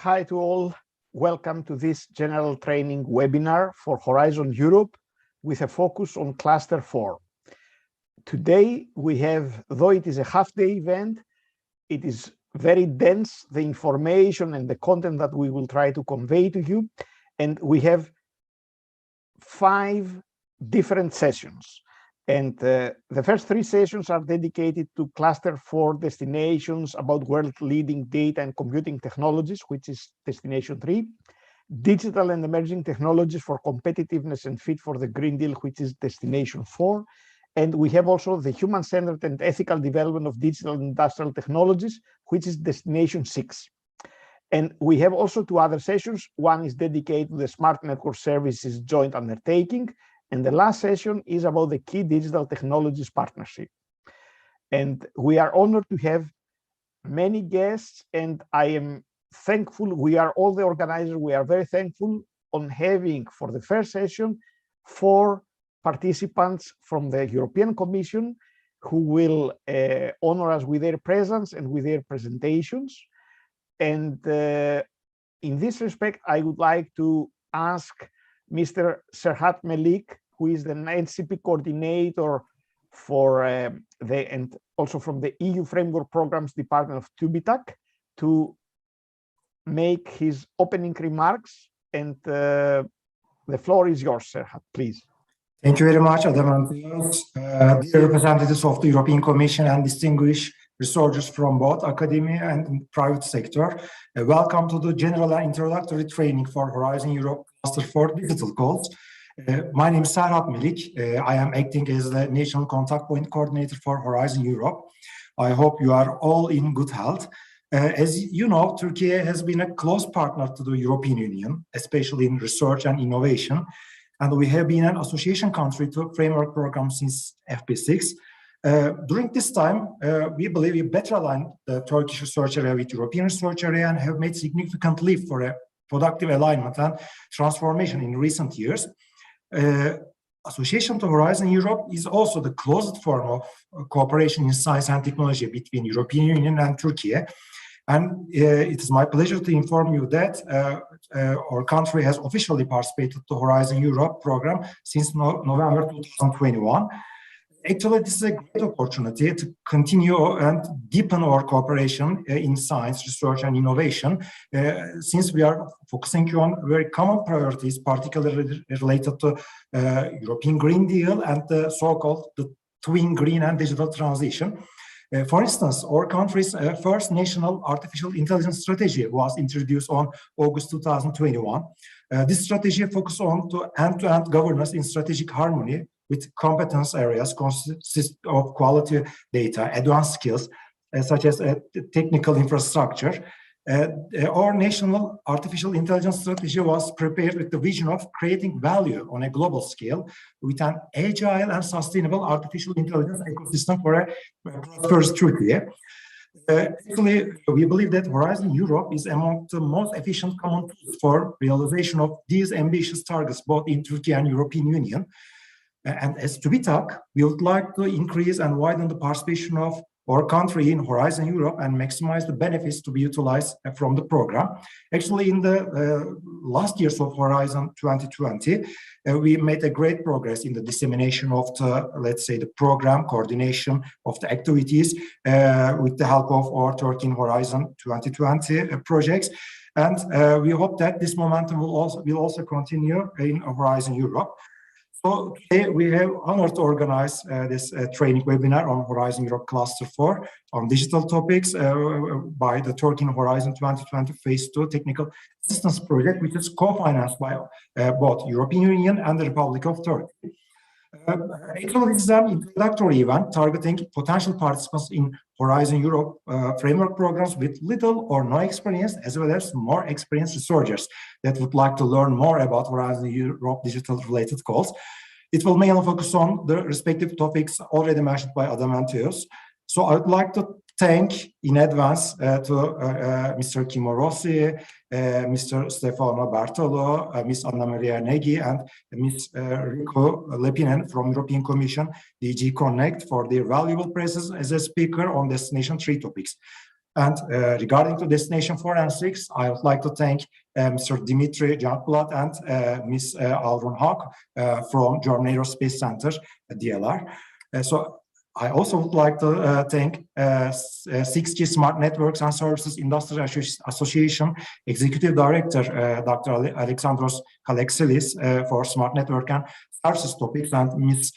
Hi to all. Welcome to this general training webinar for Horizon Europe with a focus on Cluster 4. Today we have, though it is a half-day event, it is very dense, the information and the content that we will try to convey to you. And we have 5 different sessions. And the first 3 sessions are dedicated to Cluster 4 destinations about world-leading data and computing technologies, which is Destination 3. Digital and emerging technologies for competitiveness and fit for the Green Deal, which is Destination 4. And we have also the human-centered and ethical development of digital and industrial technologies, which is Destination 6. And we have also 2 other sessions. One is dedicated to the Smart Network Services Joint Undertaking, and the last session is about the Key Digital Technologies Partnership. And we are honored to have many guests, and I am thankful, we are all the organizers, we are very thankful on having for the first session 4 participants from the European Commission who will honor us with their presence and with their presentations. And in this respect, I would like to ask Mr. Serhat Melik, who is the NCP coordinator for and also from the EU Framework Programs Department of TÜBİTAK, to make his opening remarks. And the floor is yours, Serhat, please. Thank you very much, Adamantios. Dear representatives of the European Commission and distinguished researchers from both academia and private sector, welcome to the general and introductory training for Horizon Europe Cluster 4 Digital Goals. My name is Serhat Melik. I am acting as the National Contact Point Coordinator for Horizon Europe. I hope you are all in good health. As you know, Turkey has been a close partner to the European Union, especially in research and innovation. And we have been an association country to framework program since FP6. During this time, we believe we better aligned the Turkish research area with European research area and have made significant leap for a productive alignment and transformation in recent years. Association to Horizon Europe is also the closest form of cooperation in science and technology between European Union and Turkey. And it is my pleasure to inform you that our country has officially participated to Horizon Europe program since November 2021. Actually, this is a great opportunity to continue and deepen our cooperation in science, research, and innovation, since we are focusing on very common priorities, particularly related to European Green Deal and the so-called the twin green and digital transition. For instance, our country's first national artificial intelligence strategy was introduced on August 2021. This strategy focuses on end-to-end governance in strategic harmony with competence areas consist of quality data, advanced skills, such as technical infrastructure. Our national artificial intelligence strategy was prepared with the vision of creating value on a global scale with an agile and sustainable artificial intelligence ecosystem for a prosperous Turkey. Actually, we believe that Horizon Europe is among the most efficient common tools for realization of these ambitious targets, both in Turkey and European Union. And as TÜBİTAK, we would like to increase and widen the participation of our country in Horizon Europe and maximize the benefits to be utilized from the program. Actually, in the last years of Horizon 2020, we made a great progress in the dissemination of the, let's say, the program coordination of the activities with the help of our Turkey Horizon 2020 projects. And we hope that this momentum will also continue in Horizon Europe. So today we have honored to organize this training webinar on Horizon Europe Cluster 4 on digital topics by the Turkey Horizon 2020 Phase 2 Technical Assistance Project, which is co-financed by both European Union and the Republic of Turkey. Actually, this is an introductory event targeting potential participants in Horizon Europe framework programs with little or no experience, as well as more experienced researchers that would like to learn more about Horizon Europe digital related goals. It will mainly focus on the respective topics already mentioned by Adamantios. So I would like to thank in advance to Mr. Kimmo Rossi, Mr. Stefano Bartolo, Ms. Anna Maria Neghi, and Ms. Rico Lepinen from European Commission, DG Connect, for their valuable presence as a speaker on Destination 3 topics. And regarding to Destination 4 and 6, I would like to thank Mr. Dimitri Youngblood and Ms. Alrun Hawk from German Aerospace Center, DLR. So I also would like to thank 6G Smart Networks and Services Industry Association Executive Director, Dr. Alexandros Kalexilis for Smart Network and Services topics, and Ms.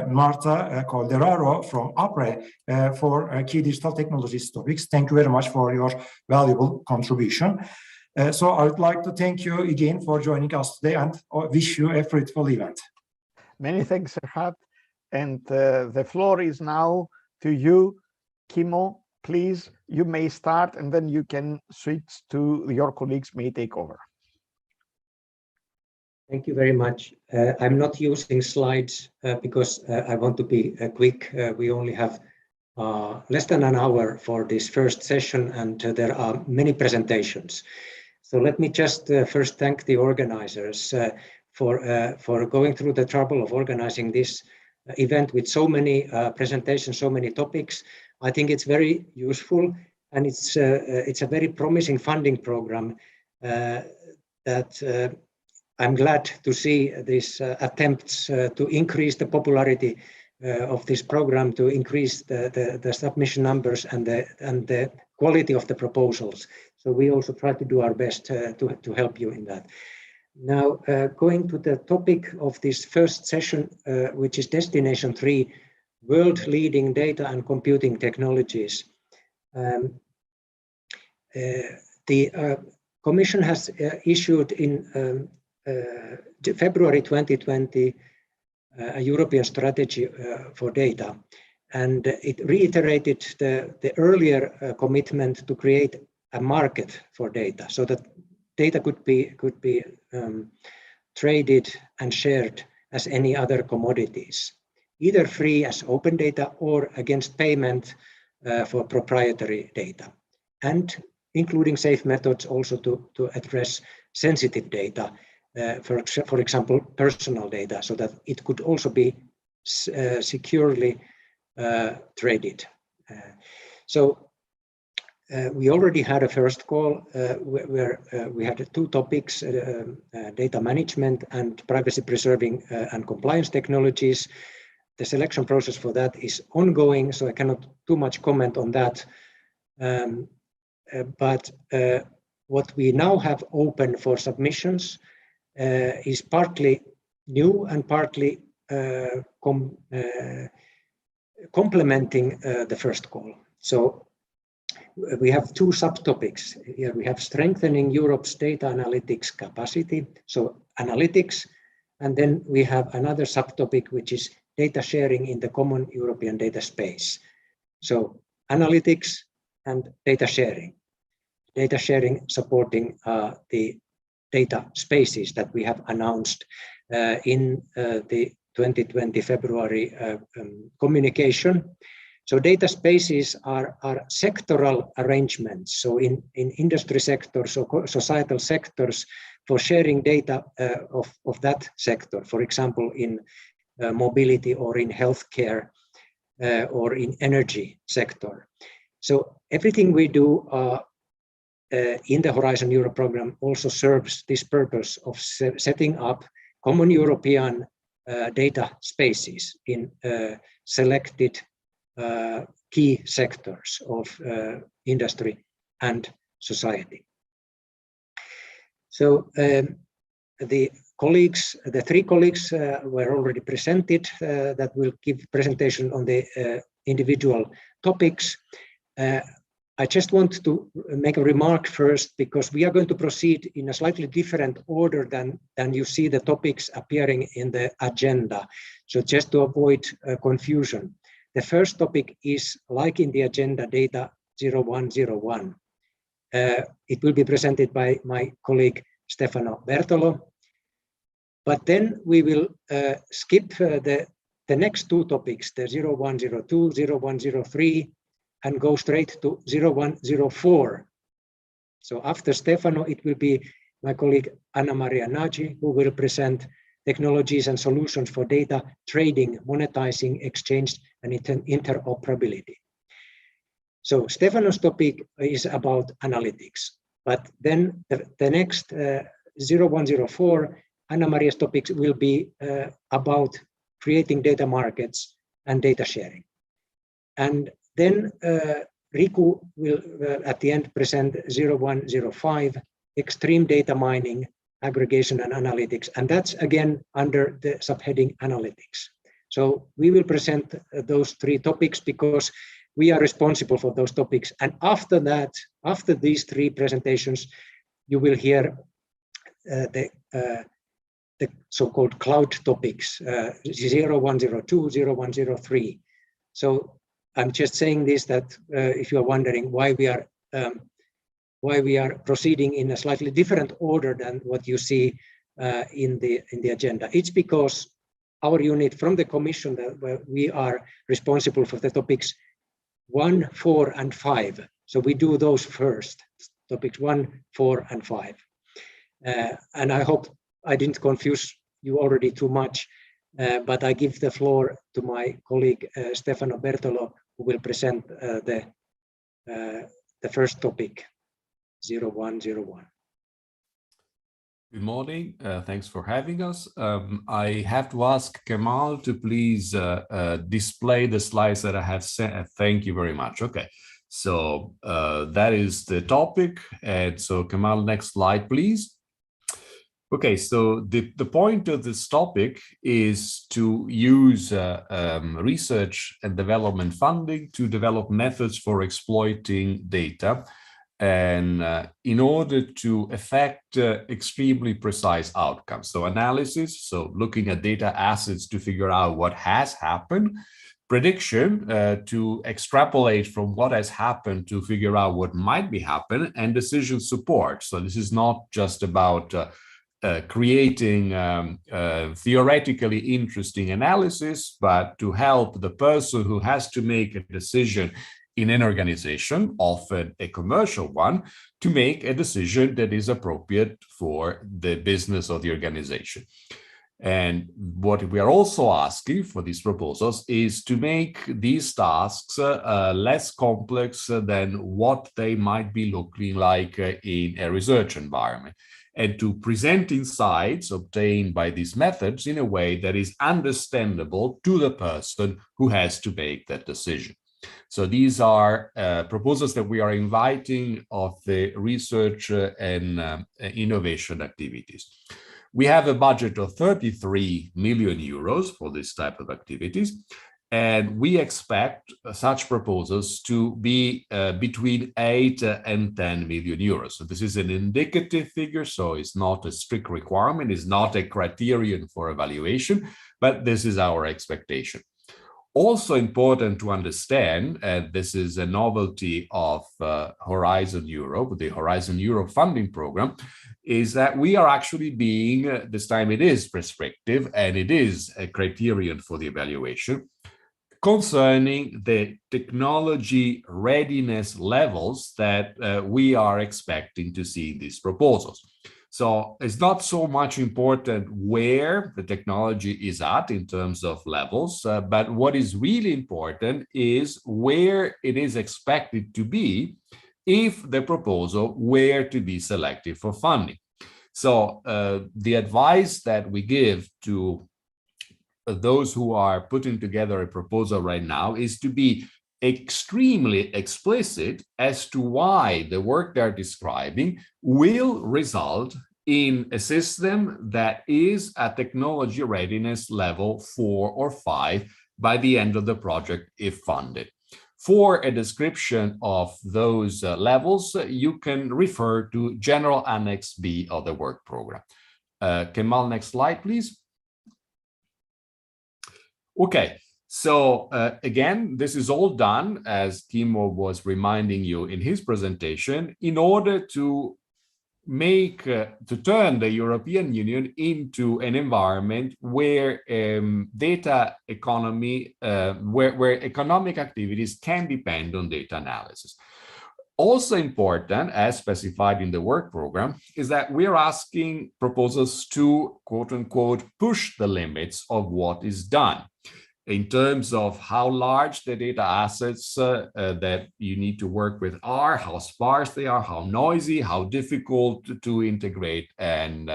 Marta Calderaro from APRE for Key Digital Technologies topics. Thank you very much for your valuable contribution. So I would like to thank you again for joining us today and wish you a fruitful event. Many thanks, Serhat. And the floor is now to you, Kimmo. Please, you may start, and then you can switch to your colleagues may take over. Thank you very much. I'm not using slides because I want to be quick. We only have less than an hour for this first session, and there are many presentations. So let me just first thank the organizers for going through the trouble of organizing this event with so many presentations, so many topics. I think it's very useful, and it's a very promising funding program that I'm glad to see these attempts to increase the popularity of this program, to increase the submission numbers and the quality of the proposals. So we also try to do our best to help you in that. Now, going to the topic of this first session, which is Destination 3, World-Leading Data and Computing Technologies. The Commission has issued in February 2020 a European strategy for data, and it reiterated the earlier commitment to create a market for data, so that data could be traded and shared as any other commodities, either free as open data or against payment for proprietary data, and including safe methods also to address sensitive data, for example, personal data, so that it could also be securely traded. We already had a first call where we had two topics, data management and privacy preserving and compliance technologies. The selection process for that is ongoing, so I cannot too much comment on that. But what we now have open for submissions is partly new and partly complementing the first call. So we have two subtopics here. We have strengthening Europe's data analytics capacity, so analytics, and then we have another subtopic, which is data sharing in the common European data space. So analytics and data sharing supporting the data spaces that we have announced in the 2020 February communication. So data spaces are sectoral arrangements. So in industry sectors or societal sectors for sharing data of that sector, for example, in mobility or in healthcare or in energy sector. So everything we do in the Horizon Europe program also serves this purpose of setting up common European data spaces in selected key sectors of industry and society. So the three colleagues were already presented that will give presentation on the individual topics. I just want to make a remark first, because we are going to proceed in a slightly different order than you see the topics appearing in the agenda. So just to avoid confusion. The first topic is, like in the agenda, Data 0101. It will be presented by my colleague Stefano Bertolo. But then we will skip the next two topics, the 0102, 0103, and go straight to 0104. So after Stefano, it will be my colleague Anna Maria Nagy, who will present technologies and solutions for data trading, monetizing, exchange, and interoperability. So Stefano's topic is about analytics, but then the next 0104, Anna-Maria's topics will be about creating data markets and data sharing. And then Riku will at the end present 0105, extreme data mining, aggregation and analytics. And that's again under the subheading analytics. So we will present those three topics because we are responsible for those topics. And after that, after these three presentations, you will hear the so-called cloud topics, 0102, 0103. So I'm just saying this that if you are wondering why we are proceeding in a slightly different order than what you see in the agenda. It's because our unit from the Commission, where we are responsible for the topics 1, 4, and 5. So we do those first, topics 1, 4, and 5. And I hope I didn't confuse you already too much, but I give the floor to my colleague Stefano Bertolo, who will present the first topic, 0101. Good morning. Thanks for having us. I have to ask Kemal to please display the slides that I have sent. Thank you very much. Okay, so that is the topic. And so Kemal, next slide, please. Okay, so the point of this topic is to use research and development funding to develop methods for exploiting data, and in order to effect extremely precise outcomes. So analysis, so looking at data assets to figure out what has happened, prediction to extrapolate from what has happened to figure out what might be happening, and decision support. So this is not just about creating theoretically interesting analysis, but to help the person who has to make a decision in an organization, often a commercial one, to make a decision that is appropriate for the business of the organization. And what we are also asking for these proposals is to make these tasks less complex than what they might be looking like in a research environment, and to present insights obtained by these methods in a way that is understandable to the person who has to make that decision. So these are proposals that we are inviting of the research and innovation activities. We have a budget of 33 million euros for this type of activities, and we expect such proposals to be between 8 and 10 million euros. So this is an indicative figure, so it's not a strict requirement, it's not a criterion for evaluation, but this is our expectation. Also important to understand, and this is a novelty of Horizon Europe, the Horizon Europe funding program, is that we are actually being, this time it is prescriptive, and it is a criterion for the evaluation, concerning the technology readiness levels that we are expecting to see in these proposals. So it's not so much important where the technology is at in terms of levels, but what is really important is where it is expected to be if the proposal were to be selected for funding. So the advice that we give to those who are putting together a proposal right now is to be extremely explicit as to why the work they're describing will result in a system that is at technology readiness level 4 or 5 by the end of the project if funded. For a description of those levels, you can refer to General Annex B of the work program. Kemal, next slide, please. Okay. So again, this is all done, as Timo was reminding you in his presentation, in order to make, to turn the European Union into an environment where data economy, where economic activities can depend on data analysis. Also important, as specified in the work program, is that we're asking proposals to, quote unquote, push the limits of what is done. in terms of how large the data assets that you need to work with are, how sparse they are, how noisy, how difficult to integrate, and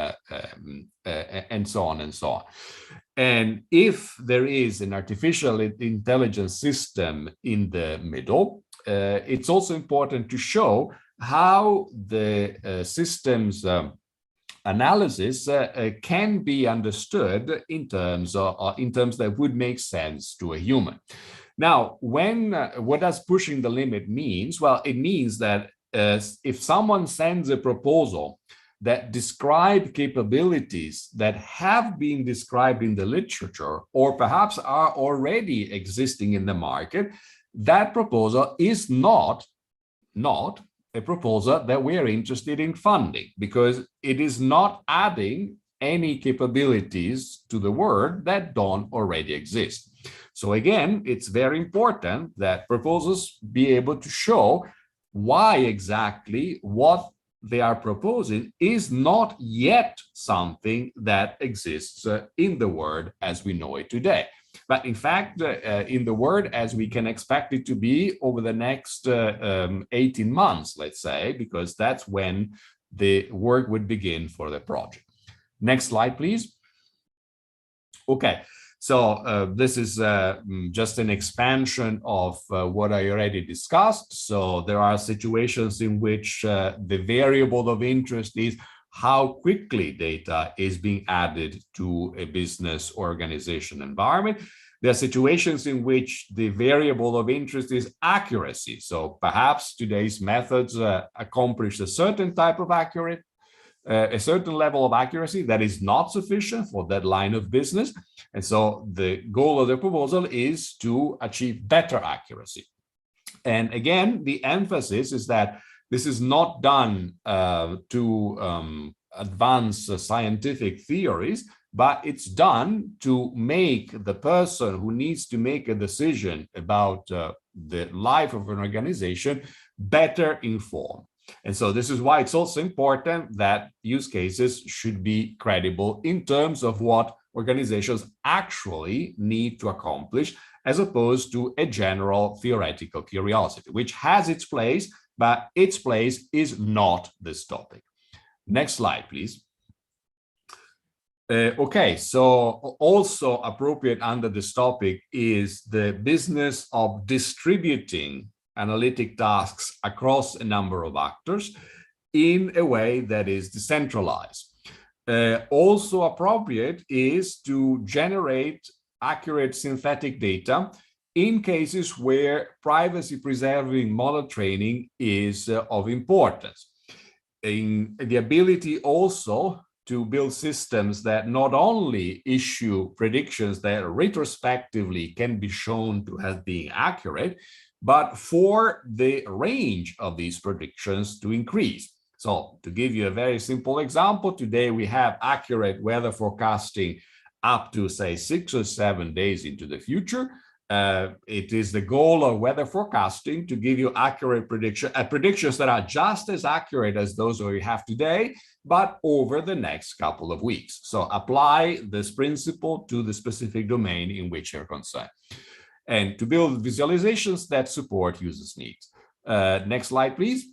so on and so on. And if there is an artificial intelligence system in the middle, it's also important to show how the system's analysis can be understood in terms that would make sense to a human. Now, what does pushing the limit means? Well, it means that if someone sends a proposal that describe capabilities that have been described in the literature or perhaps are already existing in the market, that proposal is not a proposal that we are interested in funding, because it is not adding any capabilities to the world that don't already exist. So again, it's very important that proposals be able to show why exactly what they are proposing is not yet something that exists in the world as we know it today. But in fact, in the world as we can expect it to be over the next 18 months, let's say, because that's when the work would begin for the project. Next slide, please. Okay, so this is just an expansion of what I already discussed. So there are situations in which the variable of interest is how quickly data is being added to a business organization environment. There are situations in which the variable of interest is accuracy. So perhaps today's methods accomplish a certain type of a certain level of accuracy that is not sufficient for that line of business. And so the goal of the proposal is to achieve better accuracy. And again, the emphasis is that this is not done to advance scientific theories, but it's done to make the person who needs to make a decision about the life of an organization better informed. And so this is why it's also important that use cases should be credible in terms of what organizations actually need to accomplish, as opposed to a general theoretical curiosity, which has its place, but its place is not this topic. Next slide, please. Okay, so also appropriate under this topic is the business of distributing analytic tasks across a number of actors in a way that is decentralized. Also appropriate is to generate accurate synthetic data in cases where privacy-preserving model training is of importance. In the ability also to build systems that not only issue predictions that retrospectively can be shown to have been accurate, but for the range of these predictions to increase. So to give you a very simple example, today we have accurate weather forecasting up to, say, 6 or 7 days into the future. It is the goal of weather forecasting to give you accurate predictions that are just as accurate as those we have today, but over the next couple of weeks. So apply this principle to the specific domain in which you're concerned, and to build visualizations that support users' needs. Next slide, please.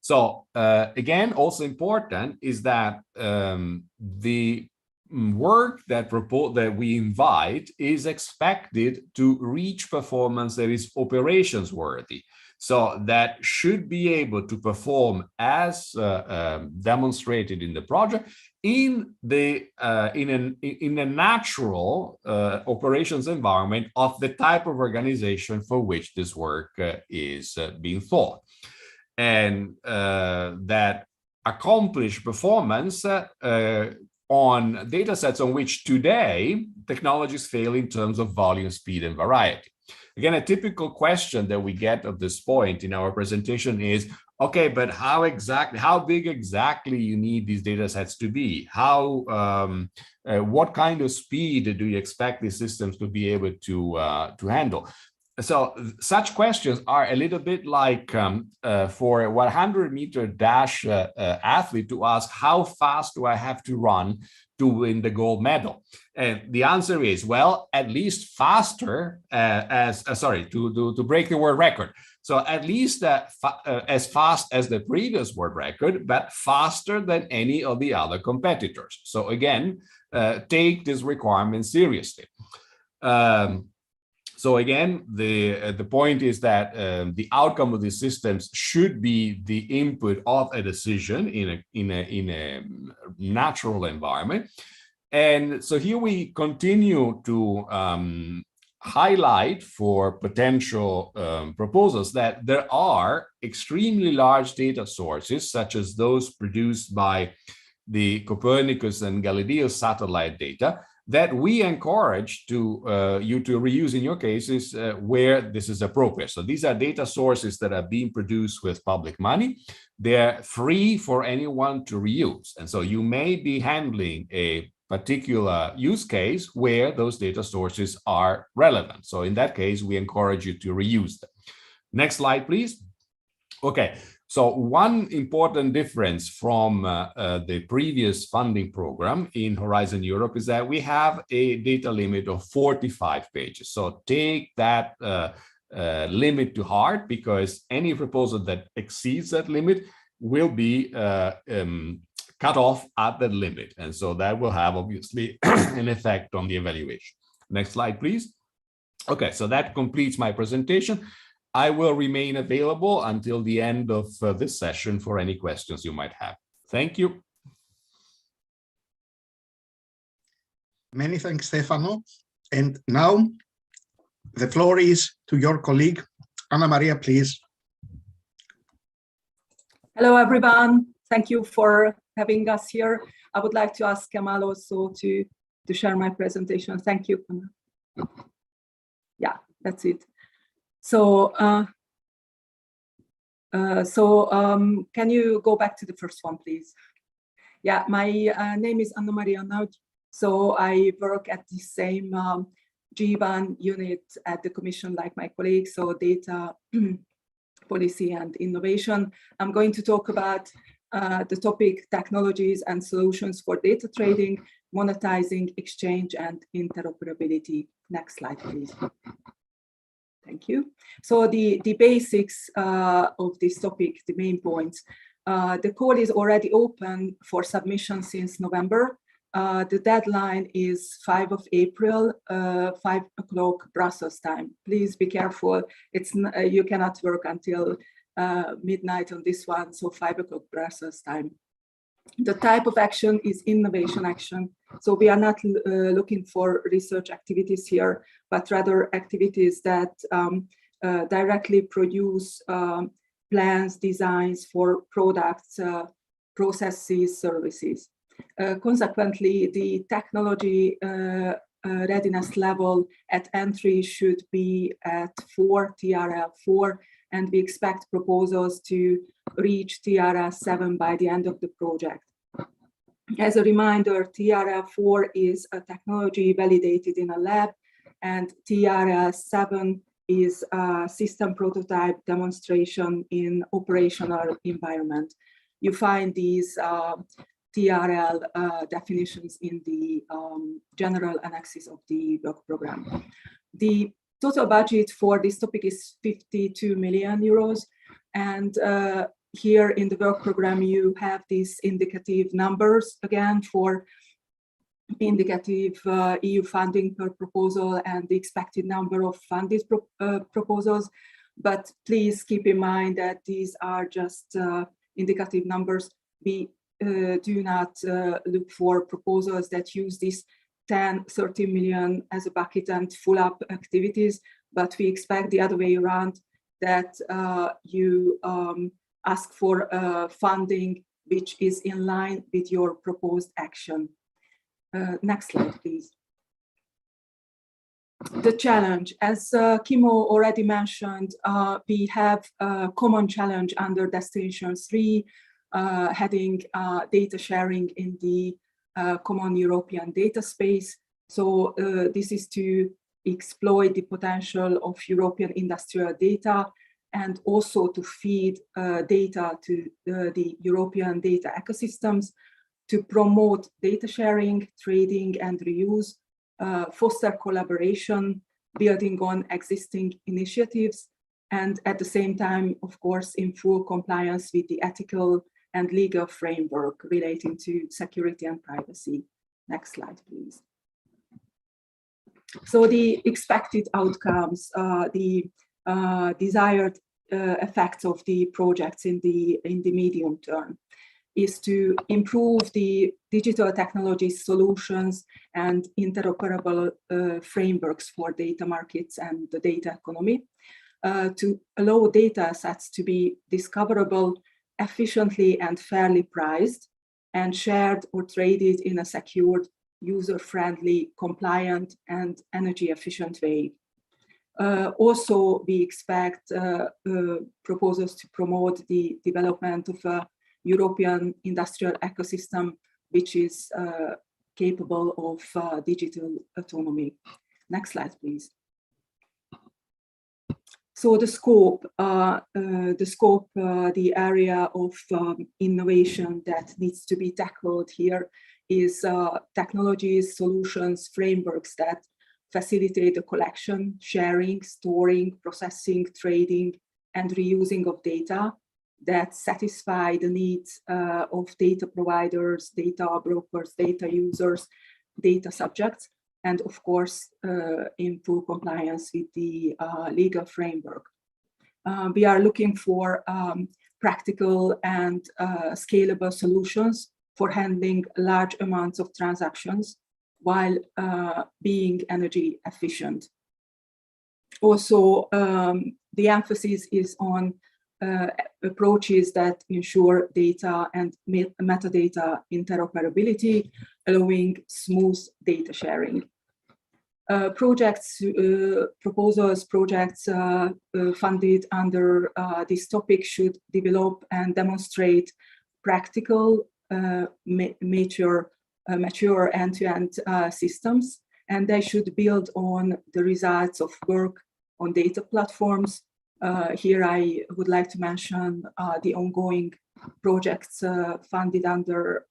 So again, also important is that the work that we invite is expected to reach performance that is operations worthy. So that should be able to perform as demonstrated in the project in a natural operations environment of the type of organization for which this work is being thought, and that accomplish performance on data sets on which today technologies fail in terms of volume, speed, and variety. Again, a typical question that we get at this point in our presentation is, okay, but how big exactly you need these data sets to be? What kind of speed do you expect these systems to be able to handle? So such questions are a little bit like for a 100-meter dash athlete to ask, how fast do I have to run to win the gold medal? And the answer is, well, at least faster to break the world record. So at least as fast as the previous world record, but faster than any of the other competitors. So again, take this requirement seriously. So again, the point is that the outcome of these systems should be the input of a decision in a natural environment. And so here we continue to highlight for potential proposals that there are extremely large data sources, such as those produced by the Copernicus and Galileo satellite data, that we encourage you to reuse in your cases where this is appropriate. So these are data sources that are being produced with public money. They're free for anyone to reuse. And so you may be handling a particular use case where those data sources are relevant. So in that case, we encourage you to reuse them. Next slide, please. Okay, so one important difference from the previous funding program in Horizon Europe is that we have a data limit of 45 pages. So take that limit to heart, because any proposal that exceeds that limit will be cut off at that limit. And so that will have obviously an effect on the evaluation. Next slide, please. Okay, so that completes my presentation. I will remain available until the end of this session for any questions you might have. Thank you. Many thanks, Stefano. And now the floor is to your colleague, Anna Maria, please. Hello, everyone. Thank you for having us here. I would like to ask Kemal also to share my presentation. Thank you, Anna. Yeah, that's it. So, can you go back to the first one, please? Yeah, my name is Anna Maria Nagy. So I work at the same G1 unit at the Commission like my colleagues, so data policy and innovation. I'm going to talk about the topic technologies and solutions for data trading, monetizing, exchange, and interoperability. Next slide, please. Thank you. So the basics of this topic, the main points. The call is already open for submission since November. The deadline is 5 of April, 5 o'clock Brussels time. Please be careful. It's you cannot work until midnight on this one, so 5 o'clock Brussels time. The type of action is innovation action. So we are not looking for research activities here, but rather activities that directly produce plans, designs for products, processes, services. Consequently, the technology readiness level at entry should be at 4 TRL 4, and we expect proposals to reach TRL 7 by the end of the project. As a reminder, TRL 4 is a technology validated in a lab, and TRL 7 is a system prototype demonstration in operational environment. You find these TRL definitions in the general annexes of the work program. The total budget for this topic is 52 million euros. And here in the work program, you have these indicative numbers again for indicative EU funding per proposal and the expected number of funded proposals. But please keep in mind that these are just indicative numbers. We do not look for proposals that use this 10, 30 million as a bucket and full up activities, but we expect the other way around, that you ask for funding which is in line with your proposed action. Next slide, please. The challenge, as Kimmo already mentioned, we have a common challenge under Destination 3, heading data sharing in the common European data space. So this is to exploit the potential of European industrial data and also to feed data to the European data ecosystems. to promote data sharing, trading, and reuse, foster collaboration, building on existing initiatives, and at the same time, of course, in full compliance with the ethical and legal framework relating to security and privacy. Next slide, please. So the expected outcomes, the desired effects of the projects in the medium term is to improve the digital technology solutions and interoperable frameworks for data markets and the data economy, to allow data sets to be discoverable, efficiently and fairly priced, and shared or traded in a secured, user-friendly, compliant, and energy-efficient way. Also, we expect proposals to promote the development of a European industrial ecosystem, which is capable of digital autonomy. Next slide, please. So the scope, the area of innovation that needs to be tackled here is technologies, solutions, frameworks that facilitate the collection, sharing, storing, processing, trading, and reusing of data that satisfy the needs of data providers, data brokers, data users, data subjects, and of course, in full compliance with the legal framework. We are looking for practical and scalable solutions for handling large amounts of transactions while being energy efficient. Also, the emphasis is on approaches that ensure data and metadata interoperability, allowing smooth data sharing. Projects funded under this topic should develop and demonstrate practical, mature end-to-end systems, and they should build on the results of work on data platforms. Here I would like to mention the ongoing projects funded under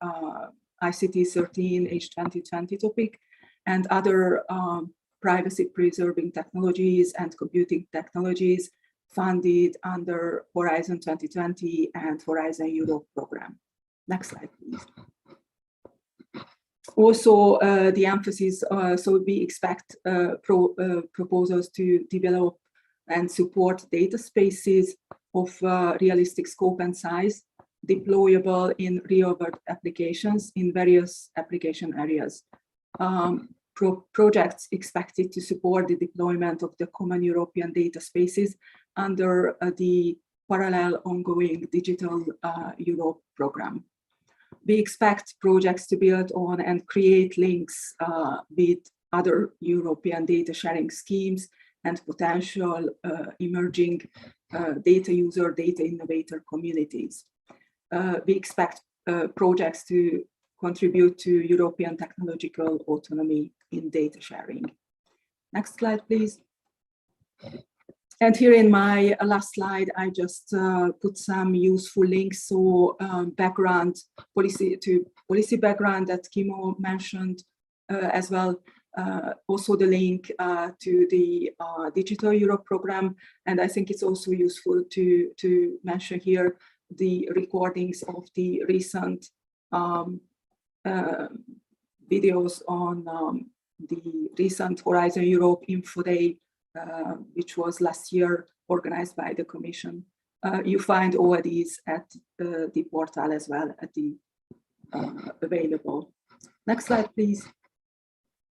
ICT 13 H2020 topic, and other privacy-preserving technologies and computing technologies funded under Horizon 2020 and Horizon Europe program. Next slide, please. Also, the emphasis, so we expect proposals to develop and support data spaces of realistic scope and size, deployable in real-world applications in various application areas. Projects expected to support the deployment of the common European data spaces under the parallel ongoing Digital Europe program. We expect projects to build on and create links with other European data sharing schemes and potential emerging data user, data innovator communities. We expect projects to contribute to European technological autonomy in data sharing. Next slide, please. And here in my last slide, I just put some useful links. So background, policy background that Kimmo mentioned as well. Also the link to the Digital Europe program. And I think it's also useful to mention here the recordings of the recent videos on the recent Horizon Europe Info Day, which was last year organized by the Commission. You find all these at the portal as well, at the available. Next slide, please.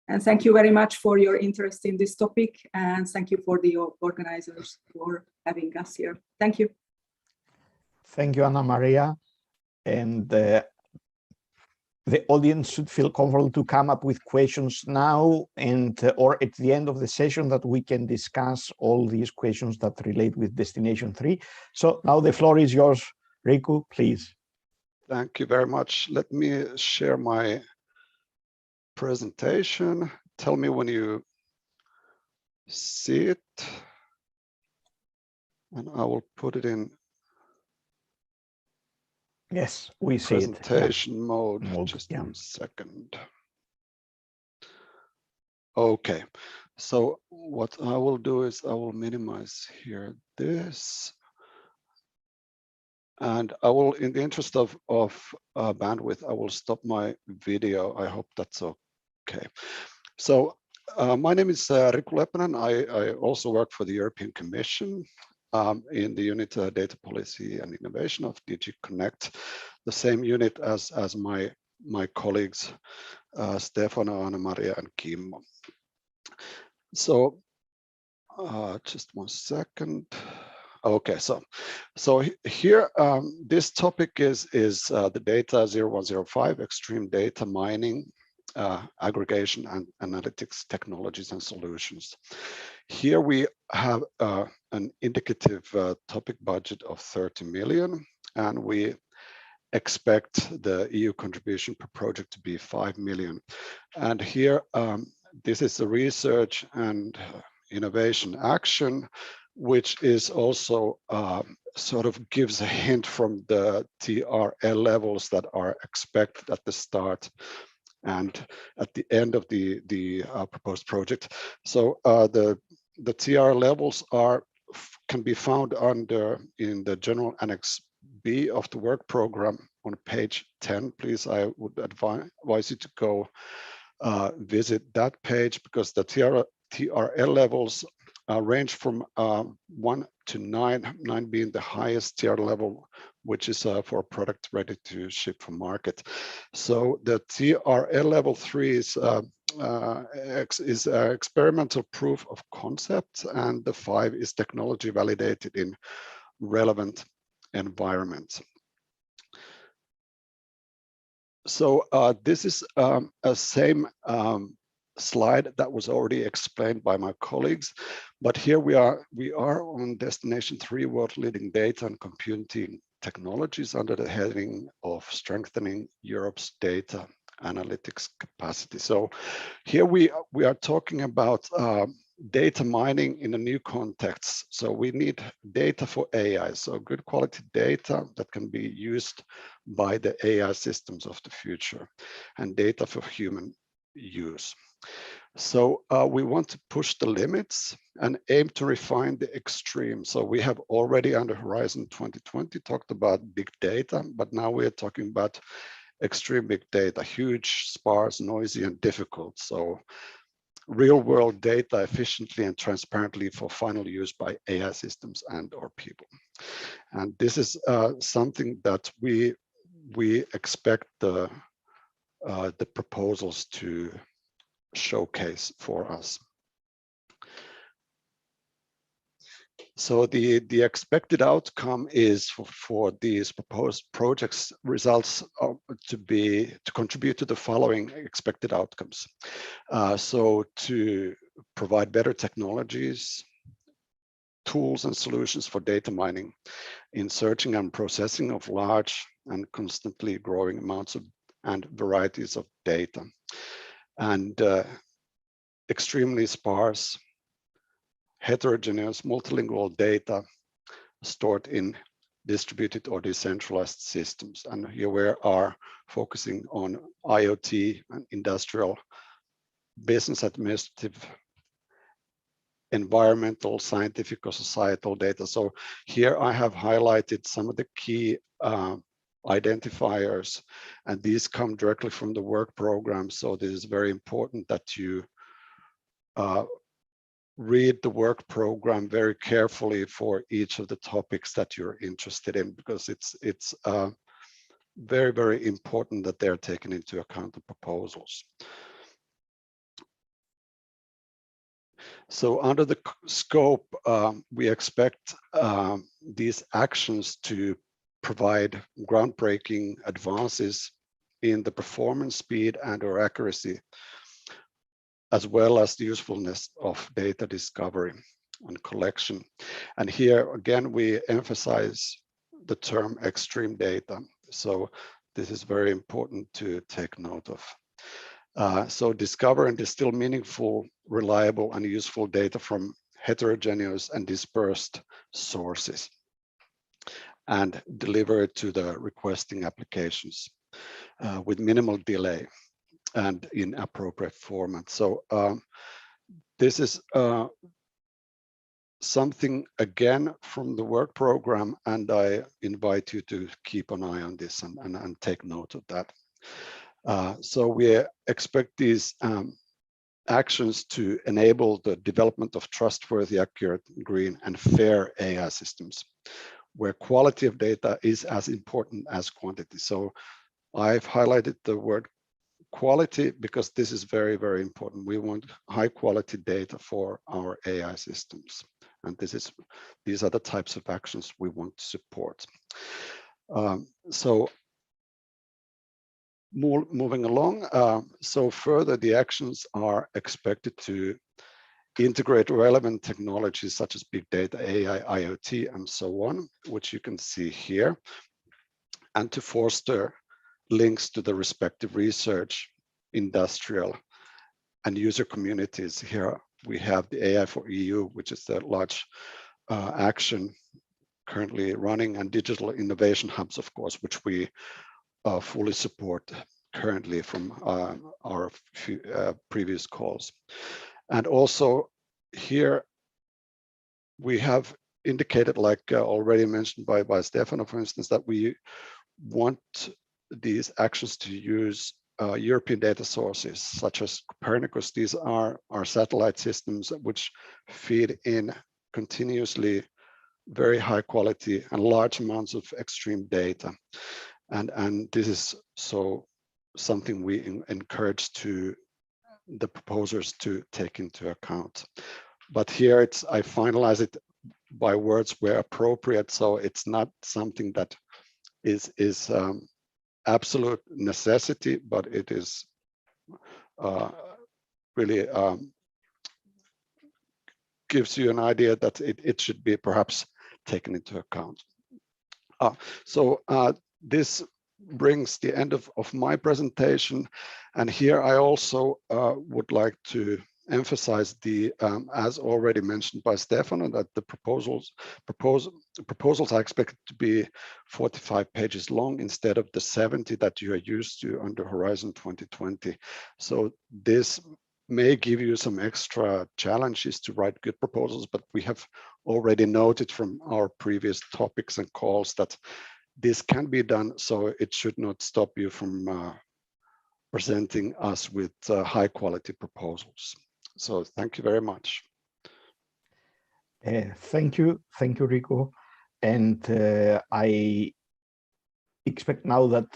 And thank you very much for your interest in this topic, and thank you for the organizers for having us here. Thank you. Thank you, Anna Maria. And the audience should feel comfortable to come up with questions now and or at the end of the session, that we can discuss all these questions that relate with Destination 3. So now the floor is yours, Riku, please. Thank you very much. Let me share my presentation. Tell me when you see it, and I will put it in Yes, we see it. presentation mode. Mode, Just yeah. 1 second. Okay, so what I will do is I will minimize here this. And I will, in the interest of bandwidth, I will stop my video. I hope that's okay. So my name is Riku Leppänen. I also work for the European Commission in the unit Data Policy and Innovation of DG Connect, the same unit as my colleagues Stefano, Anna Maria, and Kimmo. So just 1 second. Okay, so here this topic is the data 0105 extreme data mining, aggregation and analytics technologies and solutions. Here we have an indicative topic budget of 30 million, and we expect the EU contribution per project to be 5 million. And here this is the research and innovation action, which is also sort of gives a hint from the TRL levels that are expected at the start and at the end of the proposed project. So the TRL levels can be found in the general annex B of the work program on page 10. Please, I would advise you to go visit that page, because the TRL levels range from 1 to 9, 9 being the highest TRL level, which is for a product ready to ship for market. So the TRL level 3 is experimental proof of concept, and the 5 is technology validated in relevant environments. So this is a same slide that was already explained by my colleagues, but here we are on destination 3, world leading data and computing technologies, under the heading of strengthening Europe's data analytics capacity. So here we are talking about data mining in a new context. So we need data for AI, so good quality data that can be used by the AI systems of the future, and data for human use. So we want to push the limits and aim to refine the extreme. So we have already under Horizon 2020 talked about big data, but now we are talking about extreme big data, huge, sparse, noisy, and difficult. So real world data efficiently and transparently for final use by AI systems and or people. And this is something that we expect the proposals to showcase for us. So the expected outcome is for these proposed projects results to contribute to the following expected outcomes. So to provide better technologies, tools and solutions for data mining in searching and processing of large and constantly growing amounts of and varieties of data, and extremely sparse, heterogeneous, multilingual data stored in distributed or decentralized systems. And here we are focusing on IoT and industrial, business administrative, environmental, scientific, or societal data. So here I have highlighted some of the key identifiers, and these come directly from the work program. So this is very important that you read the work program very carefully for each of the topics that you're interested in, because it's very, very important that they're taken into account in proposals. So under the scope, we expect these actions to provide groundbreaking advances in the performance, speed, and or accuracy, as well as the usefulness of data discovery and collection. And here again, we emphasize the term extreme data. So this is very important to take note of. So discover and distill meaningful, reliable, and useful data from heterogeneous and dispersed sources. and deliver it to the requesting applications with minimal delay and in appropriate format. So this is something again from the work program, and I invite you to keep an eye on this and take note of that. So we expect these actions to enable the development of trustworthy, accurate, green, and fair AI systems, where quality of data is as important as quantity. So I've highlighted the word quality because this is very, very important. We want high quality data for our AI systems. And these are the types of actions we want to support. So moving along, so further, the actions are expected to integrate relevant technologies such as big data, AI, IoT, and so on, which you can see here, and to foster links to the respective research, industrial, and user communities. Here we have the AI for EU, which is the large action currently running, and digital innovation hubs, of course, which we fully support currently from our previous calls. And also here we have indicated, like already mentioned by Stefano, for instance, that we want these actions to use European data sources such as Copernicus. These are our satellite systems which feed in continuously very high quality and large amounts of extreme data. And this is something we encourage the proposers to take into account. But here I finalize it by words where appropriate, so it's not something that is absolute necessity, but it is really gives you an idea that it should be perhaps taken into account. So this brings the end of my presentation, and here I also would like to emphasize the, as already mentioned by Stefano, that the proposals are expected to be 45 pages long instead of the 70 that you are used to under Horizon 2020. So this may give you some extra challenges to write good proposals, but we have already noted from our previous topics and calls that this can be done, so it should not stop you from presenting us with high quality proposals. So thank you very much. Thank you, Rico. And I expect now that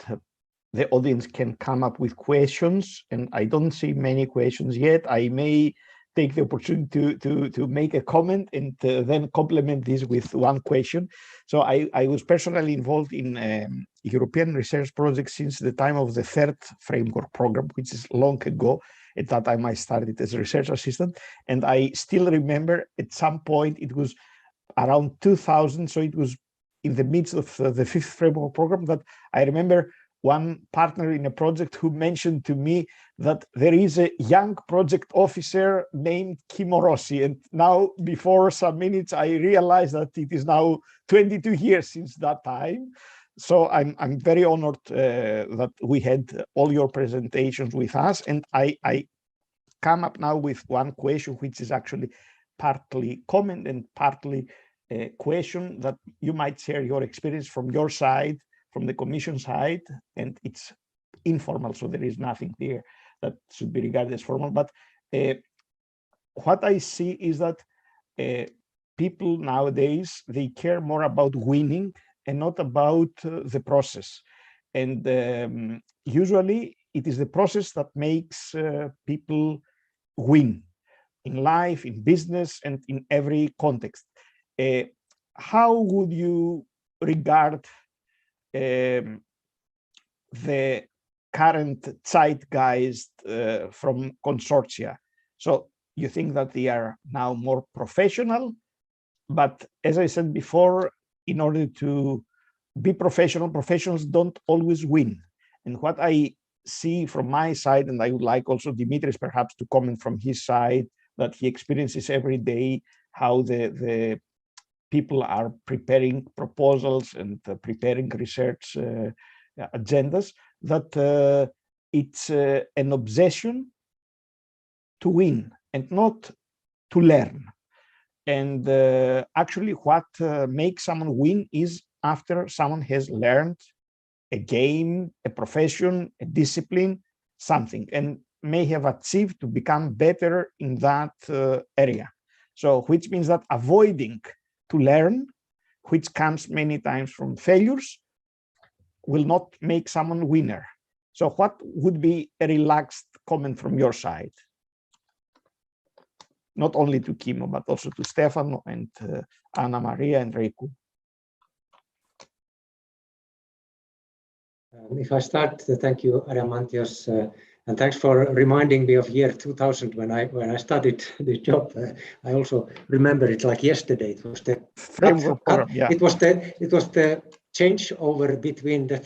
the audience can come up with questions, and I don't see many questions yet. I may take the opportunity to make a comment and then complement this with one question. So I was personally involved in European research projects since the time of the third framework program, which is long ago. At that time, I started as a research assistant, and I still remember at some point it was around 2000, so it was in the midst of the fifth framework program, that I remember one partner in a project who mentioned to me that there is a young project officer named Kimmo Rossi, and now before some minutes I realized that it is now 22 years since that time. So I'm very honored that we had all your presentations with us, and I come up now with one question, which is actually partly comment and partly a question that you might share your experience from your side, from the Commission side, and it's informal, so there is nothing there that should be regarded as formal. But what I see is that people nowadays, they care more about winning and not about the process. And usually it is the process that makes people win in life, in business, and in every context. How would you regard the current zeitgeist from consortia? So you think that they are now more professional, but as I said before, in order to be professional, professionals don't always win. And what I see from my side, and I would like also Dimitris perhaps to comment from his side, that he experiences every day how the people are preparing proposals and preparing research agendas, that it's an obsession to win and not to learn. And actually what makes someone win is after someone has learned a game, a profession, a discipline, something, and may have achieved to become better in that area. So which means that avoiding to learn, which comes many times from failures, will not make someone winner. So what would be a relaxed comment from your side? Not only to Kimmo, but also to Stefano and Anna Maria and Riku. If I start, thank you, Ariamantios, and thanks for reminding me of year 2000 when I started the job. I also remember it like yesterday. It was the framework program. Yeah. It was the changeover between the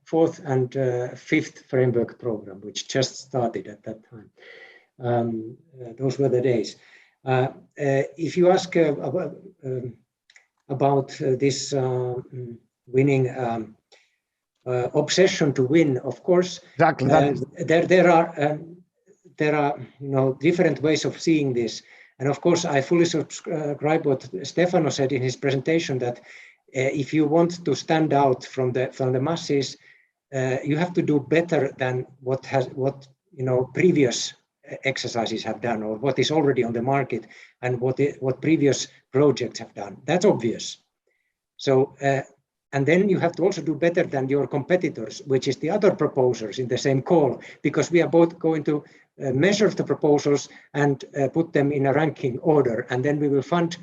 fourth and fifth framework program, which just started at that time. Those were the days. If you ask about this winning. Obsession to win, of course. Exactly. There are different ways of seeing this, and of course I fully subscribe what Stefano said in his presentation, that if you want to stand out from the masses, you have to do better than what previous exercises have done, or what is already on the market, and what previous projects have done. That's obvious. So. And then you have to also do better than your competitors, which is the other proposers in the same call, because we are both going to measure the proposals and put them in a ranking order. And then we will fund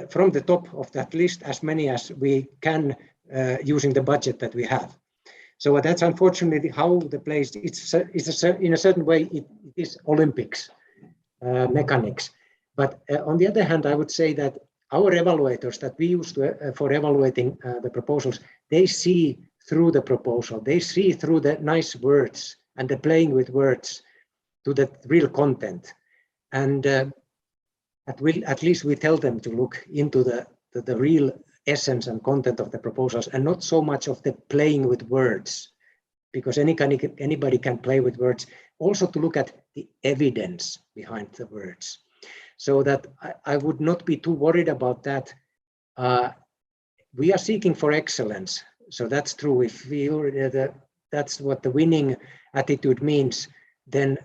from the top of that list as many as we can using the budget that we have. So that's unfortunately how the place, in a certain way, it is Olympics mechanics. But on the other hand, I would say that our evaluators that we use for evaluating the proposals, they see through the proposal, they see through the nice words and the playing with words to the real content. And at least we tell them to look into the real essence and content of the proposals, and not so much of the playing with words, because anybody can play with words. Also to look at the evidence behind the words. So that I would not be too worried about that. We are seeking for excellence, so that's true. If that's what the winning attitude means, then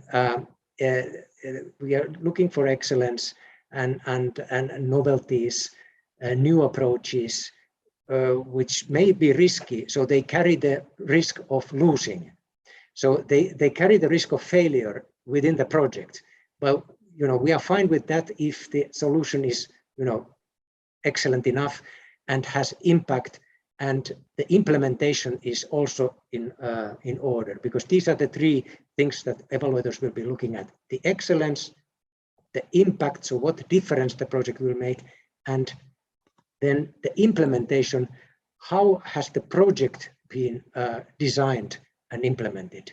we are looking for excellence and novelties, new approaches, which may be risky. So they carry the risk of losing. So they carry the risk of failure within the project. But we are fine with that if the solution is, excellent enough and has impact, and the implementation is also in order, because these are the three things that evaluators will be looking at: the excellence, the impact, so what difference the project will make, and then the implementation, how has the project been designed and implemented.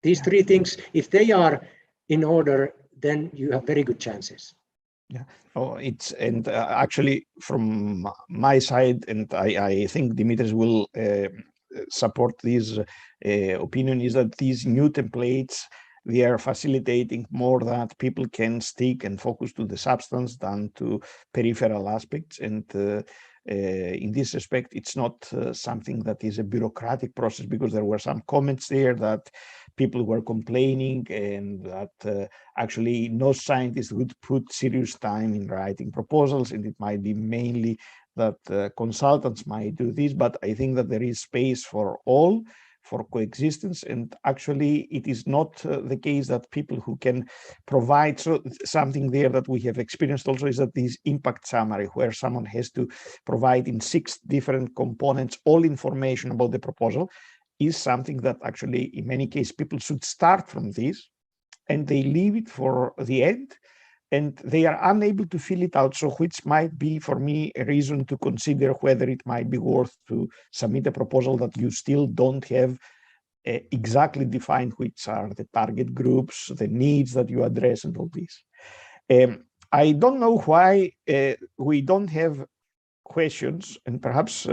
These three things, if they are in order, then you have very good chances. Yeah. Oh, and actually from my side, and I think Dimitris will support this opinion, is that these new templates, they are facilitating more that people can stick and focus to the substance than to peripheral aspects. And in this respect, it's not something that is a bureaucratic process, because there were some comments there that people were complaining, and that actually no scientist would put serious time in writing proposals, and it might be mainly that consultants might do this. But I think that there is space for all, for coexistence, and actually it is not the case that people who can provide something there that we have experienced also is that this impact summary, where someone has to provide in 6 different components all information about the proposal, is something that actually in many cases people should start from this and they leave it for the end, and they are unable to fill it out. So which might be for me a reason to consider whether it might be worth to submit a proposal that you still don't have exactly defined which are the target groups, the needs that you address, and all this. I don't know why we don't have questions, and perhaps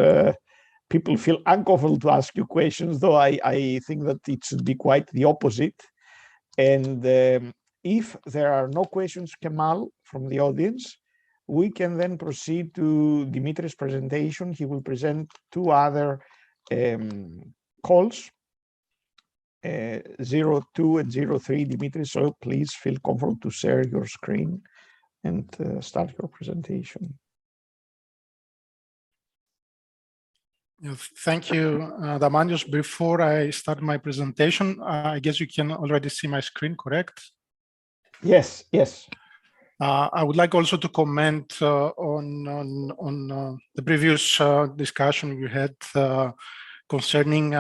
people feel uncomfortable to ask you questions, though I think that it should be quite the opposite. And if there are no questions, Kemal, from the audience, we can then proceed to Dimitri's presentation. He will present two other calls, 02 and 03, Dimitri. So please feel comfortable to share your screen and start your presentation. Thank you, Damanios. Before I start my presentation, I guess you can already see my screen, correct? Yes, yes. I would like also to comment on the previous discussion we had concerning,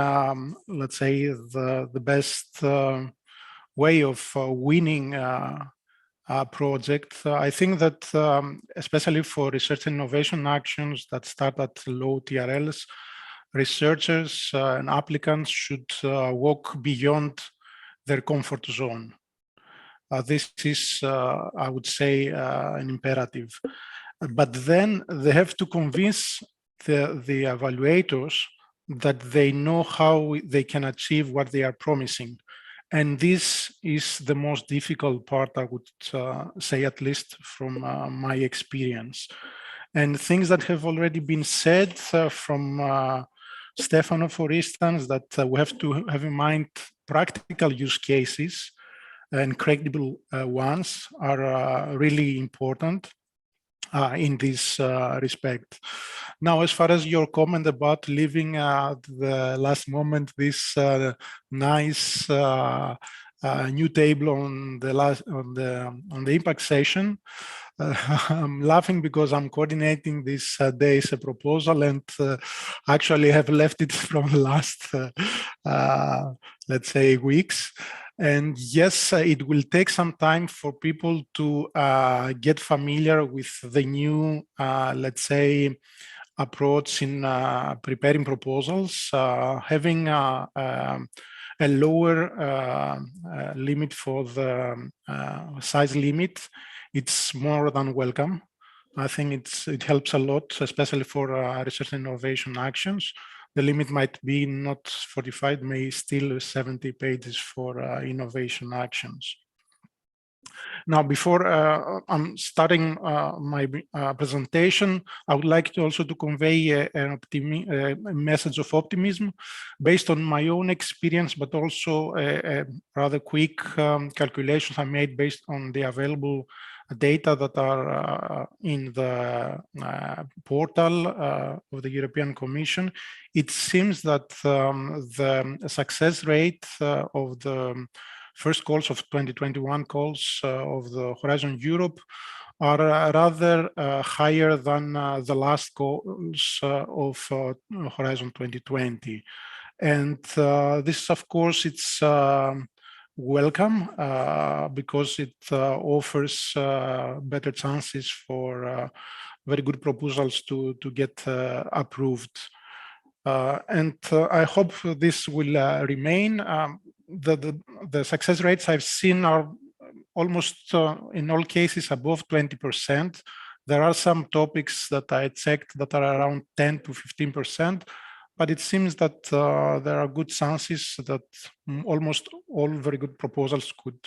let's say, the best way of winning a project. I think that especially for research and innovation actions that start at low TRLs, researchers and applicants should walk beyond their comfort zone. This is, I would say, an imperative. But then they have to convince the evaluators that they know how they can achieve what they are promising. And this is the most difficult part, I would say, at least from my experience. And things that have already been said from Stefano, for instance, that we have to have in mind practical use cases and credible ones are really important in this respect. Now, as far as your comment about leaving at the last moment this nice new table on the impact session, I'm laughing because I'm coordinating this day's proposal and actually have left it from the last, let's say, weeks. And yes, it will take some time for people to get familiar with the new, let's say, approach in preparing proposals. Having a lower limit for the size limit, it's more than welcome. I think it helps a lot, especially for research and innovation actions. The limit might be not 45, may still 70 pages for innovation actions. Now, before I'm starting my presentation, I would like to also to convey a message of optimism based on my own experience, but also a rather quick calculations I made based on the available data that are in the portal of the European Commission. It seems that the success rate of the first calls of 2021 calls of the Horizon Europe are rather higher than the last calls of Horizon 2020. And this, of course, it's welcome because it offers better chances for very good proposals to get approved. And I hope this will remain. The success rates I've seen are almost in all cases above 20%. There are some topics that I checked that are around 10 to 15%. But it seems that there are good chances that almost all very good proposals could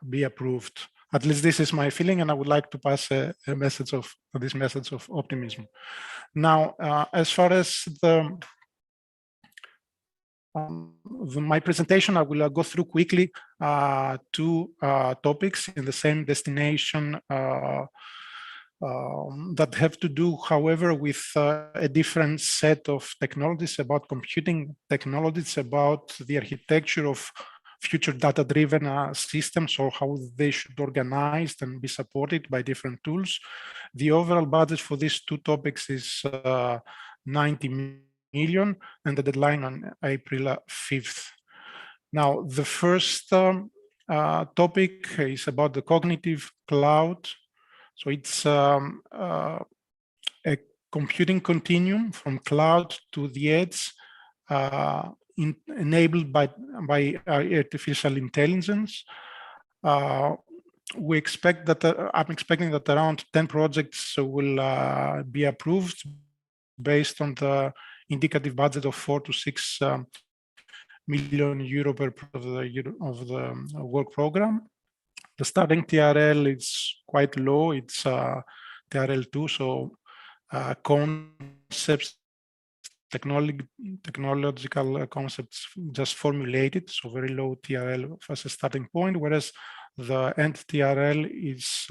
be approved. At least this is my feeling, and I would like to pass this message of optimism. Now, as far as my presentation, I will go through quickly two topics in the same destination that have to do, however, with a different set of technologies, about computing technologies, about the architecture of future data-driven systems, or how they should be organized and be supported by different tools. The overall budget for these two topics is 90 million, and the deadline on April 5th. Now, the first topic is about the cognitive cloud. So it's a computing continuum from cloud to the edge, enabled by artificial intelligence. we expect that I'm expecting that around 10 projects will be approved based on the indicative budget of 4 to 6 million euro per of the work program. The starting TRL is quite low. It's TRL2, so concepts, technological concepts just formulated, so very low TRL as a starting point, whereas the end TRL is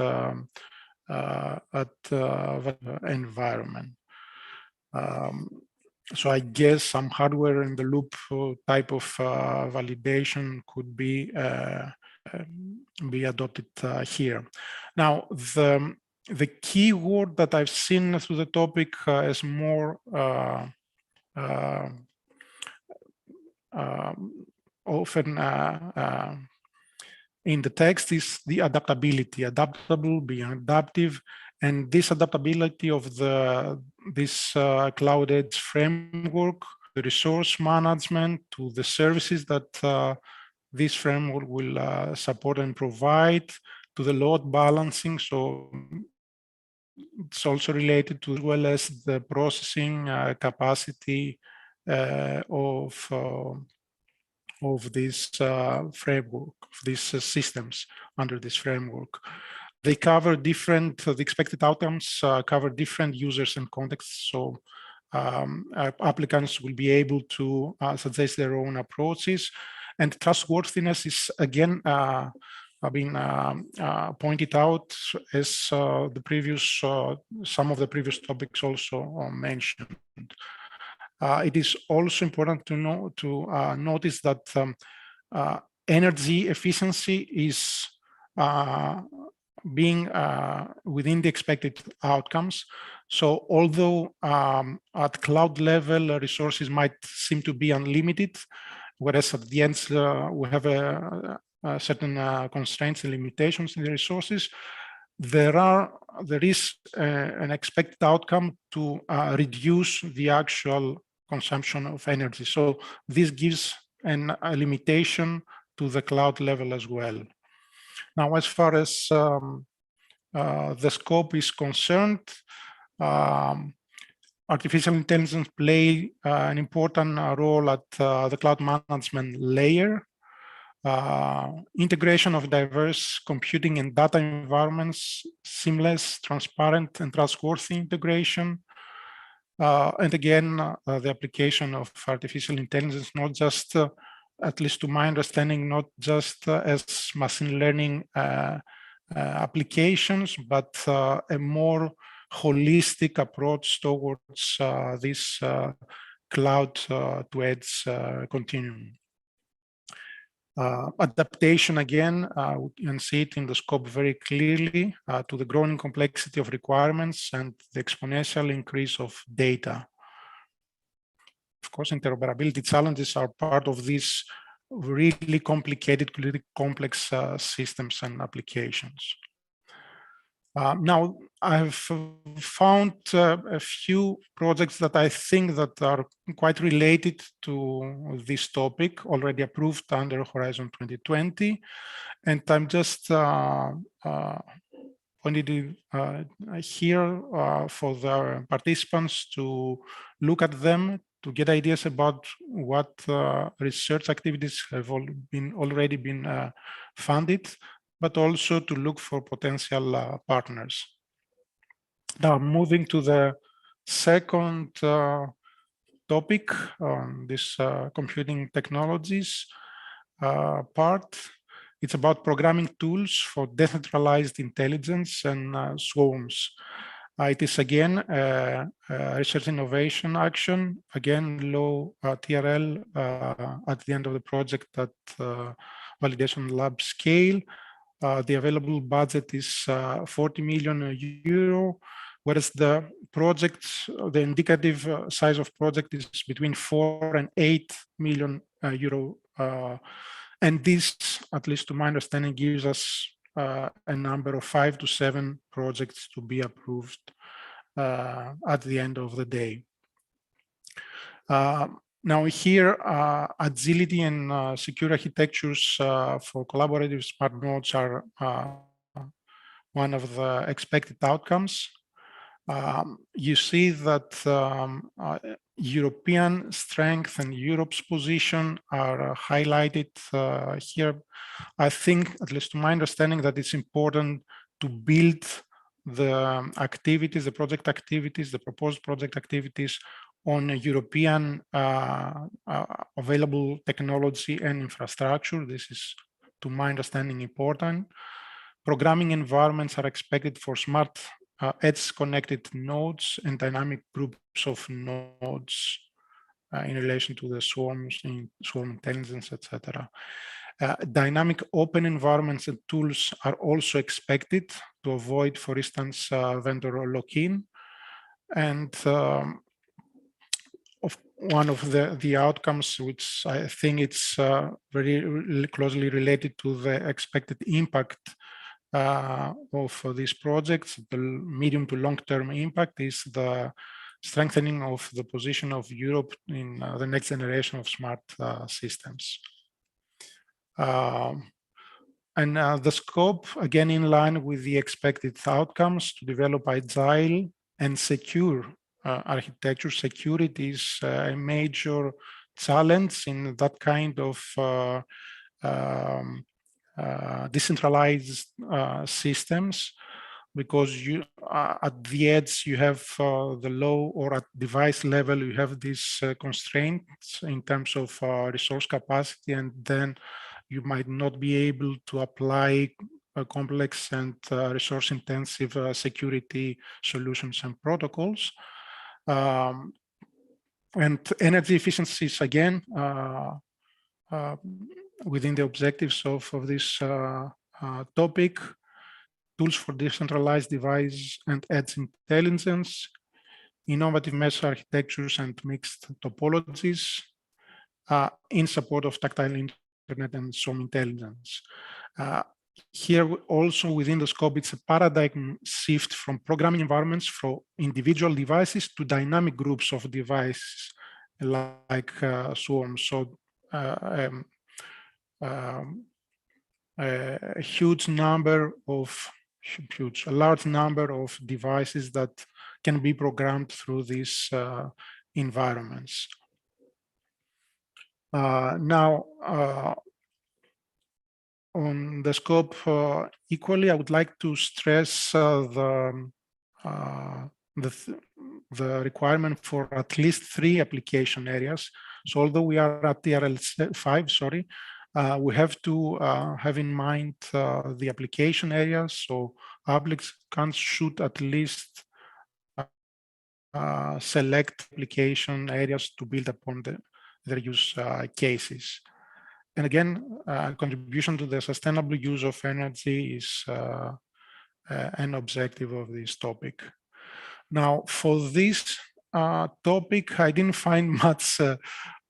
at environment. So I guess some hardware in the loop type of validation could be adopted here. Now, the key word that I've seen through the topic is more often in the text is the adaptability, adaptable, being adaptive, and this adaptability of this Cloud Edge framework, the resource management to the services that this framework will support and provide, to the load balancing. So it's also related to, as well as the processing capacity of this framework, of these systems under this framework. They cover different, the expected outcomes cover different users and contexts. So applicants will be able to suggest their own approaches. And trustworthiness is again been pointed out as the previous, some of the previous topics also mentioned. It is also important to notice that energy efficiency is being within the expected outcomes. So although at cloud level resources might seem to be unlimited, whereas at the end we have certain constraints and limitations in the resources, there is an expected outcome to reduce the actual consumption of energy. So this gives a limitation to the cloud level as well. Now, as far as the scope is concerned, artificial intelligence play an important role at the cloud management layer. Integration of diverse computing and data environments, seamless, transparent, and trustworthy integration. And again, the application of artificial intelligence, not just, at least to my understanding, not just as machine learning applications, but a more holistic approach towards this cloud to edge continuum. Adaptation, again, we can see it in the scope very clearly to the growing complexity of requirements and the exponential increase of data. Of course, interoperability challenges are part of these really complicated, really complex systems and applications. Now, I've found a few projects that I think that are quite related to this topic, already approved under Horizon 2020. And I'm just pointed here for the participants to look at them, to get ideas about what research activities have already been funded, but also to look for potential partners. Now, moving to the second topic on this computing technologies part, it's about programming tools for decentralized intelligence and swarms. It is again a research innovation action, again low TRL at the end of the project at validation lab scale. The available budget is 40 million euro, whereas the project, the indicative size of project is between 4 and 8 million euro. And this, at least to my understanding, gives us a number of 5 to 7 projects to be approved at the end of the day. Now here, agility and secure architectures for collaborative smart nodes are one of the expected outcomes. You see that European strength and Europe's position are highlighted here. I think, at least to my understanding, that it's important to build the activities, the project activities, the proposed project activities on European available technology and infrastructure. This is, to my understanding, important. Programming environments are expected for smart edge-connected nodes and dynamic groups of nodes in relation to the swarms, in swarm intelligence, etc. Dynamic open environments and tools are also expected to avoid, for instance, vendor lock-in. And one of the outcomes, which I think it's very closely related to the expected impact of these projects, the medium to long-term impact, is the strengthening of the position of Europe in the next generation of smart systems. And the scope, again, in line with the expected outcomes, to develop agile and secure architecture. Security is a major challenge in that kind of decentralized systems, because you at the edge you have the low, or at device level you have these constraints in terms of resource capacity, and then you might not be able to apply complex and resource intensive security solutions and protocols. And energy efficiency is again within the objectives of this topic. Tools for decentralized device and edge intelligence, innovative mesh architectures and mixed topologies in support of tactile internet and swarm intelligence. Here also within the scope, it's a paradigm shift from programming environments for individual devices to dynamic groups of devices like swarms. So a large number of devices that can be programmed through these environments. Now, on the scope equally, I would like to stress the requirement for at least 3 application areas. So although we are at TRL 5, sorry, we have to have in mind the application areas. So applicants should at least select application areas to build upon their use cases. And again, contribution to the sustainable use of energy is an objective of this topic. Now, for this topic, I didn't find much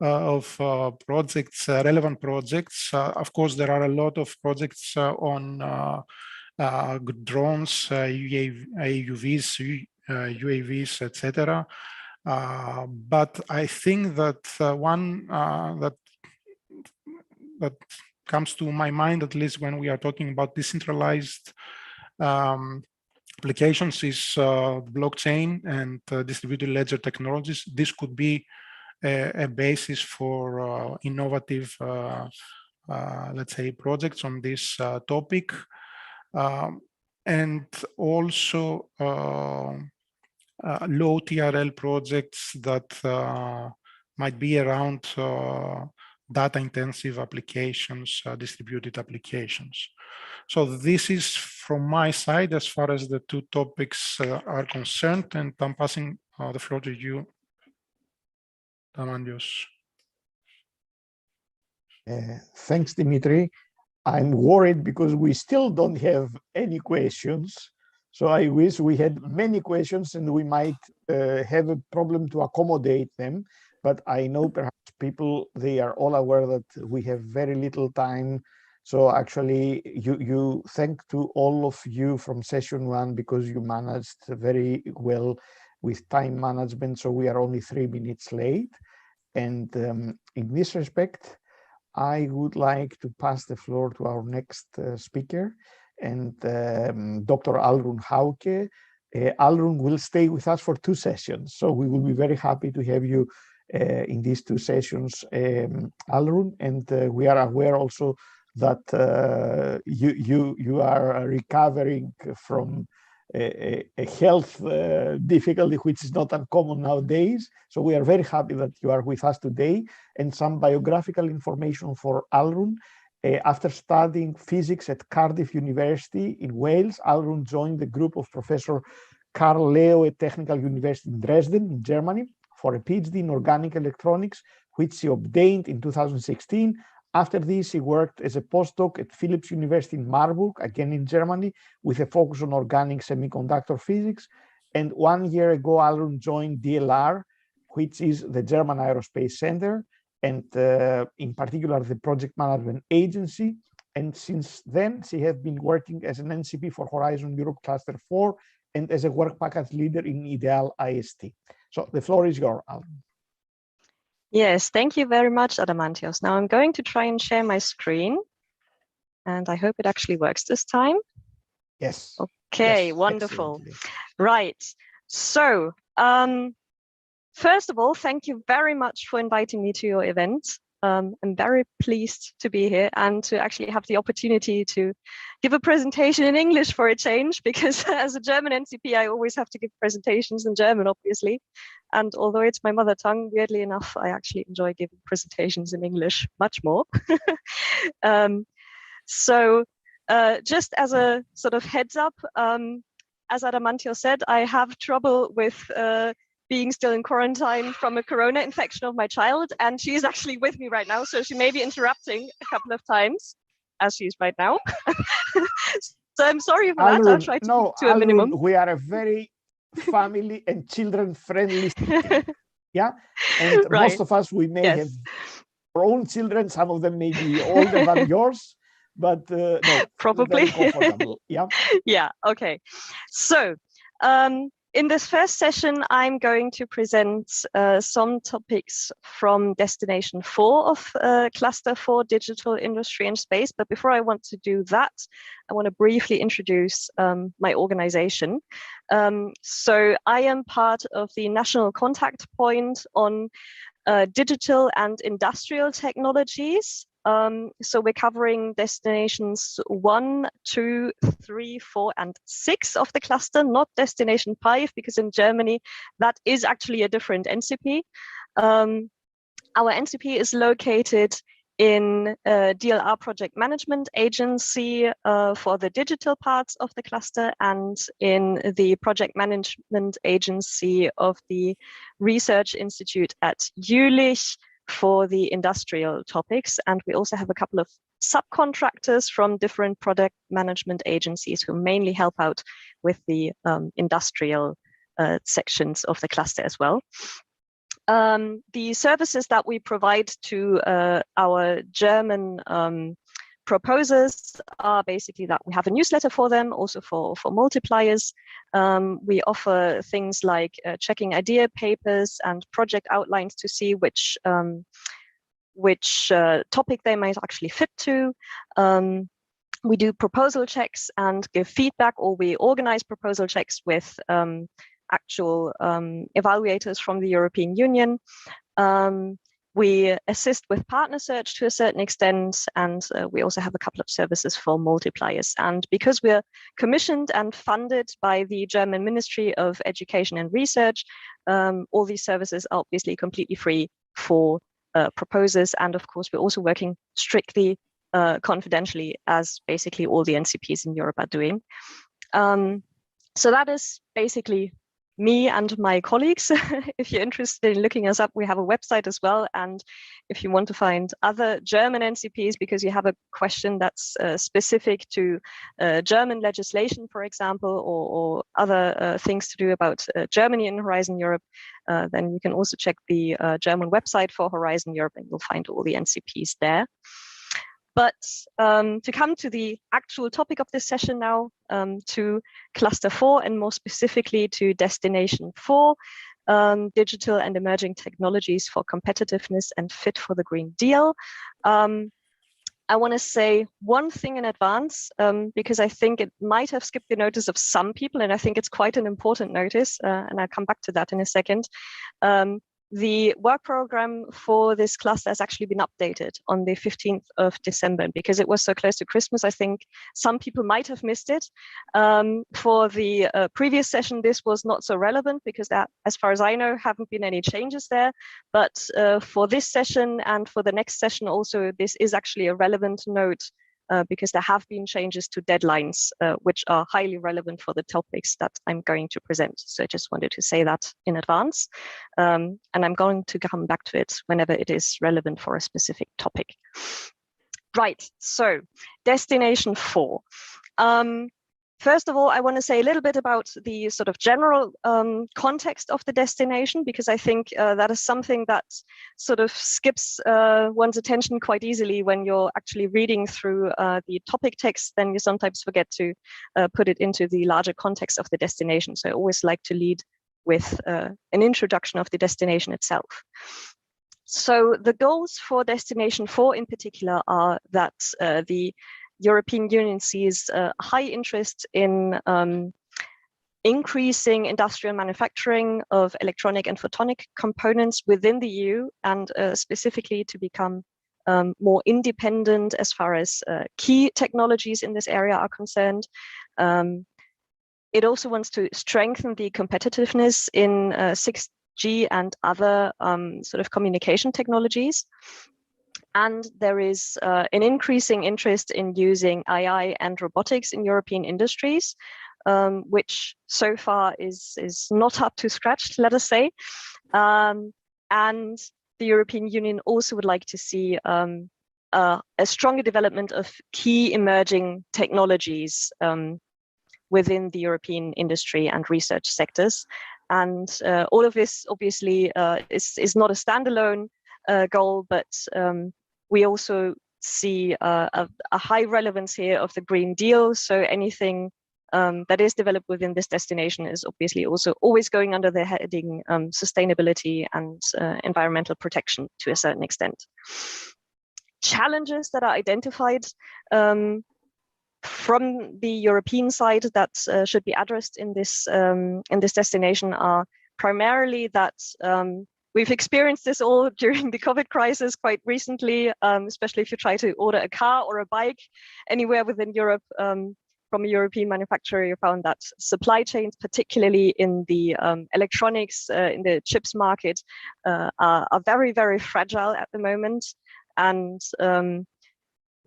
of projects, relevant projects. Of course, there are a lot of projects on drones, AUVs, UAVs, etc. But I think that one that comes to my mind, at least when we are talking about decentralized applications, is blockchain and distributed ledger technologies. This could be a basis for innovative, let's say, projects on this topic. And also low TRL projects that might be around data-intensive applications, distributed applications. So this is from my side as far as the 2 topics are concerned, and I'm passing the floor to you, Tamandios. Thanks, Dimitri. I'm worried because we still don't have any questions. So I wish we had many questions and we might have a problem to accommodate them. But I know perhaps people, they are all aware that we have very little time. So actually, you thank to all of you from session 1 because you managed very well with time management. So we are only 3 minutes late. And in this respect, I would like to pass the floor to our next speaker, and Dr. Alrun Hauke. Alrun will stay with us for 2 sessions, so we will be very happy to have you in these 2 sessions, Alrun, and we are aware also that you are recovering from a health difficulty, which is not uncommon nowadays. So we are very happy that you are with us today. And some biographical information for Alrun. After studying physics at Cardiff University in Wales, Alrun joined the group of Professor Karl Leo at Technical University in Dresden in Germany for a PhD in organic electronics, which he obtained in 2016. After this, he worked as a postdoc at Philipps University in Marburg, again in Germany, with a focus on organic semiconductor physics. And 1 year ago, Alrun joined DLR, which is the German Aerospace Center, and in particular, the Project Management Agency. And since then, she has been working as an NCP for Horizon Europe Cluster 4 and as a work package leader in Ideal IST. So the floor is yours, Alrun. Yes, thank you very much, Adamantios. Now I'm going to try and share my screen, and I hope it actually works this time. Yes. Okay, Yes, wonderful. excellently. Right. So, first of all, thank you very much for inviting me to your event. I'm very pleased to be here and to actually have the opportunity to give a presentation in English for a change, because as a German NCP, I always have to give presentations in German, obviously. And although it's my mother tongue, weirdly enough, I actually enjoy giving presentations in English much more. Just as a sort of heads up, as Adamantios said, I have trouble with being still in quarantine from a corona infection of my child, and she's actually with me right now, so she may be interrupting a couple of times, as she is right now. So I'm sorry for that. I'll try to keep to a minimum. We are a very family and children friendly city. Yeah, and Right. most of us, we may Yes. have our own children, some of them may be older than yours, but no, Probably. very comfortable. Yeah. Yeah, okay. So in this first session, I'm going to present some topics from Destination 4 of Cluster 4, Digital Industry and Space. But before I want to do that, I want to briefly introduce my organization. So I am part of the National Contact Point on digital and industrial technologies. So we're covering destinations 1, 2, 3, 4, and 6 of the cluster, not destination 5, because in Germany, that is actually a different NCP. Our NCP is located in DLR Project Management Agency for the digital parts of the cluster, and in the Project Management Agency of the Research Institute at Jülich for the industrial topics. And we also have a couple of subcontractors from different product management agencies who mainly help out with the industrial sections of the cluster as well. The services that we provide to our German proposers are basically that we have a newsletter for them, also for multipliers. We offer things like checking idea papers and project outlines to see which topic they might actually fit to. We do proposal checks and give feedback, or we organize proposal checks with actual evaluators from the European Union. We assist with partner search to a certain extent, and we also have a couple of services for multipliers. And because we're commissioned and funded by the German Ministry of Education and Research, all these services are obviously completely free for proposers. And of course, we're also working strictly confidentially, as basically all the NCPs in Europe are doing. So that is basically me and my colleagues. If you're interested in looking us up, we have a website as well. And if you want to find other German NCPs because you have a question that's specific to German legislation, for example, or other things to do about Germany and Horizon Europe, then you can also check the German website for Horizon Europe, and you'll find all the NCPs there. But to come to the actual topic of this session now, to Cluster 4, and more specifically to Destination 4, Digital and Emerging Technologies for Competitiveness and Fit for the Green Deal. I want to say one thing in advance, because I think it might have skipped the notice of some people, and I think it's quite an important notice, and I'll come back to that in a second. The work program for this cluster has actually been updated on the 15th of December. Because it was so close to Christmas, I think some people might have missed it. For the previous session, this was not so relevant because that, as far as I know, haven't been any changes there. But for this session and for the next session also, this is actually a relevant note because there have been changes to deadlines, which are highly relevant for the topics that I'm going to present. So I just wanted to say that in advance. And I'm going to come back to it whenever it is relevant for a specific topic. Right, so Destination 4. First of all, I want to say a little bit about the sort of general context of the destination, because I think that is something that sort of skips one's attention quite easily when you're actually reading through the topic text. Then you sometimes forget to put it into the larger context of the destination. So I always like to lead with an introduction of the destination itself. So the goals for Destination 4 in particular are that the European Union sees high interest in increasing industrial manufacturing of electronic and photonic components within the EU, and specifically to become more independent as far as key technologies in this area are concerned. It also wants to strengthen the competitiveness in 6G and other sort of communication technologies. And there is an increasing interest in using AI and robotics in European industries, which so far is not up to scratch, let us say. And the European Union also would like to see a stronger development of key emerging technologies within the European industry and research sectors. And all of this obviously is not a standalone goal, but we also see a high relevance here of the Green Deal. So anything that is developed within this destination is obviously also always going under the heading sustainability and environmental protection to a certain extent. Challenges that are identified from the European side that should be addressed in this destination are primarily that we've experienced this all during the COVID crisis quite recently, especially if you try to order a car or a bike anywhere within Europe from a European manufacturer. You found that supply chains, particularly in the electronics, in the chips market, are very, very fragile at the moment. And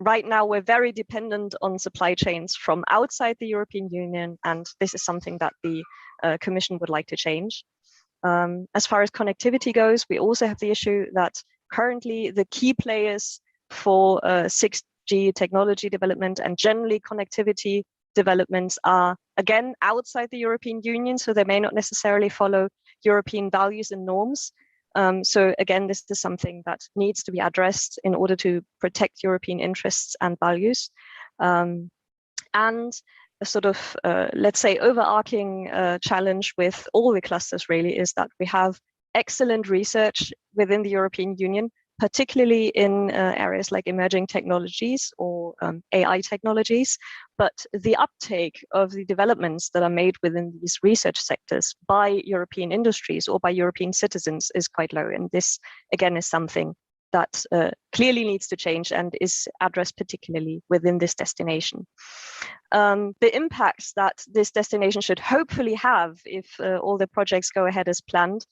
right now, we're very dependent on supply chains from outside the European Union, and this is something that the Commission would like to change. As far as connectivity goes, we also have the issue that currently the key players for 6G technology development and generally connectivity developments are, again, outside the European Union, so they may not necessarily follow European values and norms. So again, this is something that needs to be addressed in order to protect European interests and values. And a sort of, let's say, overarching challenge with all the clusters really is that we have excellent research within the European Union, particularly in areas like emerging technologies or AI technologies. But the uptake of the developments that are made within these research sectors by European industries or by European citizens is quite low. And this, again, is something that clearly needs to change and is addressed particularly within this destination. The impacts that this destination should hopefully have if all the projects go ahead as planned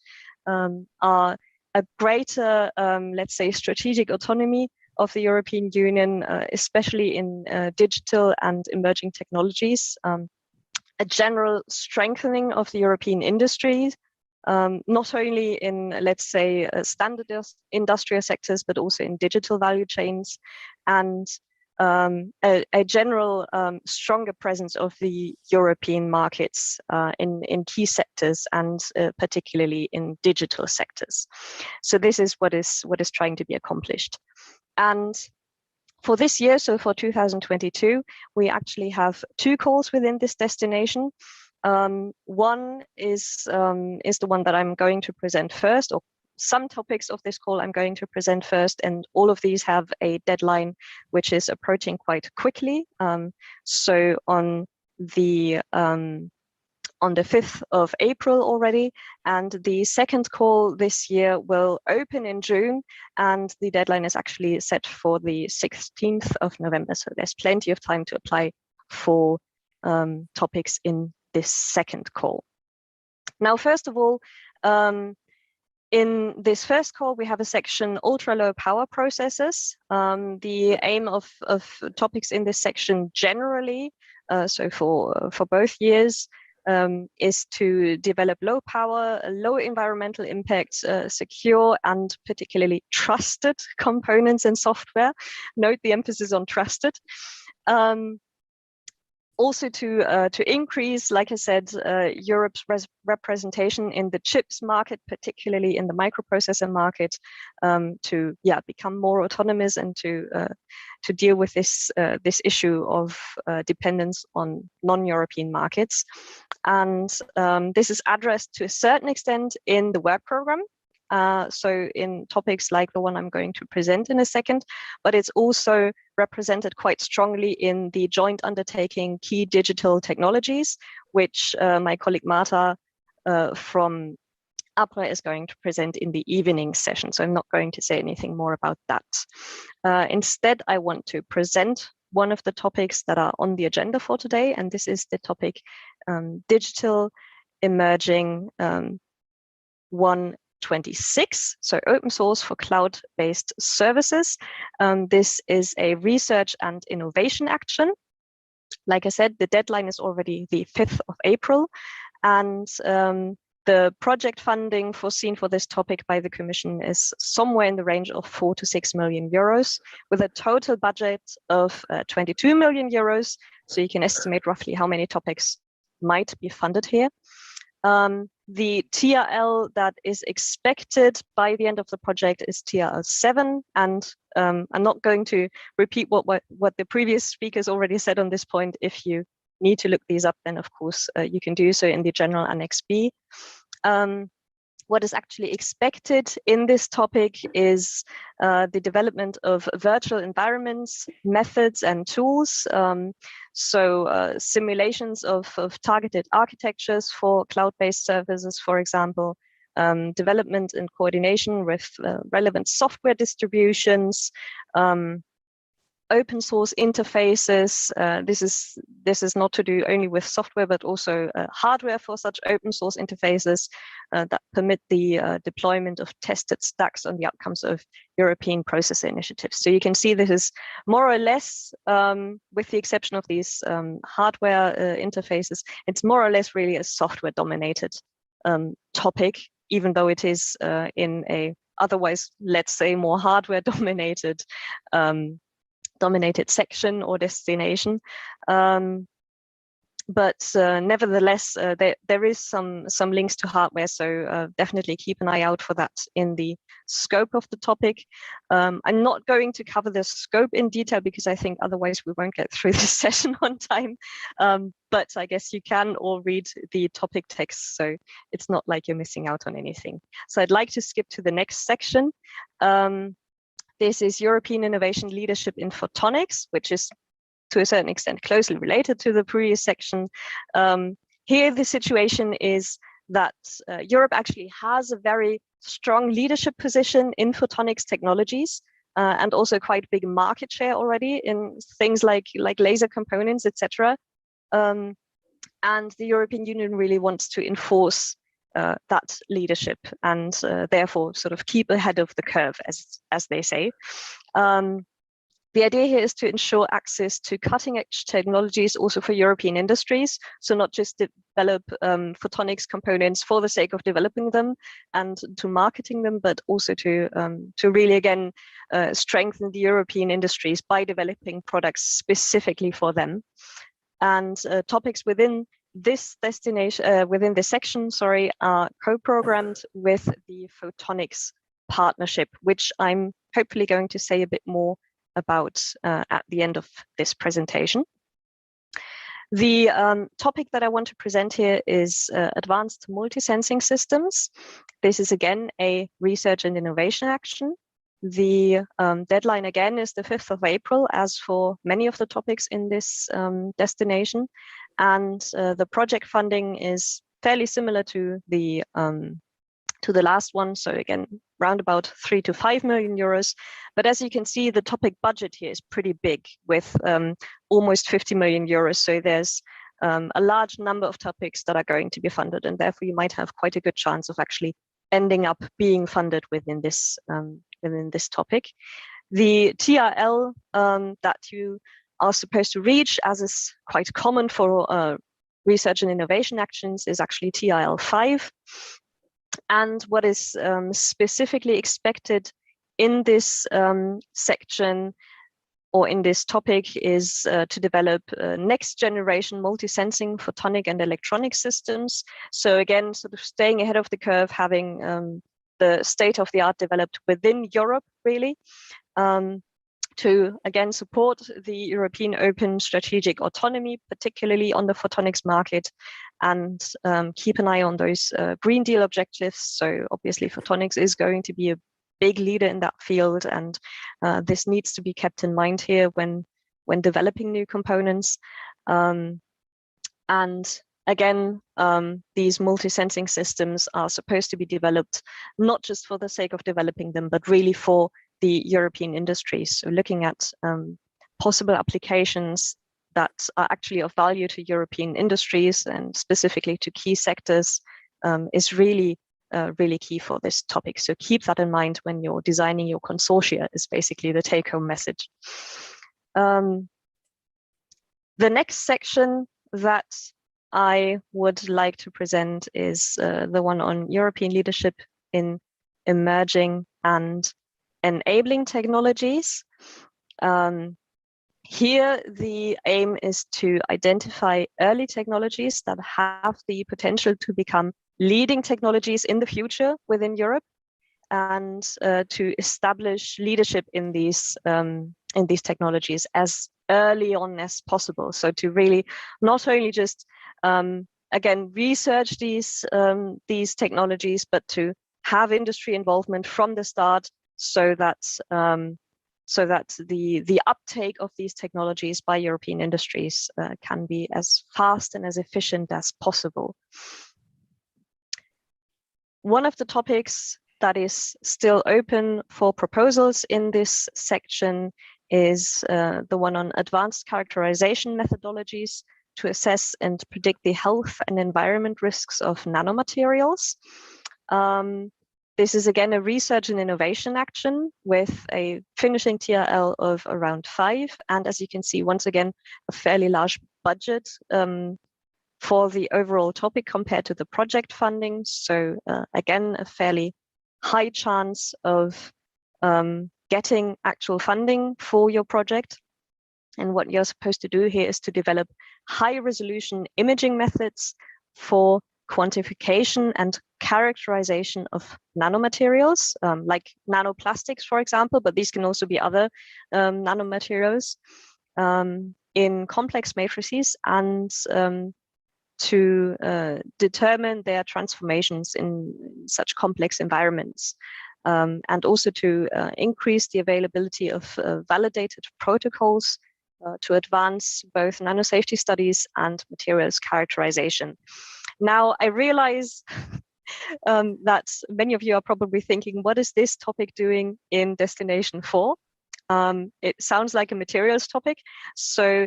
are a greater, let's say, strategic autonomy of the European Union, especially in digital and emerging technologies, a general strengthening of the European industries, not only in, let's say, standard industrial sectors, but also in digital value chains, and a general stronger presence of the European markets in key sectors and particularly in digital sectors. So this is what is trying to be accomplished. And for this year, so for 2022, we actually have two calls within this destination. One is the one that I'm going to present first, or some topics of this call I'm going to present first, and all of these have a deadline which is approaching quite quickly. So on the 5th of April already, and the second call this year will open in June, and the deadline is actually set for the 16th of November. So there's plenty of time to apply for topics in this second call. Now, first of all, in this first call, we have a section ultra-low power processors. The aim of topics in this section generally, so for both years, is to develop low power, low environmental impact, secure and particularly trusted components and software. Note the emphasis on trusted. Also to increase, like I said, Europe's representation in the chips market, particularly in the microprocessor market, to become more autonomous and to deal with this issue of dependence on non-European markets. And this is addressed to a certain extent in the work program. So in topics like the one I'm going to present in a second, but it's also represented quite strongly in the joint undertaking Key Digital Technologies, which my colleague Marta from APRA is going to present in the evening session. So I'm not going to say anything more about that. Instead, I want to present one of the topics that are on the agenda for today, and this is the topic Digital Emerging 126, so open source for cloud-based services. This is a research and innovation action. Like I said, the deadline is already the 5th of April, and the project funding foreseen for this topic by the Commission is somewhere in the range of 4 to 6 million euros, with a total budget of 22 million euros. So you can estimate roughly how many topics might be funded here. The TRL that is expected by the end of the project is TRL 7, and I'm not going to repeat what the previous speakers already said on this point. If you need to look these up, then of course you can do so in the General Annex B. What is actually expected in this topic is the development of virtual environments, methods, and tools. So simulations of targeted architectures for cloud-based services, for example, development and coordination with relevant software distributions, open source interfaces. This is not to do only with software, but also hardware for such open source interfaces that permit the deployment of tested stacks on the outcomes of European processor initiatives. So you can see this is more or less, with the exception of these hardware interfaces, it's more or less really a software dominated topic, even though it is in a otherwise, let's say, more hardware dominated section or destination. But nevertheless, there is some links to hardware, so definitely keep an eye out for that in the scope of the topic. I'm not going to cover the scope in detail because I think otherwise we won't get through this session on time. But I guess you can all read the topic text, so it's not like you're missing out on anything. So I'd like to skip to the next section. This is European Innovation Leadership in Photonics, which is to a certain extent closely related to the previous section. Here, the situation is that Europe actually has a very strong leadership position in photonics technologies and also quite big market share already in things like laser components, etc. And the European Union really wants to enforce that leadership and therefore sort of keep ahead of the curve, as they say. The idea here is to ensure access to cutting-edge technologies also for European industries. So not just develop photonics components for the sake of developing them and to marketing them, but also to really, again, strengthen the European industries by developing products specifically for them. And topics within this destination, within this section, sorry, are co-programmed with the Photonics Partnership, which I'm hopefully going to say a bit more about at the end of this presentation. The topic that I want to present here is advanced multi-sensing systems. This is again a research and innovation action. The deadline again is the 5th of April, as for many of the topics in this destination. And the project funding is fairly similar to the last one. So again, round about 3 to 5 million euros. But as you can see, the topic budget here is pretty big, with almost 50 million euros. So there's a large number of topics that are going to be funded, and therefore you might have quite a good chance of actually ending up being funded within this topic. The TRL that you are supposed to reach, as is quite common for research and innovation actions, is actually TRL 5. And what is specifically expected in this section or in this topic is to develop next generation multi-sensing photonic and electronic systems. So again, sort of staying ahead of the curve, having the state of the art developed within Europe, really, to again support the European open strategic autonomy, particularly on the photonics market, and keep an eye on those Green Deal objectives. So obviously photonics is going to be a big leader in that field, and this needs to be kept in mind here when developing new components. And again, these multi-sensing systems are supposed to be developed not just for the sake of developing them, but really for the European industries. So looking at possible applications that are actually of value to European industries and specifically to key sectors is really key for this topic. So keep that in mind when you're designing your consortia, is basically the take-home message. The next section that I would like to present is the one on European leadership in emerging and enabling technologies. Here, the aim is to identify early technologies that have the potential to become leading technologies in the future within Europe, and to establish leadership in these technologies as early on as possible. So to really not only just again research these technologies, but to have industry involvement from the start, so that the uptake of these technologies by European industries can be as fast and as efficient as possible. One of the topics that is still open for proposals in this section is the one on advanced characterization methodologies to assess and predict the health and environment risks of nanomaterials. This is again a research and innovation action with a finishing TRL of around 5. And as you can see, once again, a fairly large budget for the overall topic compared to the project funding. So again, a fairly high chance of getting actual funding for your project. And what you're supposed to do here is to develop high resolution imaging methods for quantification and characterization of nanomaterials, like nanoplastics, for example, but these can also be other nanomaterials in complex matrices, and to determine their transformations in such complex environments, and also to increase the availability of validated protocols to advance both nanosafety studies and materials characterization. Now, I realize that many of you are probably thinking, what is this topic doing in Destination 4? It sounds like a materials topic. So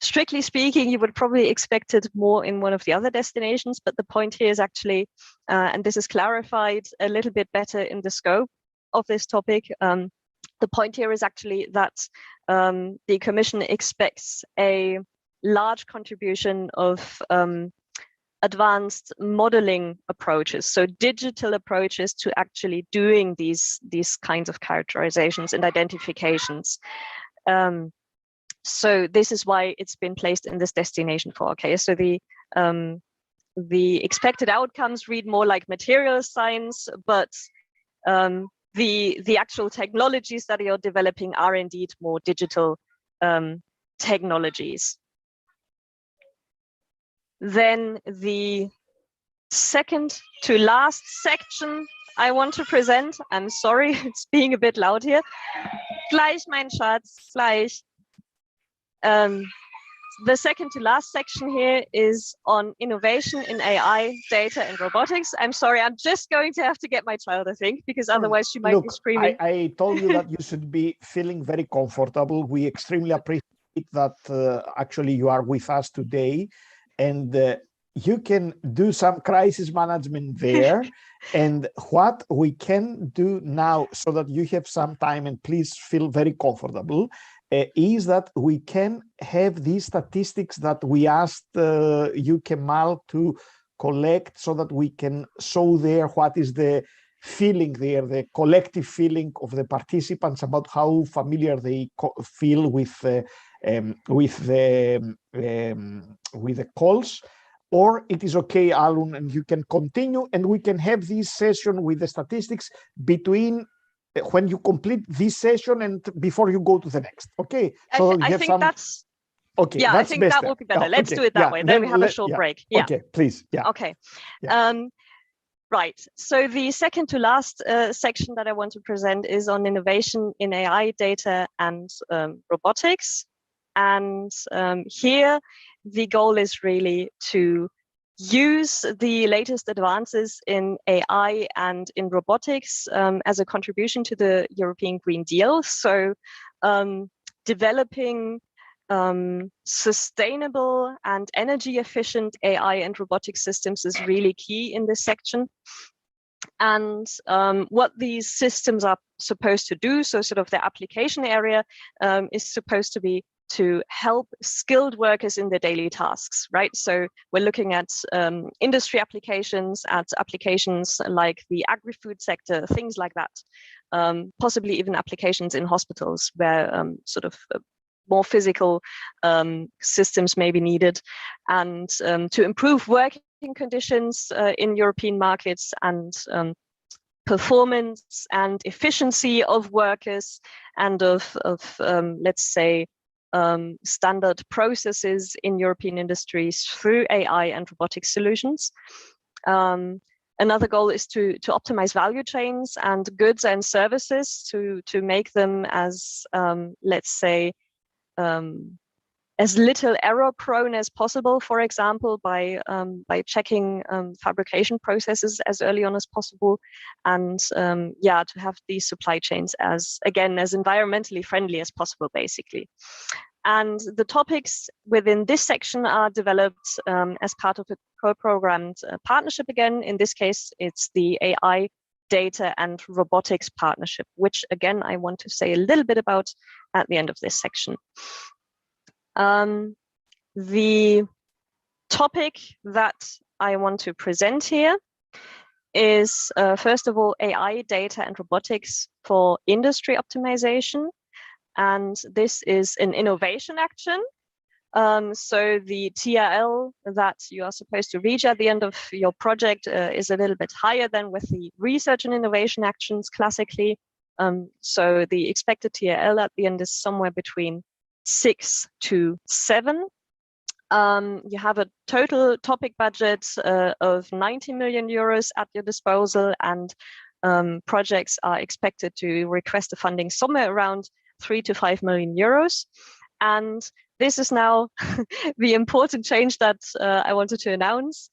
strictly speaking, you would probably expect it more in one of the other destinations, but the point here is actually, and this is clarified a little bit better in the scope of this topic, the point here is actually that the Commission expects a large contribution of advanced modeling approaches, so digital approaches to actually doing these kinds of characterizations and identifications. So this is why it's been placed in this Destination 4. Okay, so the expected outcomes read more like material science, but the actual technologies that you're developing are indeed more digital technologies. then the second to last section I want to present, I'm sorry, it's being a bit loud here. Gleich, mein Schatz, gleich. The second to last section here is on innovation in AI, data, and robotics. I'm sorry, I'm just going to have to get my child, I think, because otherwise she might be screaming. I told you that you should be feeling very comfortable. We extremely appreciate that actually you are with us today, and you can do some crisis management there. And what we can do now, so that you have some time and please feel very comfortable, is that we can have these statistics that we asked you, Kemal, to collect, so that we can show there what is the feeling there, the collective feeling of the participants about how familiar they feel with the calls. Or it is okay, Alun, and you can continue, and we can have this session with the statistics between when you complete this session and before you go to the next. Okay, so I think that's okay. Yeah, I think that would be better. Let's do it that way. Then we have a short break. Yeah. Okay, please. Yeah. Okay. Yeah. Right. So the second to last section that I want to present is on innovation in AI, data, and robotics. And here the goal is really to use the latest advances in AI and in robotics as a contribution to the European Green Deal. So developing sustainable and energy efficient AI and robotic systems is really key in this section. And what these systems are supposed to do, so sort of the application area is supposed to be to help skilled workers in their daily tasks, right? So we're looking at industry applications, at applications like the agri-food sector, things like that. Possibly even applications in hospitals where sort of more physical systems may be needed, and to improve working conditions in European markets, and performance and efficiency of workers, and of let's say, standard processes in European industries through AI and robotic solutions. Another goal is to optimize value chains and goods and services to make them as, let's say, as little error prone as possible, for example, by checking fabrication processes as early on as possible, and yeah, to have these supply chains as environmentally friendly as possible, basically. And the topics within this section are developed as part of a co-programmed partnership. Again, in this case, it's the AI, data, and robotics partnership, which again, I want to say a little bit about at the end of this section. The topic that I want to present here is, first of all, AI, data, and robotics for industry optimization. And this is an innovation action. So the TRL that you are supposed to reach at the end of your project is a little bit higher than with the research and innovation actions classically. So the expected TRL at the end is somewhere between 6 to 7. You have a total topic budget of 90 million euros at your disposal, and projects are expected to request a funding somewhere around 3 to 5 million euros. And this is now the important change that I wanted to announce.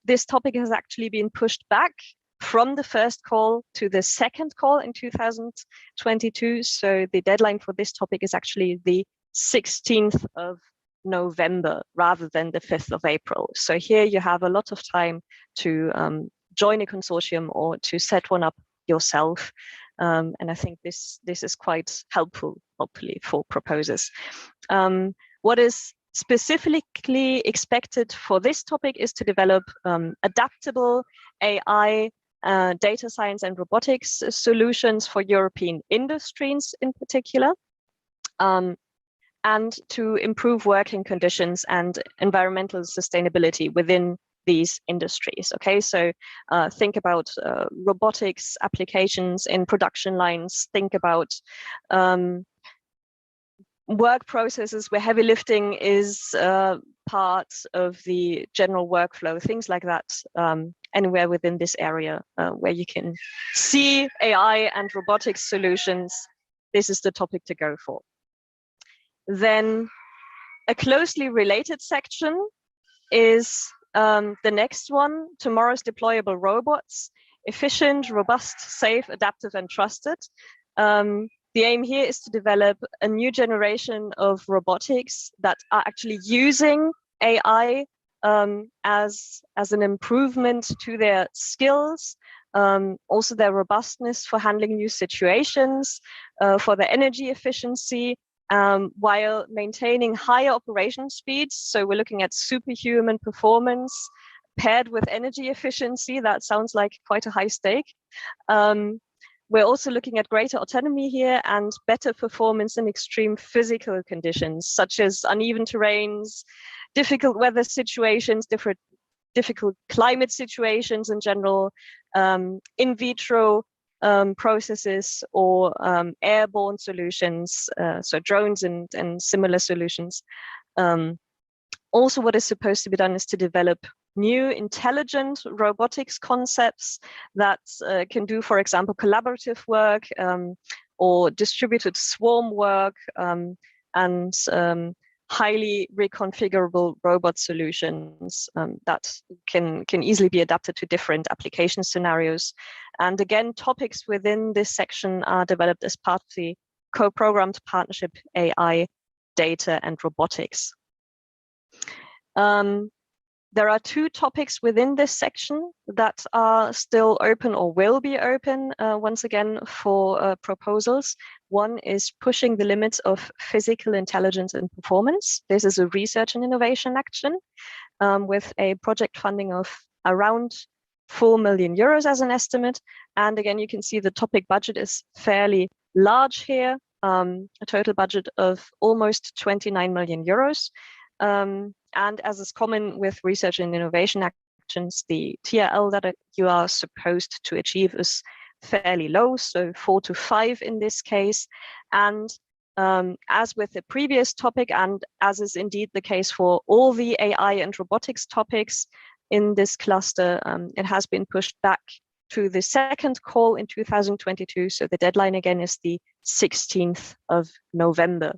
This topic has actually been pushed back from the first call to the second call in 2022. So the deadline for this topic is actually the 16th of November rather than the 5th of April. So here you have a lot of time to join a consortium or to set one up yourself. And I think this is quite helpful, hopefully, for proposers. What is specifically expected for this topic is to develop adaptable AI, data science, and robotics solutions for European industries in particular, and to improve working conditions and environmental sustainability within these industries. Okay, so think about robotics applications in production lines, think about work processes where heavy lifting is part of the general workflow, things like that, anywhere within this area where you can see AI and robotics solutions, this is the topic to go for. Then a closely related section is the next one, tomorrow's deployable robots, efficient, robust, safe, adaptive, and trusted. The aim here is to develop a new generation of robotics that are actually using AI as an improvement to their skills, also their robustness for handling new situations, for their energy efficiency, while maintaining higher operation speeds. So we're looking at superhuman performance paired with energy efficiency. That sounds like quite a high stake. We're also looking at greater autonomy here and better performance in extreme physical conditions, such as uneven terrains, difficult weather situations, difficult climate situations in general, in vitro processes, or airborne solutions, so drones and similar solutions. Also, what is supposed to be done is to develop new intelligent robotics concepts that can do, for example, collaborative work or distributed swarm work, and highly reconfigurable robot solutions that can easily be adapted to different application scenarios. And again, topics within this section are developed as part of the co-programmed partnership AI, data, and robotics. There are two topics within this section that are still open or will be open once again for proposals. One is pushing the limits of physical intelligence and performance. This is a research and innovation action with a project funding of around 4 million euros as an estimate. And again, you can see the topic budget is fairly large here, a total budget of almost 29 million euros. And as is common with research and innovation actions, the TRL that you are supposed to achieve is fairly low, so 4 to 5 in this case. And as with the previous topic, and as is indeed the case for all the AI and robotics topics in this cluster, it has been pushed back to the second call in 2022. So the deadline again is the 16th of November.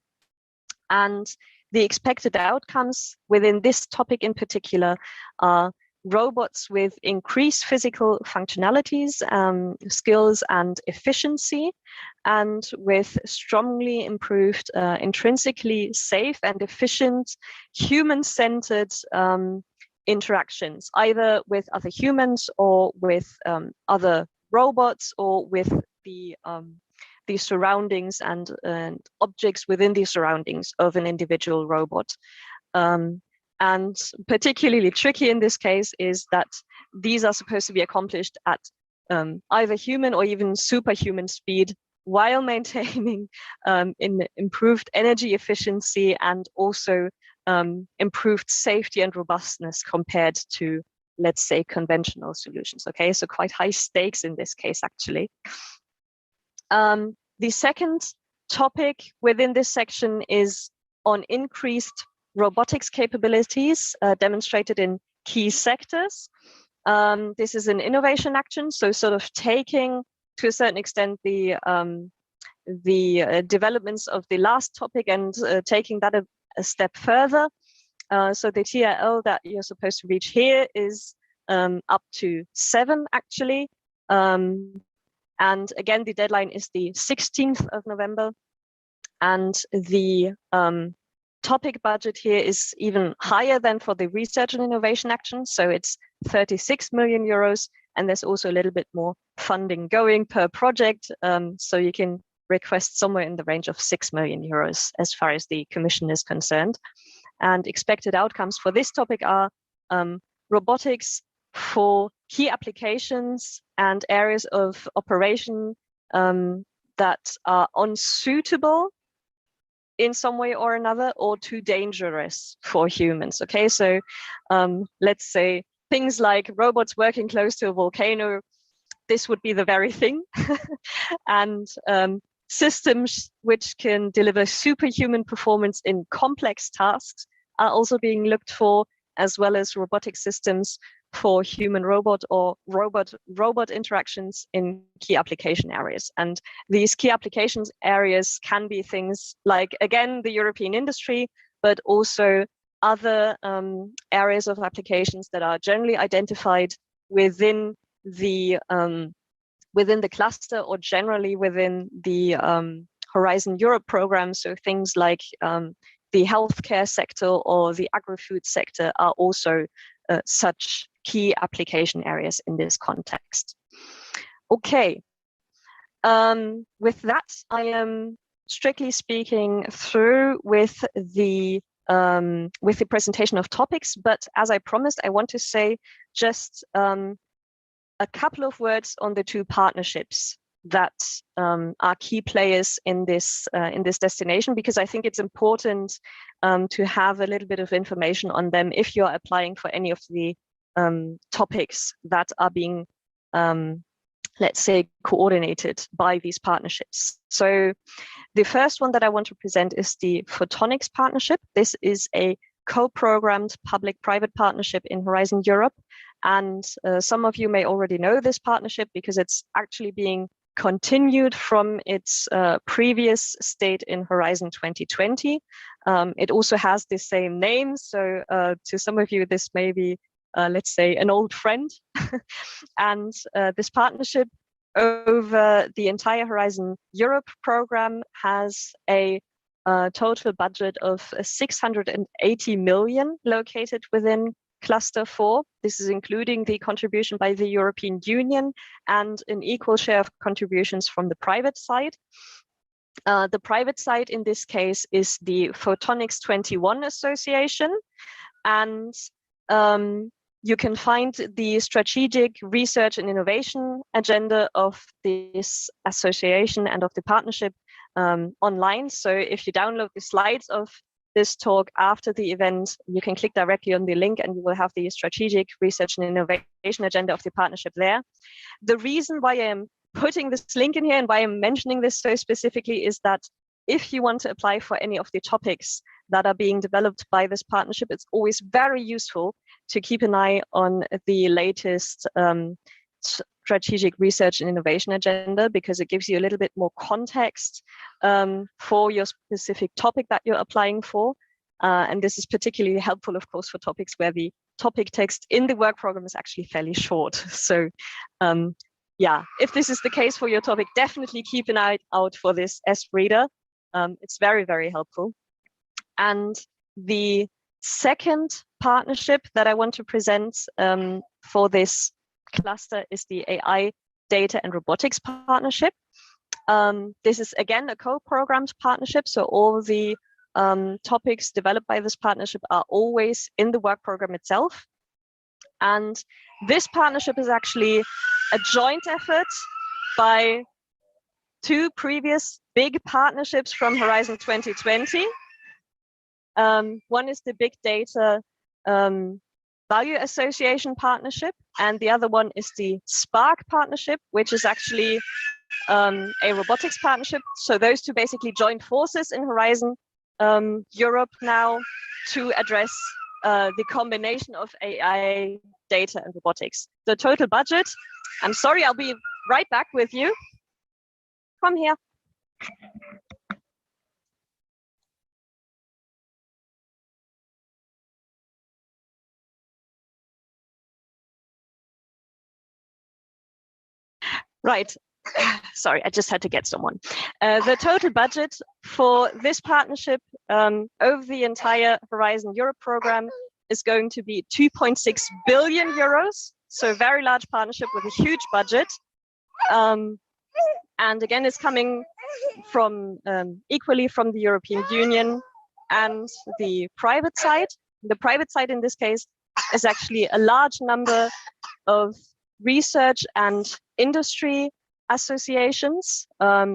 And the expected outcomes within this topic in particular are robots with increased physical functionalities, skills, and efficiency, and with strongly improved, intrinsically safe and efficient, human-centered interactions, either with other humans or with other robots, or with the surroundings and objects within the surroundings of an individual robot. And particularly tricky in this case is that these are supposed to be accomplished at either human or even superhuman speed, while maintaining improved energy efficiency and also improved safety and robustness compared to, let's say, conventional solutions. Okay, so quite high stakes in this case, actually. The second topic within this section is on increased robotics capabilities demonstrated in key sectors. This is an innovation action, so sort of taking, to a certain extent, the developments of the last topic and taking that a step further. So the TRL that you're supposed to reach here is up to 7, actually. And again, the deadline is the 16th of November. And the topic budget here is even higher than for the research and innovation action. So it's 36 million euros. And there's also a little bit more funding going per project. So you can request somewhere in the range of 6 million euros as far as the Commission is concerned. And expected outcomes for this topic are robotics for key applications and areas of operation that are unsuitable in some way or another, or too dangerous for humans. Okay, so let's say things like robots working close to a volcano, this would be the very thing. And systems which can deliver superhuman performance in complex tasks are also being looked for, as well as robotic systems for human robot or robot interactions in key application areas. And these key applications areas can be things like, again, the European industry, but also other areas of applications that are generally identified within the cluster, or generally within the Horizon Europe program. So things like the healthcare sector or the agri-food sector are also such key application areas in this context. Okay, with that, I am strictly speaking through with the presentation of topics, but as I promised, I want to say just a couple of words on the two partnerships that are key players in this destination, because I think it's important to have a little bit of information on them if you're applying for any of the topics that are being, let's say, coordinated by these partnerships. So the first one that I want to present is the Photonics Partnership. This is a co-programmed public-private partnership in Horizon Europe. And some of you may already know this partnership because it's actually being continued from its previous state in Horizon 2020. It also has the same name. So to some of you, this may be, let's say, an old friend. And this partnership over the entire Horizon Europe program has a total budget of 680 million located within Cluster 4. This is including the contribution by the European Union and an equal share of contributions from the private side. The private side in this case is the Photonics 21 Association, and you can find the strategic research and innovation agenda of this association and of the partnership online. So if you download the slides of this talk after the event, you can click directly on the link and you will have the strategic research and innovation agenda of the partnership there. The reason why I'm putting this link in here and why I'm mentioning this so specifically is that if you want to apply for any of the topics that are being developed by this partnership, it's always very useful to keep an eye on the latest strategic research and innovation agenda, because it gives you a little bit more context for your specific topic that you're applying for. And this is particularly helpful, of course, for topics where the topic text in the work program is actually fairly short. So yeah, if this is the case for your topic, definitely keep an eye out for this S-Reader. It's very, very helpful. And the second partnership that I want to present for this cluster is the AI Data and Robotics Partnership. This is again a co-programmed partnership, so all the topics developed by this partnership are always in the work program itself. And this partnership is actually a joint effort by two previous big partnerships from Horizon 2020. One is the Big Data Value Association Partnership, and the other one is the Spark Partnership, which is actually a robotics partnership. So those two basically joined forces in Horizon Europe now to address the combination of AI, data, and robotics. The total budget, I'm sorry, I'll be right back with you. Come here. Right. Sorry, I just had to get someone. The total budget for this partnership over the entire Horizon Europe program is going to be 2.6 billion euros. So a very large partnership with a huge budget. And again, it's coming from equally from the European Union and the private side. The private side in this case is actually a large number of research and industry associations,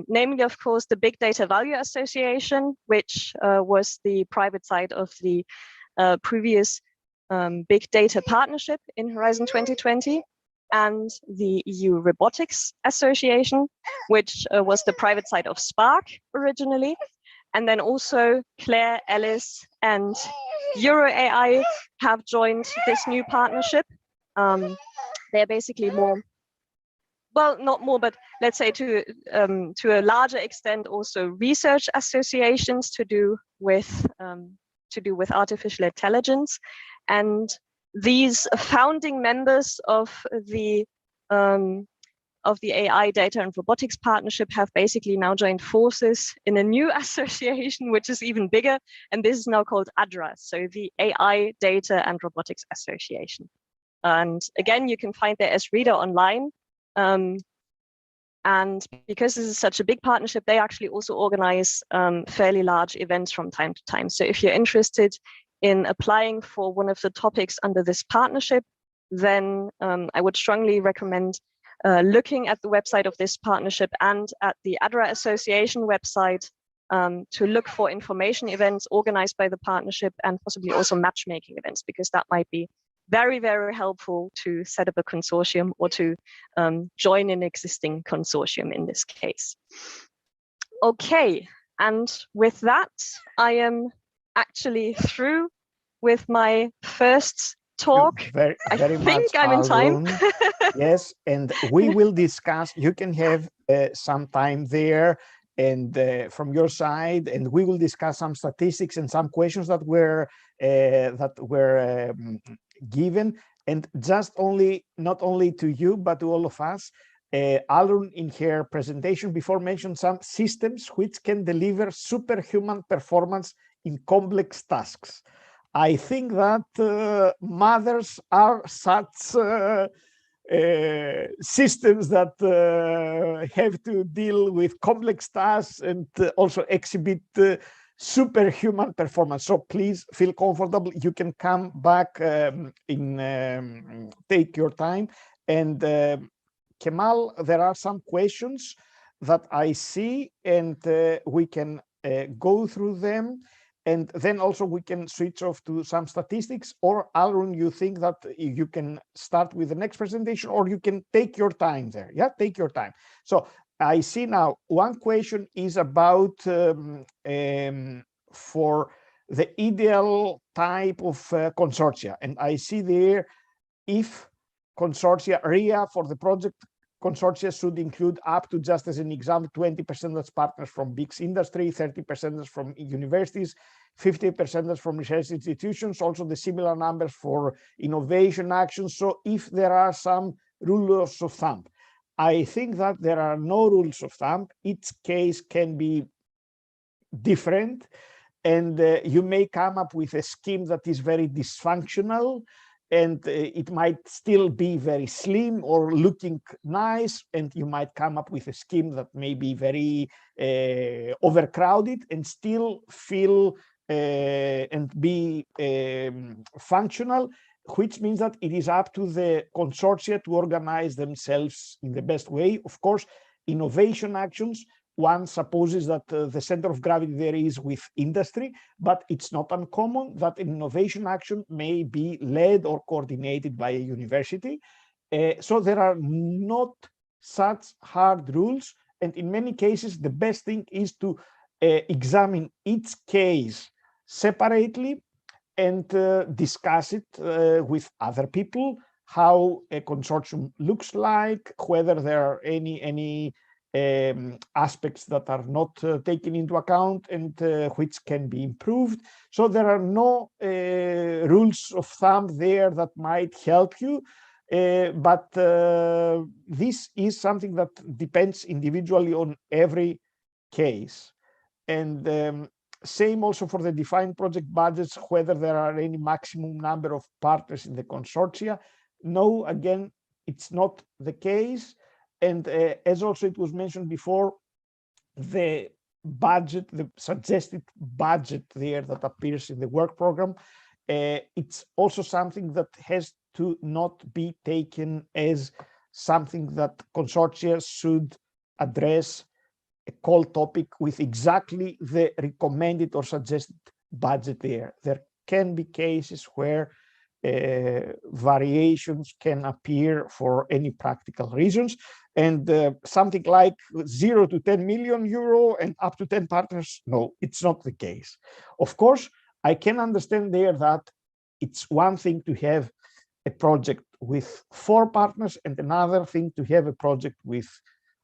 namely, of course, the Big Data Value Association, which was the private side of the previous Big Data Partnership in Horizon 2020. and the EU Robotics Association, which was the private side of Spark originally. And then also Claire Ellis and EuroAI have joined this new partnership. They're basically more, well, not more, but let's say to a larger extent also research associations to do with artificial intelligence. And these founding members of the AI Data and Robotics Partnership have basically now joined forces in a new association, which is even bigger. And this is now called ADRA, so the AI Data and Robotics Association. And again, you can find their S-Reader online. And because this is such a big partnership, they actually also organize fairly large events from time to time. So if you're interested in applying for one of the topics under this partnership, then I would strongly recommend looking at the website of this partnership and at the ADRA Association website to look for information events organized by the partnership and possibly also matchmaking events, because that might be very, very helpful to set up a consortium or to join an existing consortium in this case. Okay, and with that, I am actually through with my first talk. Very I think much, I'm in time. Yes, and we will discuss. You can have some time there and from your side, and we will discuss some statistics and some questions that were given. And just not only to you, but to all of us, Alun in her presentation before mentioned some systems which can deliver superhuman performance in complex tasks. I think that mothers are such systems that have to deal with complex tasks and also exhibit superhuman performance. So please feel comfortable. You can come back take your time. And Kemal, there are some questions that I see, and we can go through them. And then also we can switch off to some statistics. Or Alun, you think that you can start with the next presentation, or you can take your time there. Yeah, take your time. So I see now one question is about for the ideal type of consortia. And I see there if consortia RIA for the project consortia should include up to, just as an example, 20% as partners from big industry, 30% from universities, 50% from research institutions, also the similar numbers for innovation actions. So if there are some rules of thumb, I think that there are no rules of thumb. Each case can be different, and you may come up with a scheme that is very dysfunctional, and it might still be very slim or looking nice, and you might come up with a scheme that may be very overcrowded and still feel and be functional, which means that it is up to the consortia to organize themselves in the best way. Of course, innovation actions, one supposes that the center of gravity there is with industry, but it's not uncommon that an innovation action may be led or coordinated by a university. So there are not such hard rules. And in many cases, the best thing is to examine each case separately and discuss it with other people, how a consortium looks like, whether there are any aspects that are not taken into account and which can be improved. So there are no rules of thumb there that might help you, but this is something that depends individually on every case. And same also for the defined project budgets, whether there are any maximum number of partners in the consortia. No, again, it's not the case. And as also it was mentioned before, the budget, the suggested budget there that appears in the work program, it's also something that has to not be taken as something that consortia should address a cold topic with exactly the recommended or suggested budget there. There can be cases where variations can appear for any practical reasons. And something like 0 to 10 million euro and up to 10 partners, no, it's not the case. Of course, I can understand there that it's one thing to have a project with 4 partners and another thing to have a project with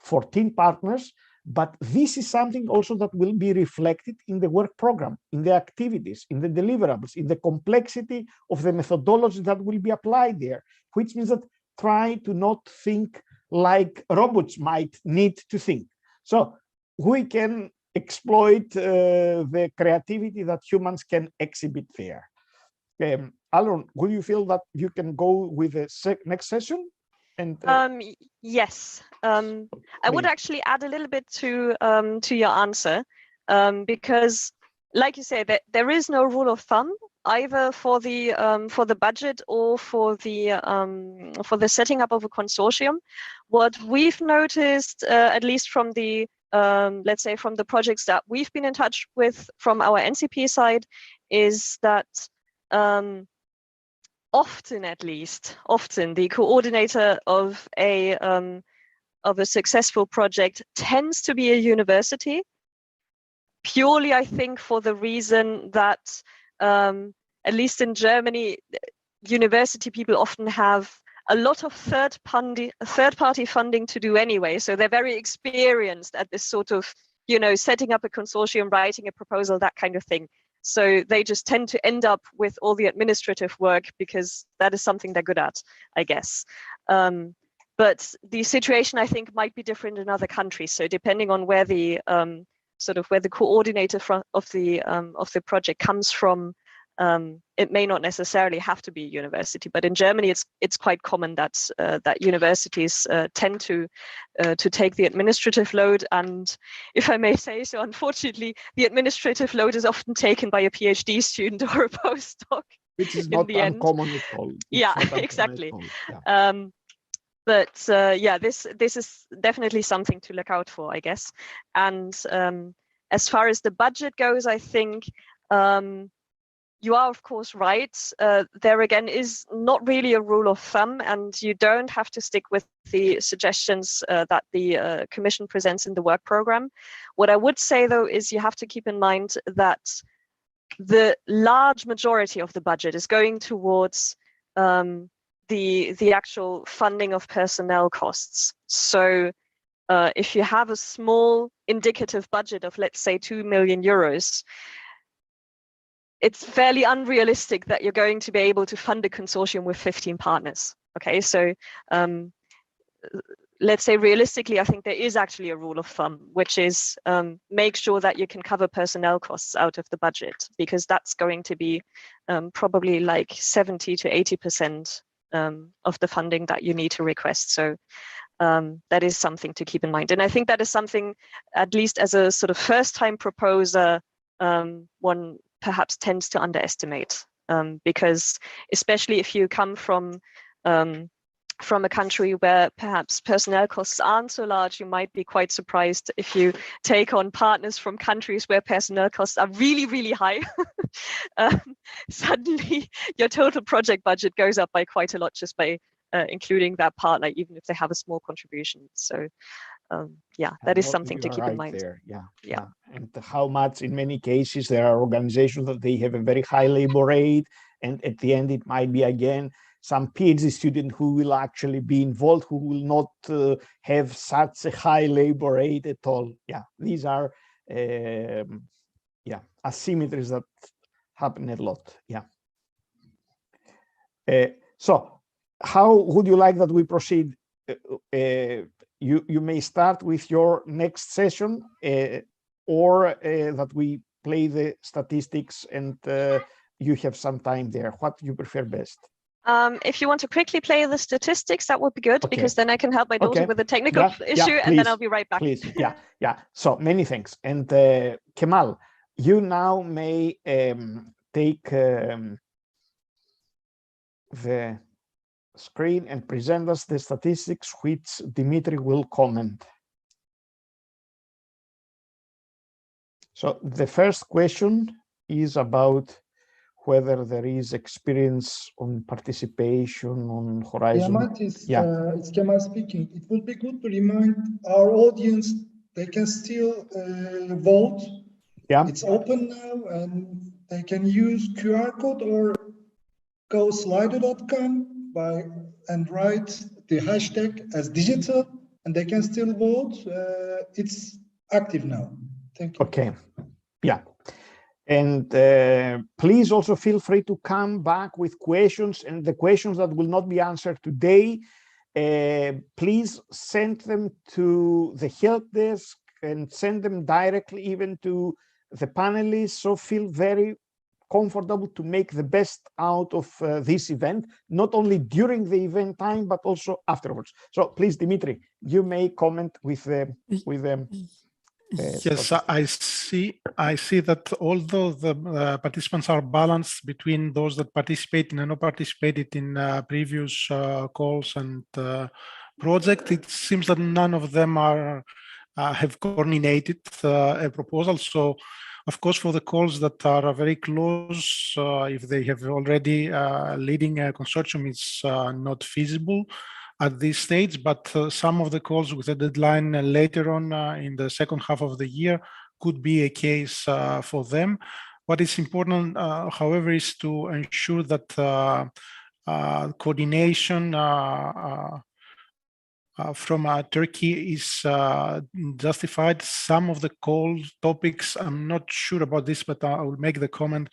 14 partners. But this is something also that will be reflected in the work program, in the activities, in the deliverables, in the complexity of the methodology that will be applied there, which means that try to not think like robots might need to think. So we can exploit the creativity that humans can exhibit there. Aaron, will you feel that you can go with the next session? And yes, I would actually add a little bit to your answer, because, like you say, that there is no rule of thumb either for the budget or for the setting up of a consortium. What we've noticed, at least from the let's say from the projects that we've been in touch with from our NCP side, is that often the coordinator of a successful project tends to be a university, purely, I think, for the reason that at least in Germany, university people often have a lot of third-party funding to do anyway, so they're very experienced at this sort of, setting up a consortium, writing a proposal, that kind of thing. So they just tend to end up with all the administrative work because that is something they're good at, I guess. But the situation, I think, might be different in other countries. So depending on where the where the coordinator of the project comes from, it may not necessarily have to be a university. But in Germany, it's quite common that that universities tend to take the administrative load. And if I may say so, unfortunately, the administrative load is often taken by a PhD student or a postdoc. Which is not uncommon at all. Yeah, exactly. But yeah, this is definitely something to look out for, I guess. And as far as the budget goes, I think you are, of course, right. There again is not really a rule of thumb, and you don't have to stick with the suggestions that the Commission presents in the work program. What I would say, though, is you have to keep in mind that the large majority of the budget is going towards the actual funding of personnel costs. So if you have a small indicative budget of, let's say, 2 million euros, it's fairly unrealistic that you're going to be able to fund a consortium with 15 partners. Okay, so let's say realistically, I think there is actually a rule of thumb, which is make sure that you can cover personnel costs out of the budget, because that's going to be probably like 70 to 80% of the funding that you need to request. So that is something to keep in mind. And I think that is something, at least as a sort of first-time proposer, one perhaps tends to underestimate, because especially if you come from a country where perhaps personnel costs aren't so large, you might be quite surprised if you take on partners from countries where personnel costs are really, really high. Suddenly your total project budget goes up by quite a lot just by including that partner, even if they have a small contribution. So yeah, that is something to keep in mind. There. Yeah. And how much, in many cases, there are organizations that they have a very high labor rate, and at the end it might be again some PhD student who will actually be involved, who will not have such a high labor rate at all. Yeah, these are asymmetries that happen a lot. Yeah. So how would you like that we proceed? You may start with your next session, or that we play the statistics and you have some time there. What do you prefer best? If you want to quickly play the statistics, that would be good, because then I can help my daughter with the technical issue, and then I'll be right back. Please, yeah. So many thanks. And Kemal, you now may take the screen and present us the statistics, which Dimitri will comment. So the first question is about whether there is experience on participation on Horizon. Yeah. It's Kemal speaking. It would be good to remind our audience they can still vote. Yeah. It's open now, and they can use QR code or go slido.com and write the hashtag as digital, and they can still vote. It's active now. Thank you. Okay. Yeah. And please also feel free to come back with questions, and the questions that will not be answered today, please send them to the help desk and send them directly even to the panelists. So feel very comfortable to make the best out of this event, not only during the event time, but also afterwards. So please, Dimitri, you may comment with them. Yes, I see that although the participants are balanced between those that participated and not participated in previous calls and project, it seems that none of them have coordinated a proposal. So, of course, for the calls that are very close, if they have already leading a consortium, it's not feasible at this stage, but some of the calls with a deadline later on in the second half of the year could be a case for them. What is important, however, is to ensure that coordination from Turkey is justified. Some of the call topics, I'm not sure about this, but I will make the comment,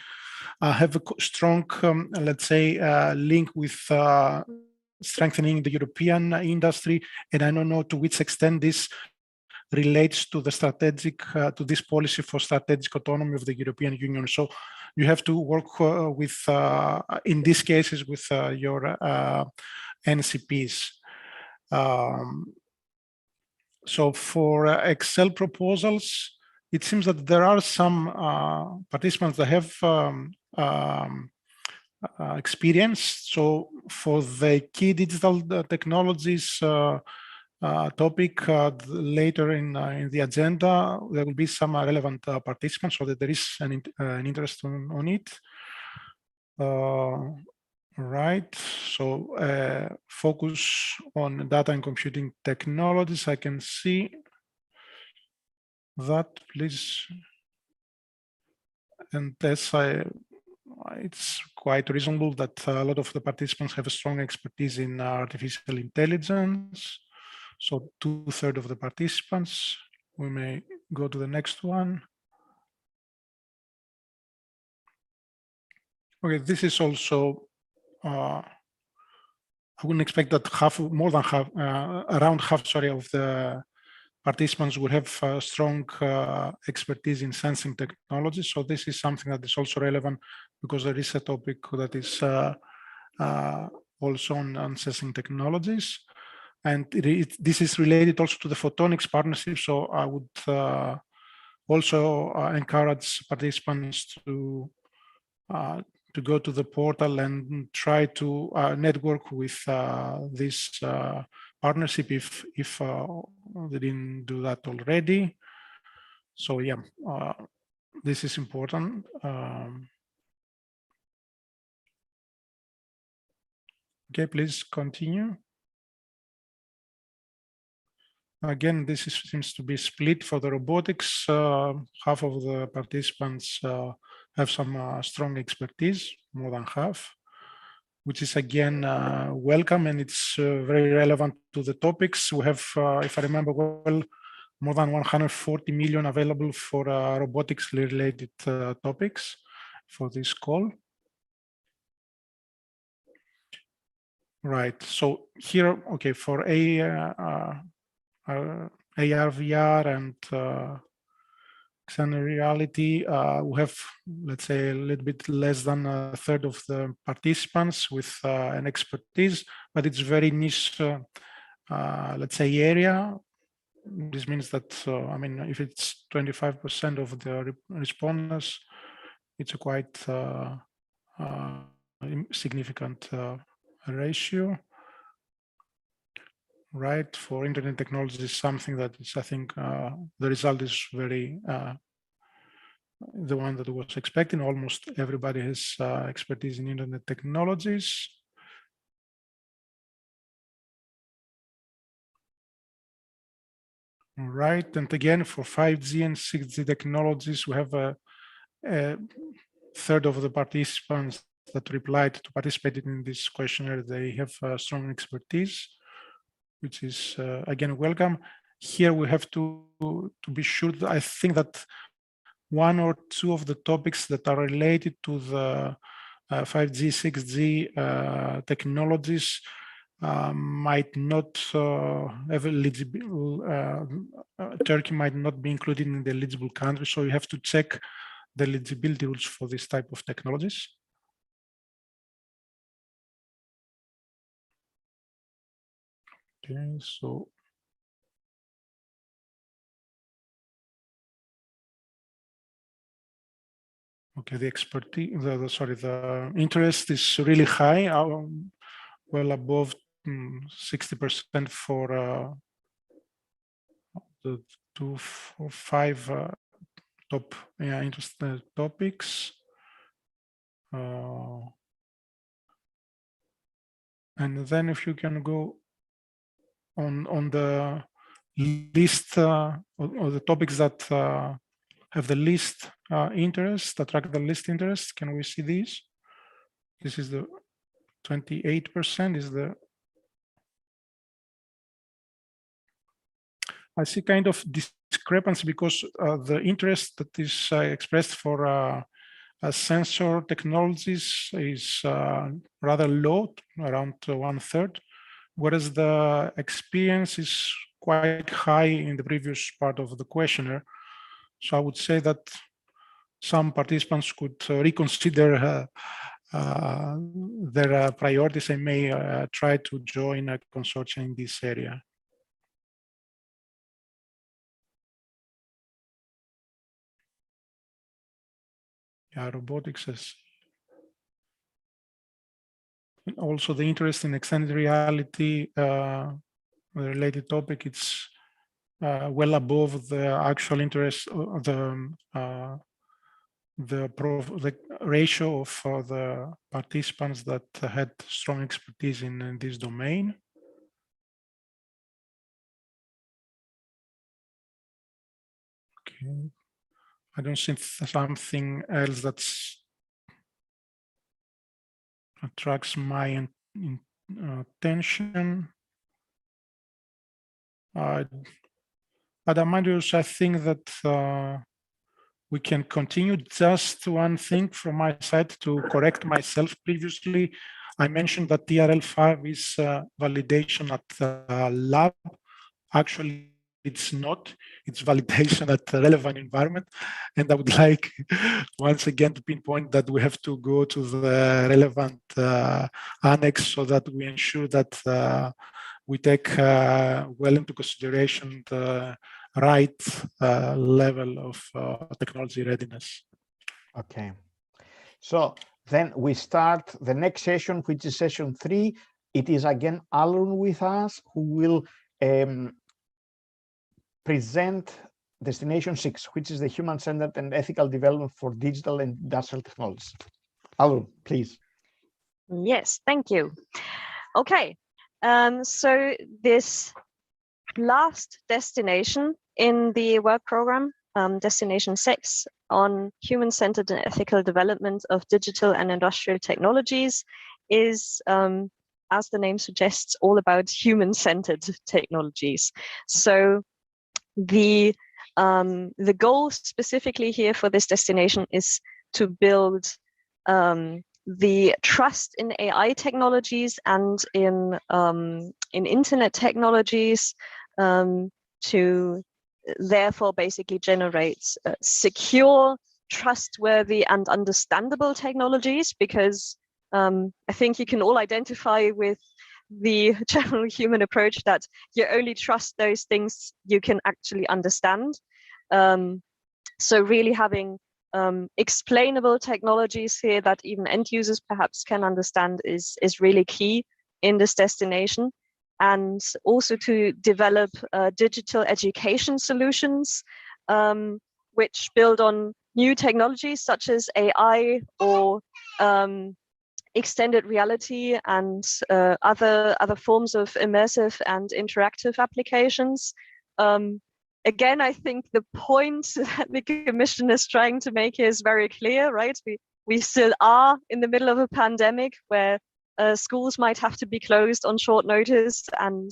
have a strong, let's say, link with strengthening the European industry, and I don't know to which extent this relates to the strategic, to this policy for strategic autonomy of the European Union. So you have to work with, in these cases, with your NCPs. So for Excel proposals, it seems that there are some participants that have experience. So for the key digital technologies topic later in the agenda, there will be some relevant participants, so that there is an interest on it. Right, so focus on data and computing technologies. I can see that, please. And as it's quite reasonable that a lot of the participants have a strong expertise in artificial intelligence. So 2/3 of the participants. We may go to the next one. Okay, this is also, I wouldn't expect that more than half, around half, sorry, of the participants will have strong expertise in sensing technology. So this is something that is also relevant because there is a topic that is also on sensing technologies. And this is related also to the photonics partnership. So I would also encourage participants to go to the portal and try to network with this partnership if they didn't do that already. So yeah, this is important. Okay, please continue. Again, this seems to be split for the robotics. Half of the participants have some strong expertise, more than half, which is again welcome, and it's very relevant to the topics. We have, if I remember well, more than 140 million available for robotics related topics for this call. Right, so here, okay, for AR, VR, and extended reality, we have, let's say, a little bit less than 1/3 of the participants with an expertise, but it's very niche, let's say, area. This means that, I mean, if it's 25% of the respondents, it's a quite significant ratio. Right, for internet technology is something that is, I think, the result is very the one that was expecting. Almost everybody has expertise in internet technologies. All right, and again, for 5G and 6G technologies, we have a third of the participants that replied to participate in this questionnaire. They have strong expertise, which is again welcome. Here we have to be sure that I think that one or two of the topics that are related to the 5G, 6G technologies might not have eligible, Turkey might not be included in the eligible countries, so you have to check the eligibility rules for this type of technologies. Okay, so okay, the expertise, the interest is really high, well above 60% for the 2, 4, 5 top interest topics. And then if you can go on the list or the topics that have the least interest, attract the least interest, can we see these? This is the 28% is the, I see kind of discrepancy because the interest that is expressed for sensor technologies is rather low, around 1/3, whereas the experience is quite high in the previous part of the questionnaire. So I would say that some participants could reconsider their priorities and may try to join a consortium in this area. Yeah, robotics is also the interest in extended reality, the related topic. It's well above the actual interest, the ratio of the participants that had strong expertise in this domain. Okay, I don't think something else that's attracts my attention. Adamarius, I think that we can continue. Just one thing from my side to correct myself. Previously, I mentioned that TRL5 is validation at the lab. Actually, it's not. It's validation at the relevant environment. And I would like once again to pinpoint that we have to go to the relevant annex so that we ensure that we take well into consideration the right level of technology readiness. Okay, so then we start the next session, which is session 3. It is again Alun with us, who will present Destination 6, which is the human-centered and ethical development for digital and industrial technologies. Alun, please. Yes, thank you. Okay, so this last destination in the work program, Destination 6, on human-centered and ethical development of digital and industrial technologies is, as the name suggests, all about human-centered technologies. So the goal specifically here for this destination is to build the trust in AI technologies and in internet technologies, to therefore basically generate secure, trustworthy, and understandable technologies, because I think you can all identify with the general human approach that you only trust those things you can actually understand. So really having explainable technologies here that even end users perhaps can understand is really key in this destination. And also to develop digital education solutions, which build on new technologies such as AI or extended reality and other forms of immersive and interactive applications. Again, I think the point that the Commission is trying to make here is very clear, right? We still are in the middle of a pandemic where schools might have to be closed on short notice, and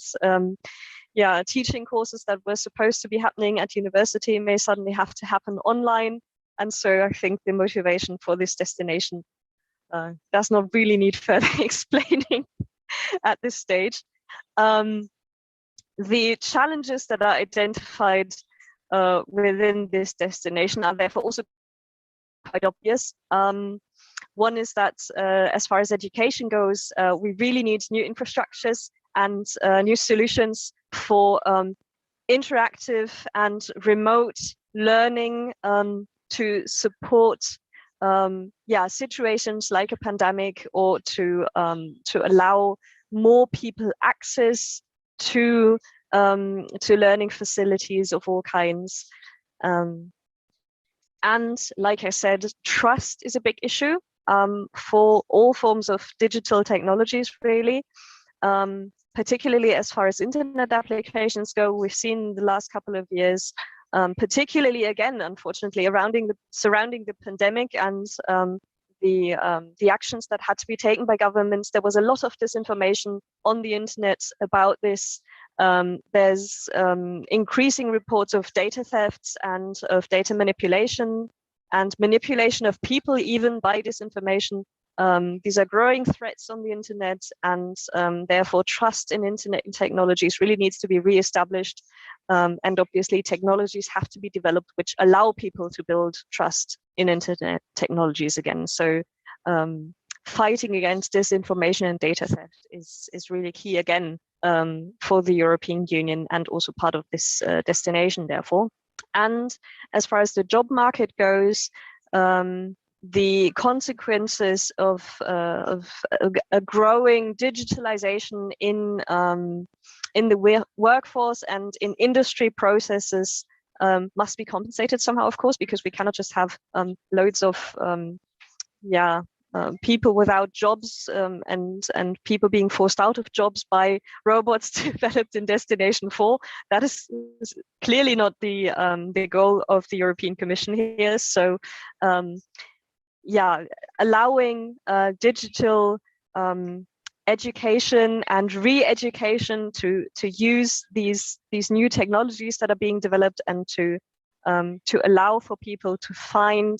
yeah, teaching courses that were supposed to be happening at university may suddenly have to happen online. And so I think the motivation for this destination does not really need further explaining at this stage. The challenges that are identified within this destination are therefore also quite obvious. One is that as far as education goes, we really need new infrastructures and new solutions for interactive and remote learning to support situations like a pandemic, or to allow more people access to learning facilities of all kinds. And like I said, trust is a big issue for all forms of digital technologies, really. Particularly as far as internet applications go, we've seen the last couple of years, particularly again, unfortunately, surrounding the pandemic and the actions that had to be taken by governments. There was a lot of disinformation on the internet about this. There's increasing reports of data thefts and of data manipulation and manipulation of people even by disinformation. These are growing threats on the internet, and therefore trust in internet technologies really needs to be reestablished. And obviously technologies have to be developed which allow people to build trust in internet technologies again. So fighting against disinformation and data theft is really key again for the European Union, and also part of this destination, therefore. And as far as the job market goes, the consequences of a growing digitalization in the workforce and in industry processes must be compensated somehow, of course, because we cannot just have loads of people without jobs and people being forced out of jobs by robots developed in Destination 4. That is clearly not the goal of the European Commission here. So allowing digital education and re-education to use these new technologies that are being developed, and to allow for people to find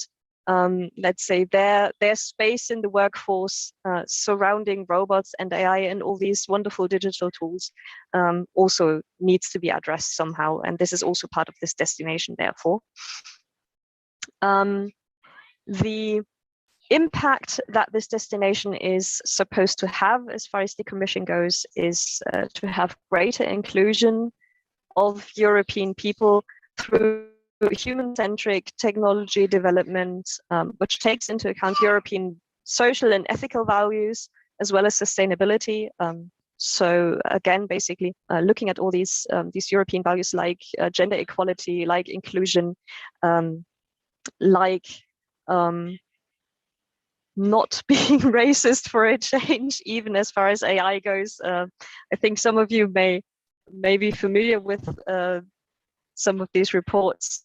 let's say their space in the workforce surrounding robots and AI and all these wonderful digital tools also needs to be addressed somehow, and this is also part of this destination, therefore. The impact that this destination is supposed to have, as far as the Commission goes, is to have greater inclusion of European people through human-centric technology development, which takes into account European social and ethical values, as well as sustainability. So again, basically looking at all these European values, like gender equality, like inclusion, like not being racist for a change, even as far as AI goes. I think some of you may be familiar with some of these reports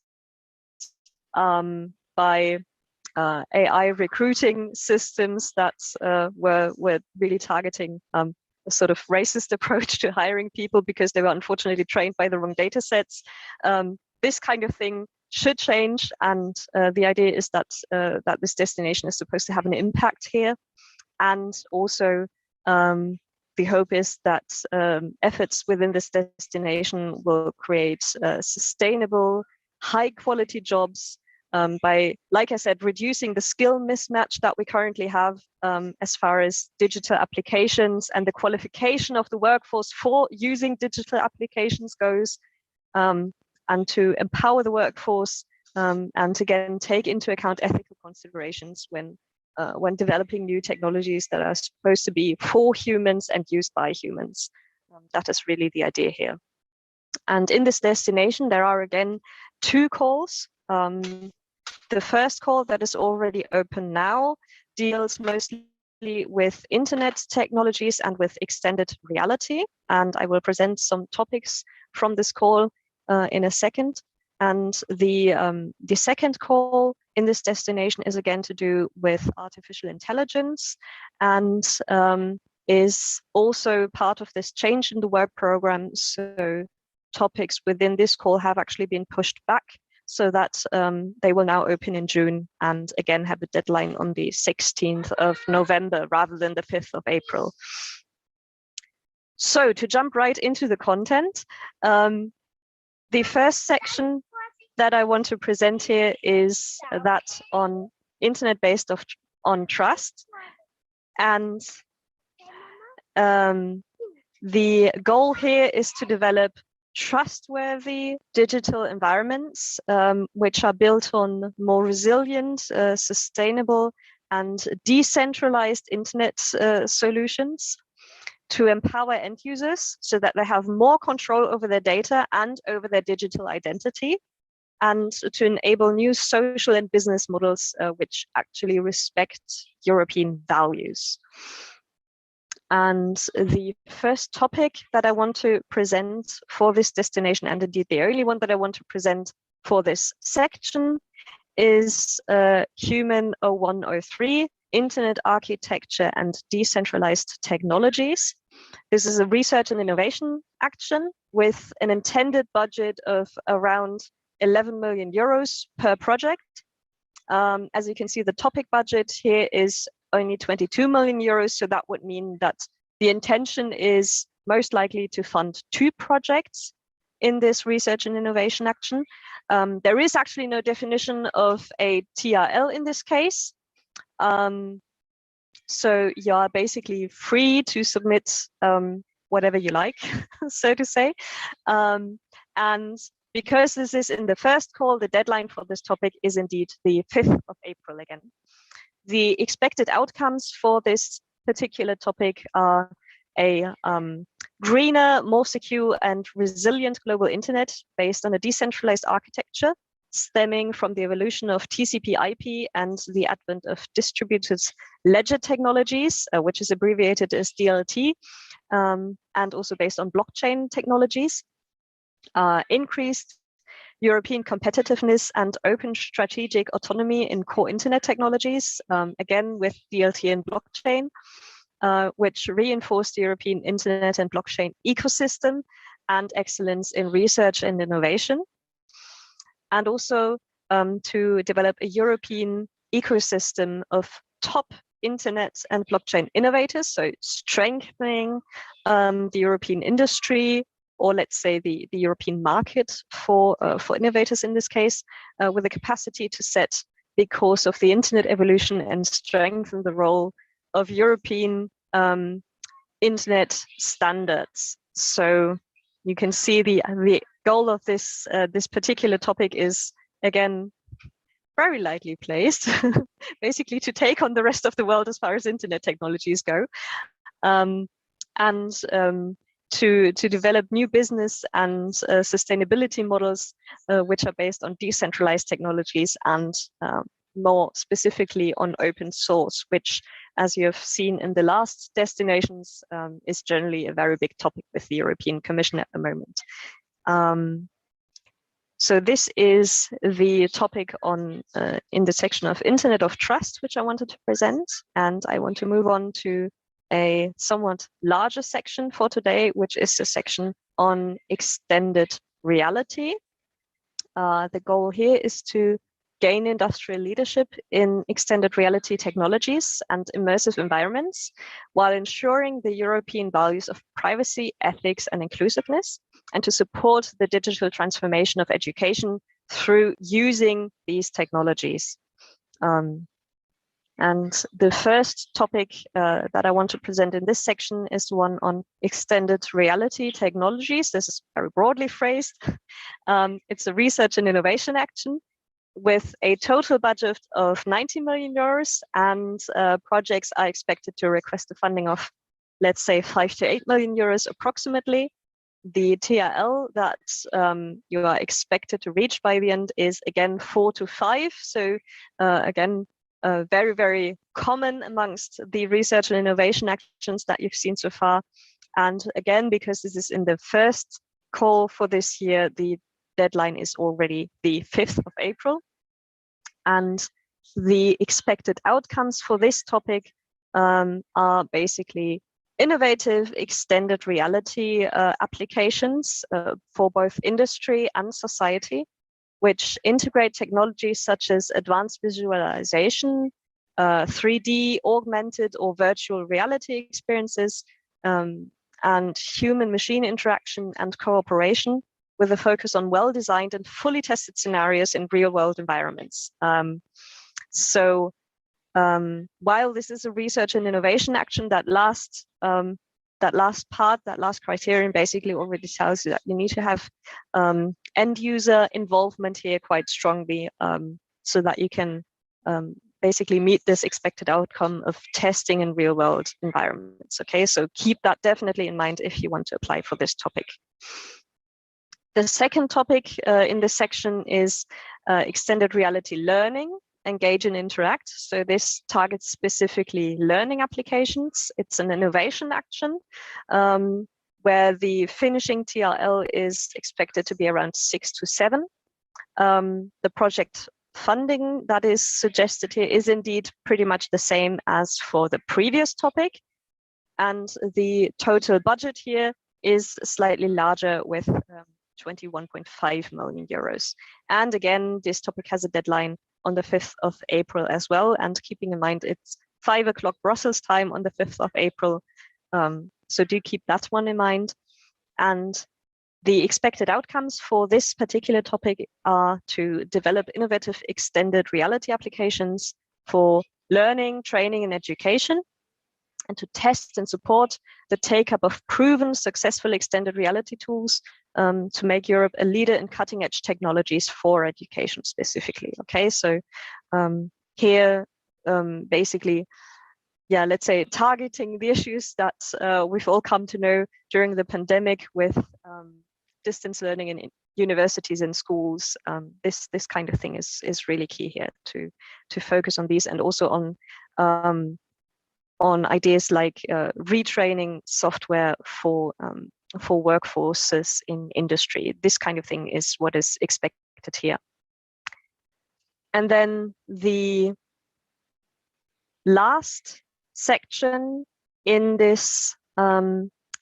by AI recruiting systems that were really targeting a sort of racist approach to hiring people because they were unfortunately trained by the wrong data sets. This kind of thing should change, and the idea is that this destination is supposed to have an impact here. And also the hope is that efforts within this destination will create sustainable, high quality jobs by, like I said, reducing the skill mismatch that we currently have as far as digital applications and the qualification of the workforce for using digital applications goes, and to empower the workforce and again take into account ethical considerations when developing new technologies that are supposed to be for humans and used by humans. That is really the idea here. And in this destination, there are again two calls. The first call that is already open now deals mostly with internet technologies and with extended reality. And I will present some topics from this call in a second. And the second call in this destination is again to do with artificial intelligence, and is also part of this change in the work program. So topics within this call have actually been pushed back, so that they will now open in June and again have a deadline on the 16th of November rather than the 5th of April. So to jump right into the content, the first section that I want to present here is that on internet based on trust. And the goal here is to develop trustworthy digital environments, which are built on more resilient, sustainable, and decentralized internet solutions to empower end users so that they have more control over their data and over their digital identity, and to enable new social and business models which actually respect European values. And the first topic that I want to present for this destination, and indeed the only one that I want to present for this section, is Human 0103, Internet Architecture and Decentralized Technologies. This is a research and innovation action with an intended budget of around 11 million euros per project. As you can see, the topic budget here is only 22 million euros. So that would mean that the intention is most likely to fund 2 projects in this research and innovation action. There is actually no definition of a TRL in this case. So you are basically free to submit whatever you like, so to say. And because this is in the first call, the deadline for this topic is indeed the 5th of April again. The expected outcomes for this particular topic are a greener, more secure and resilient global internet based on a decentralized architecture stemming from the evolution of TCP/IP and the advent of distributed ledger technologies, which is abbreviated as DLT, and also based on blockchain technologies. Increased European competitiveness and open strategic autonomy in core internet technologies, again with DLT and blockchain, which reinforce the European internet and blockchain ecosystem and excellence in research and innovation. And also to develop a European ecosystem of top internet and blockchain innovators, so strengthening the European industry, or let's say the European market for innovators in this case, with the capacity to set the course of the internet evolution and strengthen the role of European internet standards. So you can see the goal of this this particular topic is, again, very lightly placed, basically to take on the rest of the world as far as internet technologies go, and to develop new business and sustainability models which are based on decentralized technologies and more specifically on open source, which, as you have seen in the last destinations, is generally a very big topic with the European Commission at the moment. So this is the topic on in the section of Internet of Trust, which I wanted to present, and I want to move on to a somewhat larger section for today, which is a section on extended reality. The goal here is to gain industrial leadership in extended reality technologies and immersive environments, while ensuring the European values of privacy, ethics, and inclusiveness, and to support the digital transformation of education through using these technologies. And the first topic that I want to present in this section is the one on extended reality technologies. This is very broadly phrased. It's a research and innovation action with a total budget of 90 million euros, and projects are expected to request a funding of, let's say, 5 to 8 million euros approximately. the TRL that you are expected to reach by the end is again 4 to 5. So again, very, very common amongst the research and innovation actions that you've seen so far. And again, because this is in the first call for this year, the deadline is already the 5th of April. And the expected outcomes for this topic are basically innovative extended reality applications for both industry and society, which integrate technologies such as advanced visualization, 3D, augmented or virtual reality experiences, and human-machine interaction and cooperation, with a focus on well-designed and fully tested scenarios in real-world environments. While this is a research and innovation action, that last criterion basically already tells you that you need to have end user involvement here quite strongly, so that you can basically meet this expected outcome of testing in real world environments. Okay, so keep that definitely in mind if you want to apply for this topic. The second topic in this section is extended reality learning, engage and interact. So this targets specifically learning applications. It's an innovation action where the finishing TRL is expected to be around 6 to 7. The project funding that is suggested here is indeed pretty much the same as for the previous topic. And the total budget here is slightly larger with 21.5 million euros. And again, this topic has a deadline on the 5th of April as well. And keeping in mind, it's 5 o'clock Brussels time on the 5th of April. So do keep that one in mind. And the expected outcomes for this particular topic are to develop innovative extended reality applications for learning, training, and education, and to test and support the take-up of proven successful extended reality tools to make Europe a leader in cutting-edge technologies for education specifically. Okay, so here basically, yeah, let's say targeting the issues that we've all come to know during the pandemic with distance learning in universities and schools. This kind of thing is really key here to focus on these, and also on ideas like retraining software for workforces in industry. This kind of thing is what is expected here. And then the last section in this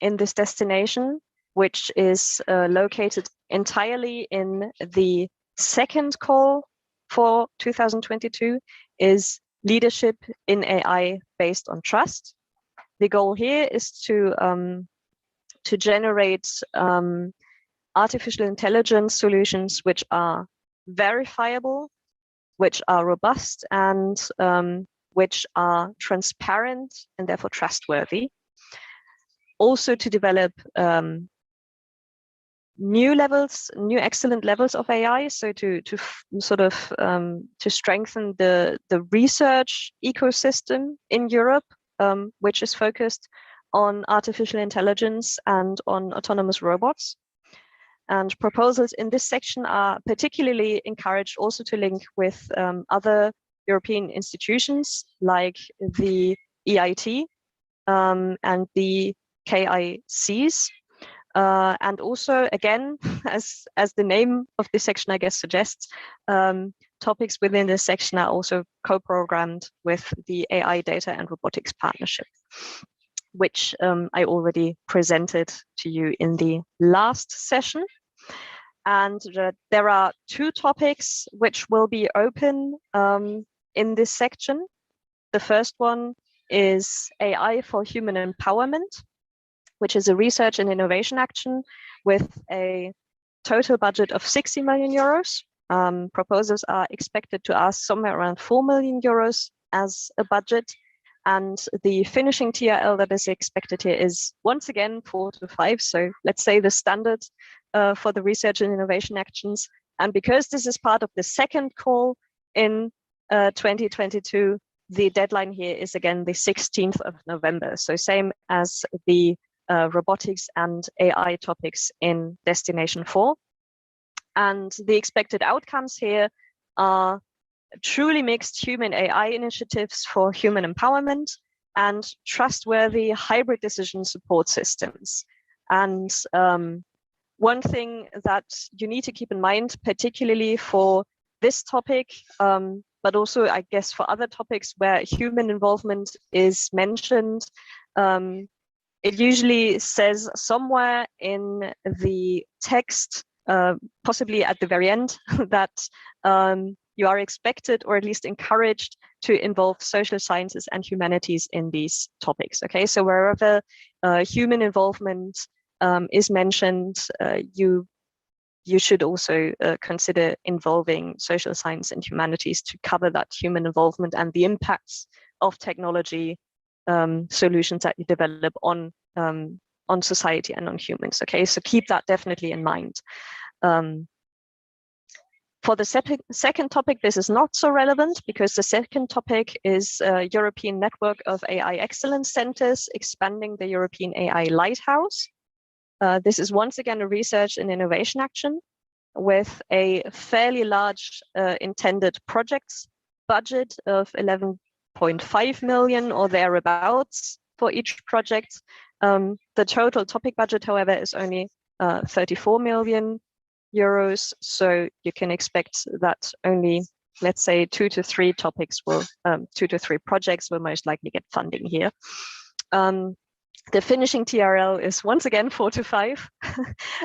destination, which is located entirely in the second call for 2022, is leadership in AI based on trust. The goal here is to generate artificial intelligence solutions which are verifiable, which are robust, and which are transparent and therefore trustworthy. Also to develop new excellent levels of AI, so to strengthen the research ecosystem in Europe, which is focused on artificial intelligence and on autonomous robots. And proposals in this section are particularly encouraged also to link with other European institutions like the EIT and the KICs. And also, again, as the name of this section, I guess, suggests, topics within this section are also co-programmed with the AI Data and Robotics Partnership, which I already presented to you in the last session. And there are 2 topics which will be open in this section. The first one is AI for human empowerment, which is a research and innovation action with a total budget of 60 million euros. Proposals are expected to ask somewhere around 4 million euros as a budget. And the finishing TRL that is expected here is once again 4 to 5. So let's say the standard for the research and innovation actions. And because this is part of the second call in 2022, the deadline here is again the 16th of November. So same as the robotics and AI topics in Destination 4. And the expected outcomes here are truly mixed human AI initiatives for human empowerment and trustworthy hybrid decision support systems. And one thing that you need to keep in mind, particularly for this topic, but also I guess for other topics where human involvement is mentioned, it usually says somewhere in the text, possibly at the very end, that you are expected or at least encouraged to involve social sciences and humanities in these topics. Okay, so wherever human involvement is mentioned, you should also consider involving social science and humanities to cover that human involvement and the impacts of technology solutions that you develop on society and on humans. Okay, so keep that definitely in mind. For the second topic, this is not so relevant because the second topic is a European network of AI excellence centers expanding the European AI lighthouse. This is once again a research and innovation action with a fairly large intended projects budget of 11.5 million or thereabouts for each project. The total topic budget, however, is only 34 million euros. So you can expect that only, let's say, 2 to 3 topics will, 2 to 3 projects will most likely get funding here. The finishing TRL is once again 4 to 5,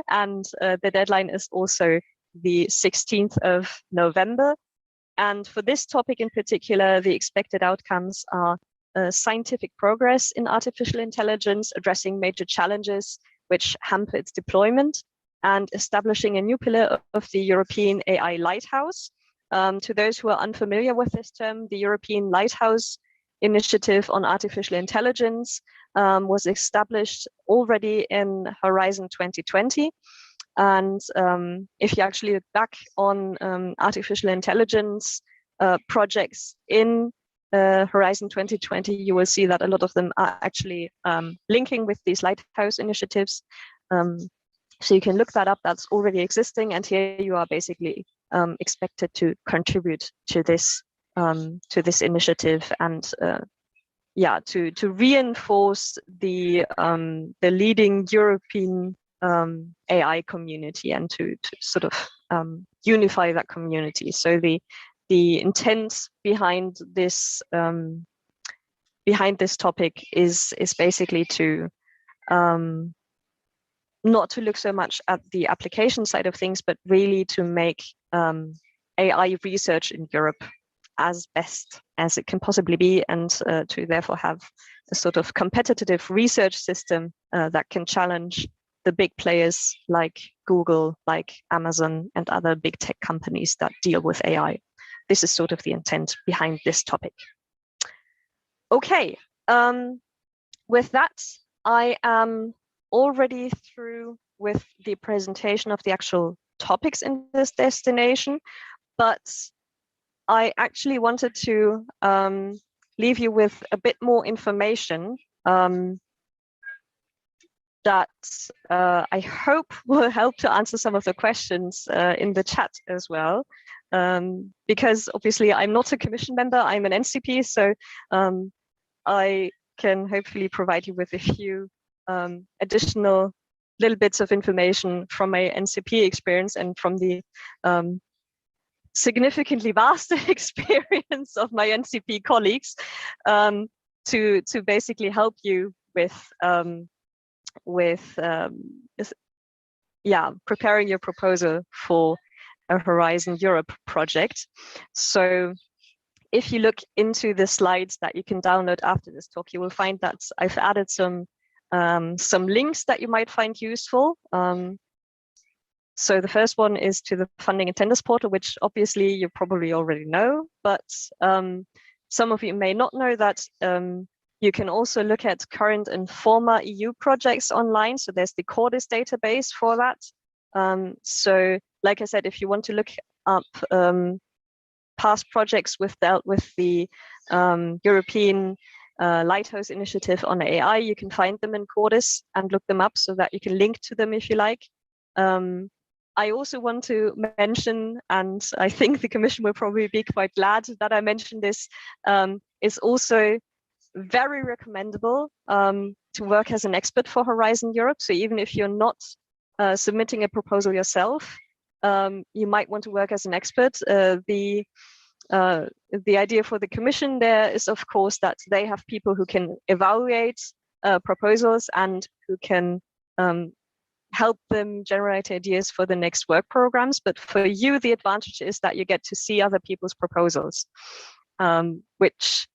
and the deadline is also the 16th of November. And for this topic in particular, the expected outcomes are scientific progress in artificial intelligence, addressing major challenges which hamper its deployment, and establishing a new pillar of the European AI Lighthouse. To those who are unfamiliar with this term, the European Lighthouse Initiative on Artificial Intelligence was established already in Horizon 2020. And if you actually look back on artificial intelligence projects in Horizon 2020, you will see that a lot of them are actually linking with these Lighthouse initiatives. So you can look that up, that's already existing. And here you are basically expected to contribute to this initiative and yeah, to reinforce the leading European AI community and to sort of unify that community. So the intent behind this topic is basically to not to look so much at the application side of things, but really to make AI research in Europe as best as it can possibly be, and to therefore have a sort of competitive research system that can challenge the big players like Google, like Amazon, and other big tech companies that deal with AI. This is sort of the intent behind this topic. Okay, with that, I am already through with the presentation of the actual topics in this destination, but I actually wanted to leave you with a bit more information that I hope will help to answer some of the questions in the chat as well. Because obviously I'm not a commission member, I'm an NCP, so I can hopefully provide you with a few additional little bits of information from my NCP experience and from the significantly vast experience of my NCP colleagues to basically help you with preparing your proposal for a Horizon Europe project. So if you look into the slides that you can download after this talk, you will find that I've added some links that you might find useful. So the first one is to the Funding and Tenders portal, which obviously you probably already know, but some of you may not know that you can also look at current and former EU projects online. So there's the Cordis database for that. So like I said, if you want to look up past projects dealt with the European Lighthouse initiative on AI. You can find them in Cordis and look them up so that you can link to them if you like. I also want to mention, and I think the Commission will probably be quite glad that I mentioned this, is also very recommendable to work as an expert for Horizon Europe. So even if you're not submitting a proposal yourself, you might want to work as an expert. The idea for the Commission there is, of course, that they have people who can evaluate proposals and who can help them generate ideas for the next work programs. But for you, the advantage is that you get to see other people's proposals, which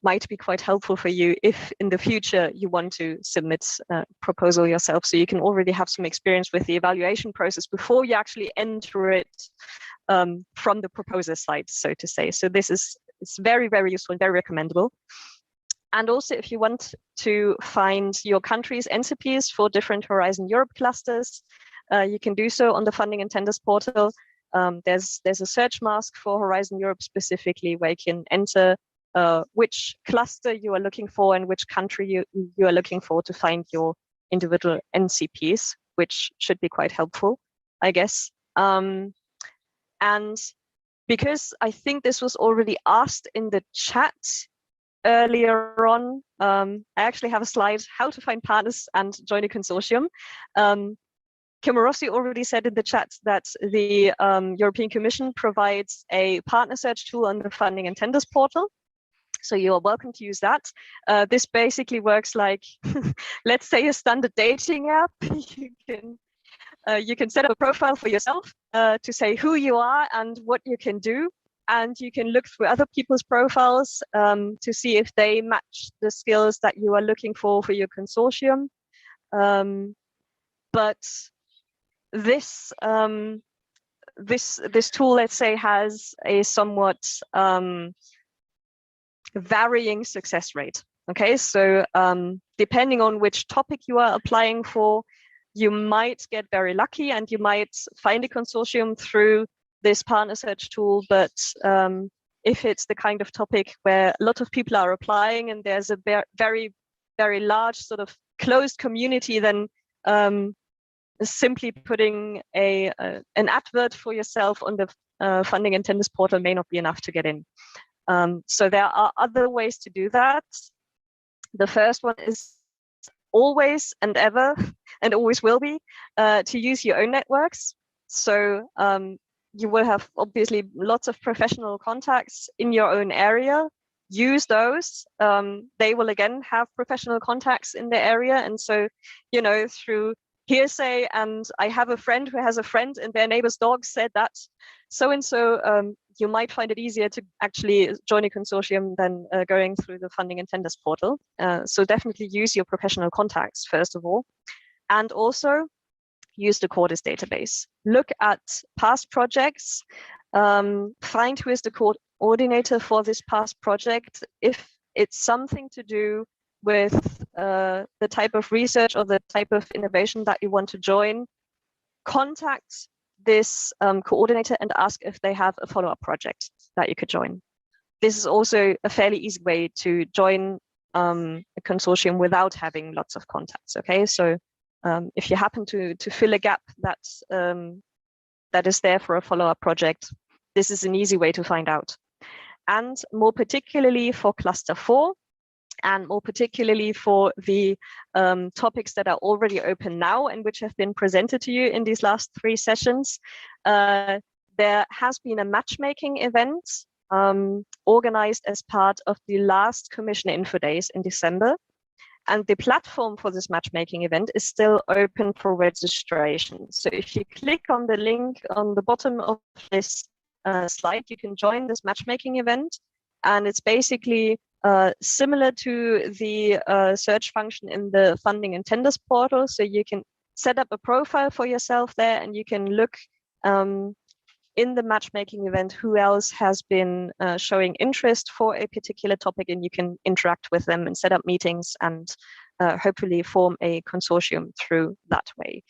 might be quite helpful for you if in the future you want to submit a proposal yourself. So you can already have some experience with the evaluation process before you actually enter it from the proposer side, so to say. So it's very, very useful and very recommendable. And also, if you want to find your country's NCPs for different Horizon Europe clusters, you can do so on the Funding and Tenders portal. There's a search mask for Horizon Europe specifically, where you can enter which cluster you are looking for and which country you are looking for to find your individual NCPs, which should be quite helpful, I guess. And because I think this was already asked in the chat earlier on, I actually have a slide, how to find partners and join a consortium. Kim Rossi already said in the chat that the European Commission provides a partner search tool on the Funding and Tenders portal. So you are welcome to use that. This basically works like, let's say, a standard dating app. You can set up a profile for yourself to say who you are and what you can do. And you can look through other people's profiles to see if they match the skills that you are looking for your consortium. But this tool, let's say, has a somewhat varying success rate. Okay, so depending on which topic you are applying for, you might get very lucky and you might find a consortium through this partner search tool. But if it's the kind of topic where a lot of people are applying and there's a very, very large sort of closed community, then simply putting an advert for yourself on the Funding and Tenders portal may not be enough to get in. So there are other ways to do that. The first one is always and ever, and always will be, to use your own networks. So you will have obviously lots of professional contacts in your own area. Use those. They will again have professional contacts in the area. And so, you know, through hearsay and I have a friend who has a friend and their neighbor's dog said that so-and-so, you might find it easier to actually join a consortium than going through the Funding and Tenders portal. So definitely use your professional contacts, first of all. And also use the Cordis database. Look at past projects, find who is the coordinator for this past project. If it's something to do with the type of research or the type of innovation that you want to join, contact this coordinator and ask if they have a follow-up project that you could join. This is also a fairly easy way to join a consortium without having lots of contacts. Okay, so if you happen to fill a gap that is there for a follow-up project, this is an easy way to find out. And more particularly for cluster 4, and more particularly for the topics that are already open now and which have been presented to you in these last 3 sessions, there has been a matchmaking event organized as part of the last Commission Info Days in December. And the platform for this matchmaking event is still open for registration. So if you click on the link on the bottom of this slide, you can join this matchmaking event. And it's basically similar to the search function in the Funding and Tenders portal. So you can set up a profile for yourself there and you can look in the matchmaking event who else has been showing interest for a particular topic, and you can interact with them and set up meetings and hopefully form a consortium through that way.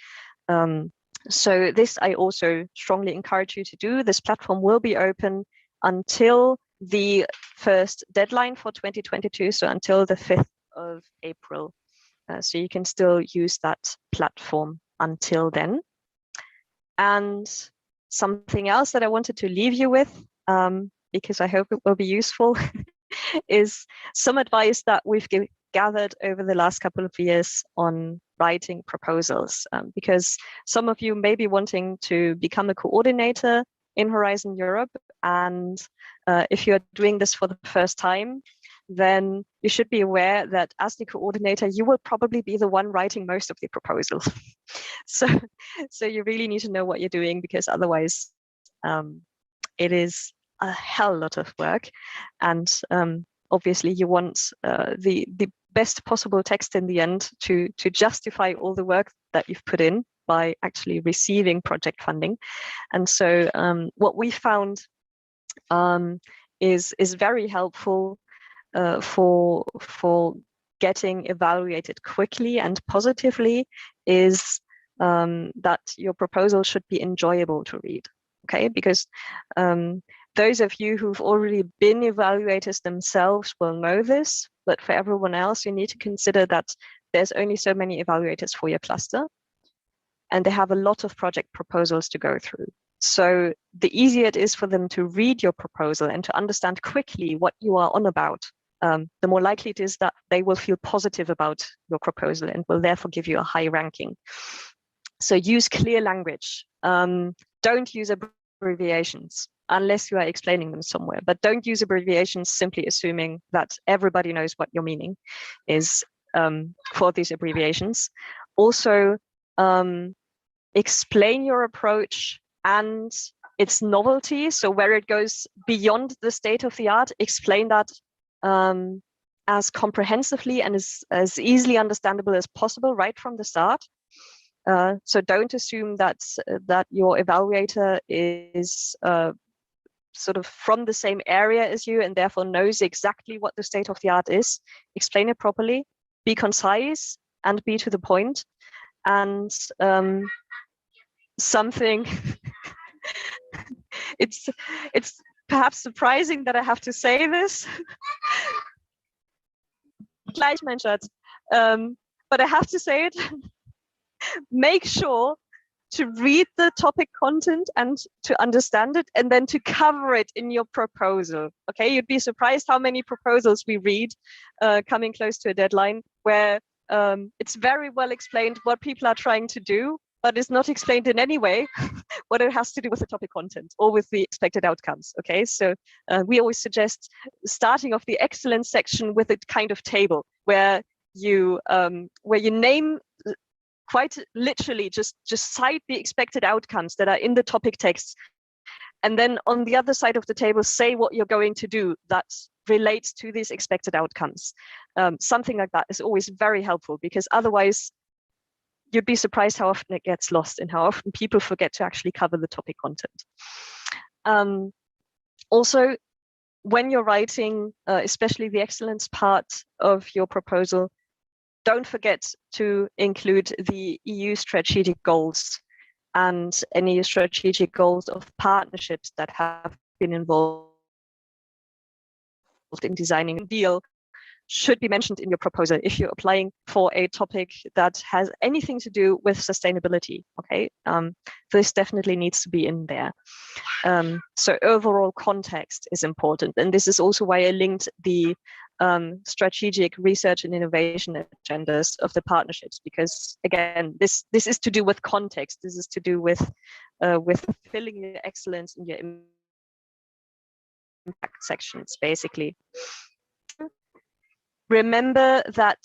So this I also strongly encourage you to do. This platform will be open until the first deadline for 2022, so until the 5th of April. So you can still use that platform until then. And something else that I wanted to leave you with, because I hope it will be useful, is some advice that we've gathered over the last couple of years on writing proposals, because some of you may be wanting to become a coordinator in Horizon Europe, and if you're doing this for the first time, then you should be aware that as the coordinator, you will probably be the one writing most of the proposals. So you really need to know what you're doing, because otherwise it is a hell lot of work. And obviously you want the best possible text in the end to justify all the work that you've put in by actually receiving project funding. And so what we found is very helpful for getting evaluated quickly and positively is that your proposal should be enjoyable to read, okay? Because those of you who've already been evaluators themselves will know this, but for everyone else, you need to consider that there's only so many evaluators for your cluster, and they have a lot of project proposals to go through. So the easier it is for them to read your proposal and to understand quickly what you are on about, the more likely it is that they will feel positive about your proposal and will therefore give you a high ranking. So use clear language. Don't use abbreviations unless you are explaining them somewhere, but don't use abbreviations simply assuming that everybody knows what your meaning is for these abbreviations. Also, explain your approach and its novelty. So where it goes beyond the state of the art, explain that as comprehensively and as easily understandable as possible right from the start. So don't assume that your evaluator is sort of from the same area as you and therefore knows exactly what the state of the art is. Explain it properly, be concise and be to the point. And something it's perhaps surprising that I have to say this, but I have to say it. Make sure to read the topic content and to understand it, and then to cover it in your proposal. Okay, you'd be surprised how many proposals we read coming close to a deadline where it's very well explained what people are trying to do, but it's not explained in any way what it has to do with the topic content or with the expected outcomes. Okay, so we always suggest starting off the excellence section with a kind of table where you name quite literally just cite the expected outcomes that are in the topic text, and then on the other side of the table say what you're going to do that relates to these expected outcomes. Something like that is always very helpful, because otherwise you'd be surprised how often it gets lost and how often people forget to actually cover the topic content. Also, when you're writing, especially the excellence part of your proposal, don't forget to include the EU strategic goals and any strategic goals of partnerships that have been involved in designing a deal should be mentioned in your proposal if you're applying for a topic that has anything to do with sustainability. Okay, this definitely needs to be in there. So overall context is important, and this is also why I linked the strategic research and innovation agendas of the partnerships, because again, this is to do with context. This is to do with filling your excellence in your impact sections, basically. Remember that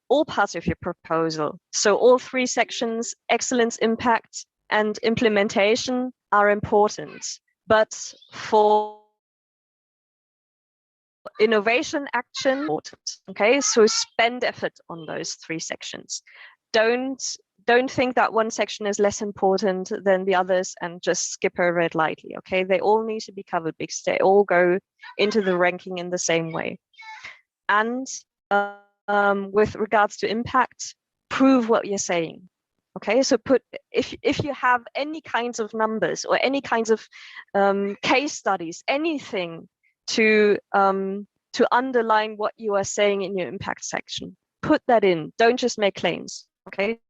all parts of your proposal, so all three sections, excellence, impact, and implementation, are important. But for innovation action, okay, so spend effort on those three sections. Don't think that one section is less important than the others and just skip over it lightly. Okay, they all need to be covered because they all go into the ranking in the same way. And with regards to impact, prove what you're saying. Okay, so if you have any kinds of numbers or any kinds of case studies, anything to underline what you are saying in your impact section. Put that in. Don't just make claims. Okay.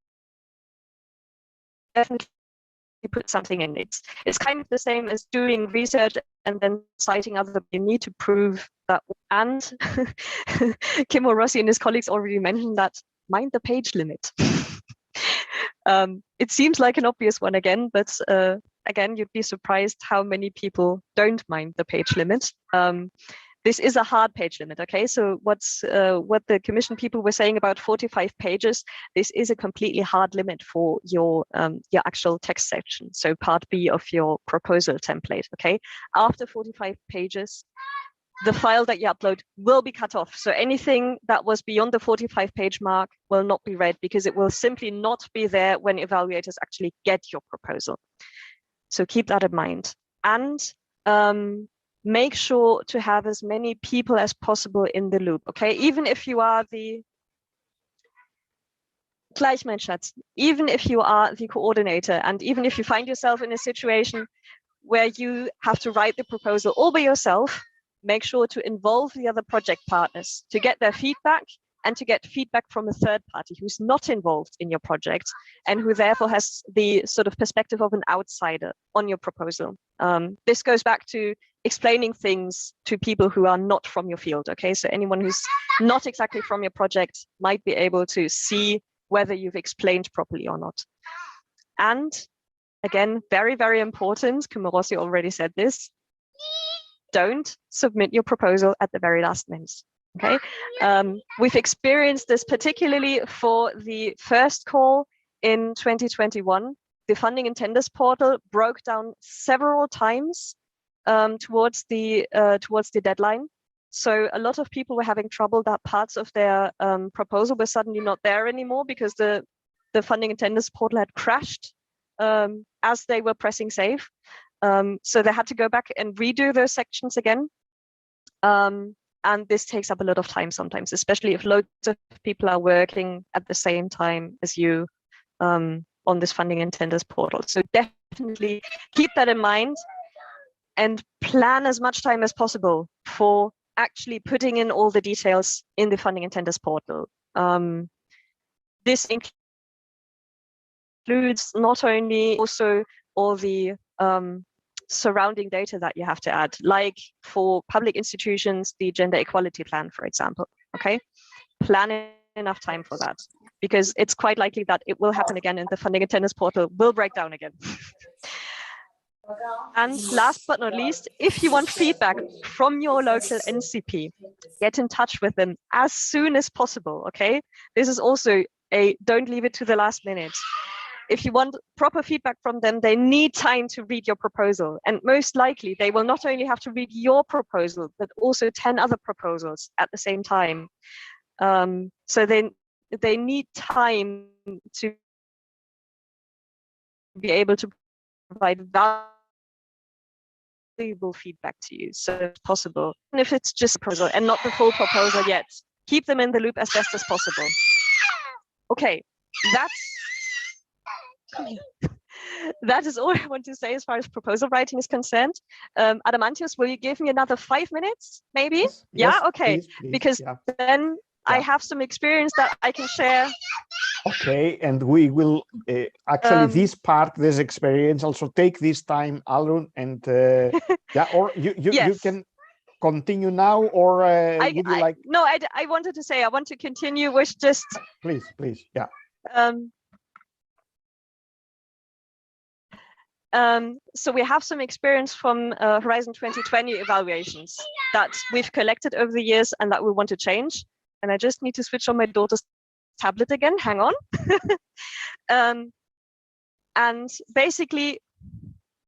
Definitely put something in. It's kind of the same as doing research and then citing other. You need to prove that. And Kimmo Rossi and his colleagues already mentioned that. Mind the page limit. It seems like an obvious one again, but again, you'd be surprised how many people don't mind the page limit. This is a hard page limit, okay? So what the Commission people were saying about 45 pages, this is a completely hard limit for your actual text section. So part B of your proposal template, okay? After 45 pages, the file that you upload will be cut off. So anything that was beyond the 45-page mark will not be read because it will simply not be there when evaluators actually get your proposal. So keep that in mind. And make sure to have as many people as possible in the loop, okay? Even if you are the gleich, mein Schatz, even if you are the coordinator, and even if you find yourself in a situation where you have to write the proposal all by yourself, make sure to involve the other project partners to get their feedback and to get feedback from a third party who's not involved in your project and who therefore has the sort of perspective of an outsider on your proposal. This goes back to explaining things to people who are not from your field, okay? So anyone who's not exactly from your project might be able to see whether you've explained properly or not. And again, very, very important, Kimmo Rossi already said this, don't submit your proposal at the very last minute. Okay, we've experienced this particularly for the first call in 2021. The funding and tenders portal broke down several times towards the deadline. So a lot of people were having trouble that parts of their proposal were suddenly not there anymore because the funding and tenders portal had crashed as they were pressing save. So they had to go back and redo those sections again. And this takes up a lot of time sometimes, especially if loads of people are working at the same time as you on this funding and tenders portal. So definitely keep that in mind and plan as much time as possible for actually putting in all the details in the funding and tenders portal. This includes not only also all the surrounding data that you have to add, like for public institutions, the gender equality plan, for example, okay? Plan enough time for that because it's quite likely that it will happen again and the funding and tenders portal will break down again. And last but not least, if you want feedback from your local NCP, get in touch with them as soon as possible, okay? This is also don't leave it to the last minute. If you want proper feedback from them, they need time to read your proposal. And most likely they will not only have to read your proposal, but also 10 other proposals at the same time. So they need time to be able to provide valuable feedback to you, so it's possible. And if it's just a proposal and not the full proposal yet, keep them in the loop as best as possible. Okay, that is all I want to say as far as proposal writing is concerned. Adamantius, will you give me another 5 minutes, maybe? Yes, yeah, okay, please, because yeah. then I have some experience that I can share. Okay, and we will actually this experience also take this time, Alrun, and yeah, or you can continue now, or would you like? No, I wanted to say I want to continue with just. Please, yeah. So we have some experience from Horizon 2020 evaluations that we've collected over the years and that we want to change. And I just need to switch on my daughter's tablet again, hang on. And basically,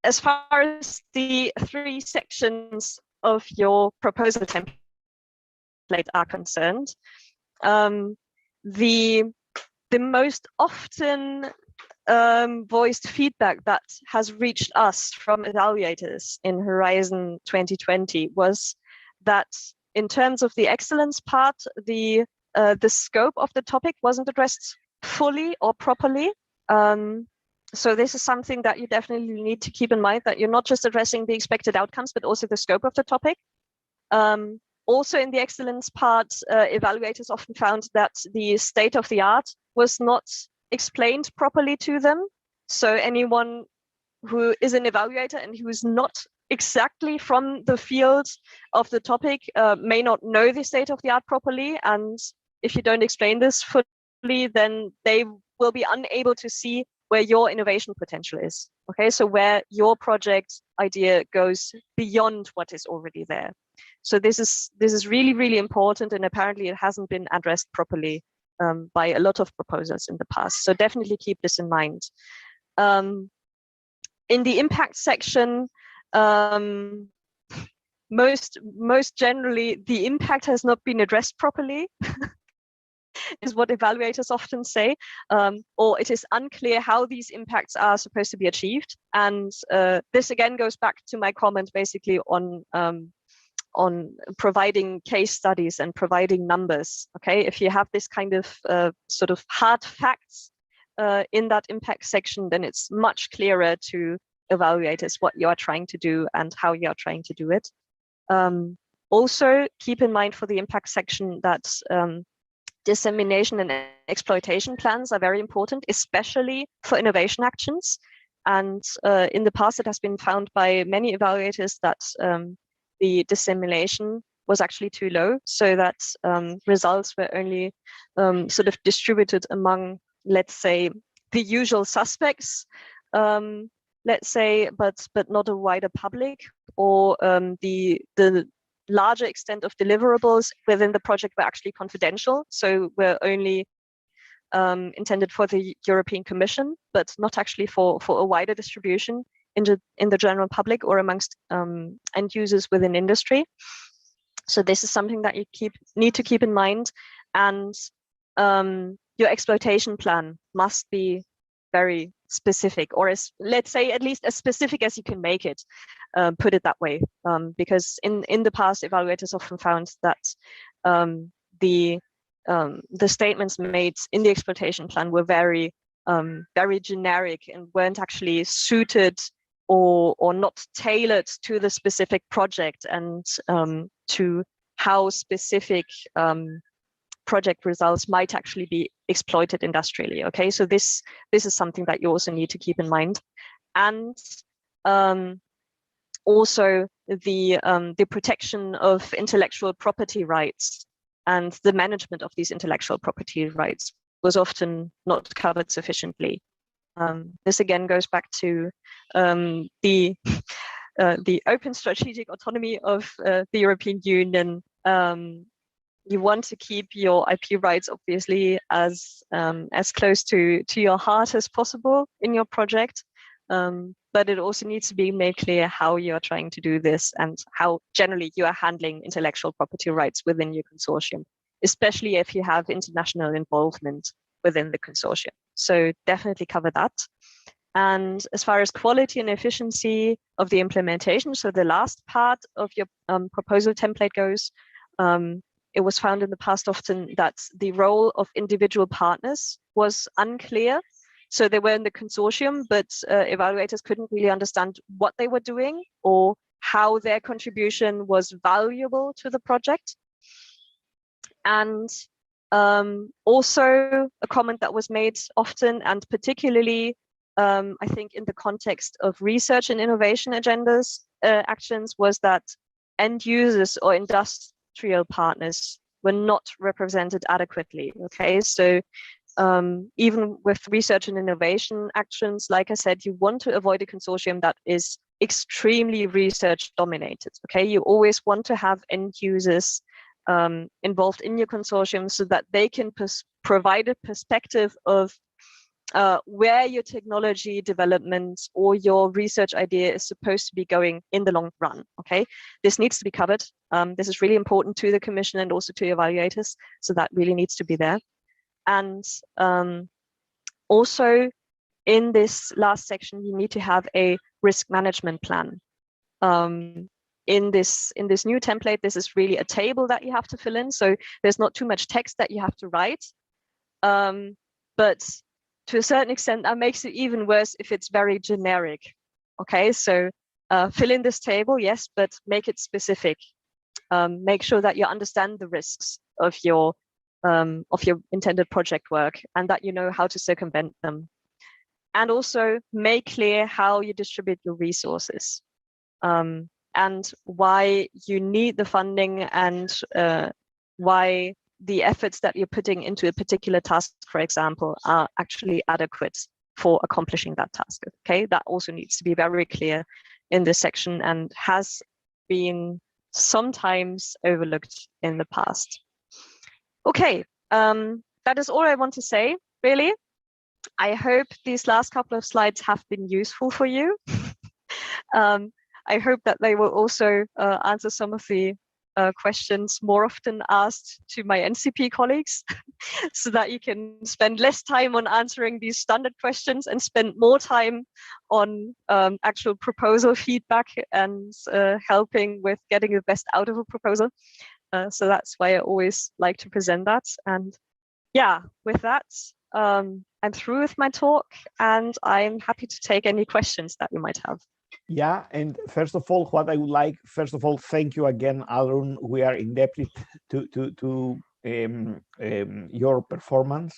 as far as the 3 sections of your proposal template are concerned, the most often voiced feedback that has reached us from evaluators in Horizon 2020 was that in terms of the excellence part, the scope of the topic wasn't addressed fully or properly. So this is something that you definitely need to keep in mind, that you're not just addressing the expected outcomes, but also the scope of the topic. Also in the excellence part, evaluators often found that the state of the art was not explained properly to them. So anyone who is an evaluator and who is not exactly from the field of the topic may not know the state of the art properly. And if you don't explain this fully, then they will be unable to see where your innovation potential is. Okay, so where your project idea goes beyond what is already there. So this is really, really important, and apparently it hasn't been addressed properly by a lot of proposals in the past. So definitely keep this in mind. In the impact section, most generally, the impact has not been addressed properly, is what evaluators often say, or it is unclear how these impacts are supposed to be achieved. And this again goes back to my comment basically on providing case studies and providing numbers. Okay, if you have this kind of sort of hard facts in that impact section, then it's much clearer to evaluators what you are trying to do and how you are trying to do it. Also, keep in mind for the impact section that dissemination and exploitation plans are very important, especially for innovation actions. And in the past, it has been found by many evaluators that the dissemination was actually too low, so that results were only sort of distributed among, let's say, the usual suspects, let's say, but not a wider public, or the larger extent of deliverables within the project were actually confidential, so were only intended for the European Commission, but not actually for a wider distribution in the general public or amongst end users within industry. So this is something that you need to keep in mind, and your exploitation plan must be very specific, or let's say at least as specific as you can make it, put it that way, because in the past, evaluators often found that the statements made in the exploitation plan were very generic and weren't actually suited or not tailored to the specific project and to how specific project results might actually be exploited industrially. Okay, so this is something that you also need to keep in mind. And also the protection of intellectual property rights and the management of these intellectual property rights was often not covered sufficiently. This again goes back to the open strategic autonomy of the European Union. You want to keep your IP rights obviously as close to your heart as possible in your project, but it also needs to be made clear how you are trying to do this and how generally you are handling intellectual property rights within your consortium, especially if you have international involvement within the consortium. So definitely cover that. And as far as quality and efficiency of the implementation, so the last part of your proposal template goes, it was found in the past often that the role of individual partners was unclear. So they were in the consortium, but evaluators couldn't really understand what they were doing or how their contribution was valuable to the project. And also a comment that was made often, and particularly I think in the context of research and innovation agendas actions, was that end users or industrial partners were not represented adequately. Okay, so even with research and innovation actions, like I said, you want to avoid a consortium that is extremely research dominated. Okay, you always want to have end users involved in your consortium so that they can provide a perspective of where your technology development or your research idea is supposed to be going in the long run. Okay, this needs to be covered. This is really important to the Commission and also to evaluators, so that really needs to be there. And also in this last section, you need to have a risk management plan. In this new template, this is really a table that you have to fill in. So there's not too much text that you have to write. But to a certain extent, that makes it even worse if it's very generic. Okay, so fill in this table, yes, but make it specific. make sure that you understand the risks of your intended project work and that you know how to circumvent them. And also make clear how you distribute your resources and why you need the funding and why the efforts that you're putting into a particular task, for example, are actually adequate for accomplishing that task. Okay, that also needs to be very clear in this section and has been sometimes overlooked in the past. Okay, that is all I want to say, really. I hope these last couple of slides have been useful for you. I hope that they will also answer some of the questions more often asked to my NCP colleagues so that you can spend less time on answering these standard questions and spend more time on actual proposal feedback and helping with getting the best out of a proposal. So that's why I always like to present that. And yeah, with that, I'm through with my talk and I'm happy to take any questions that you might have. Yeah, and first of all, what I would like, first of all, thank you again, Arun. We are indebted to your performance,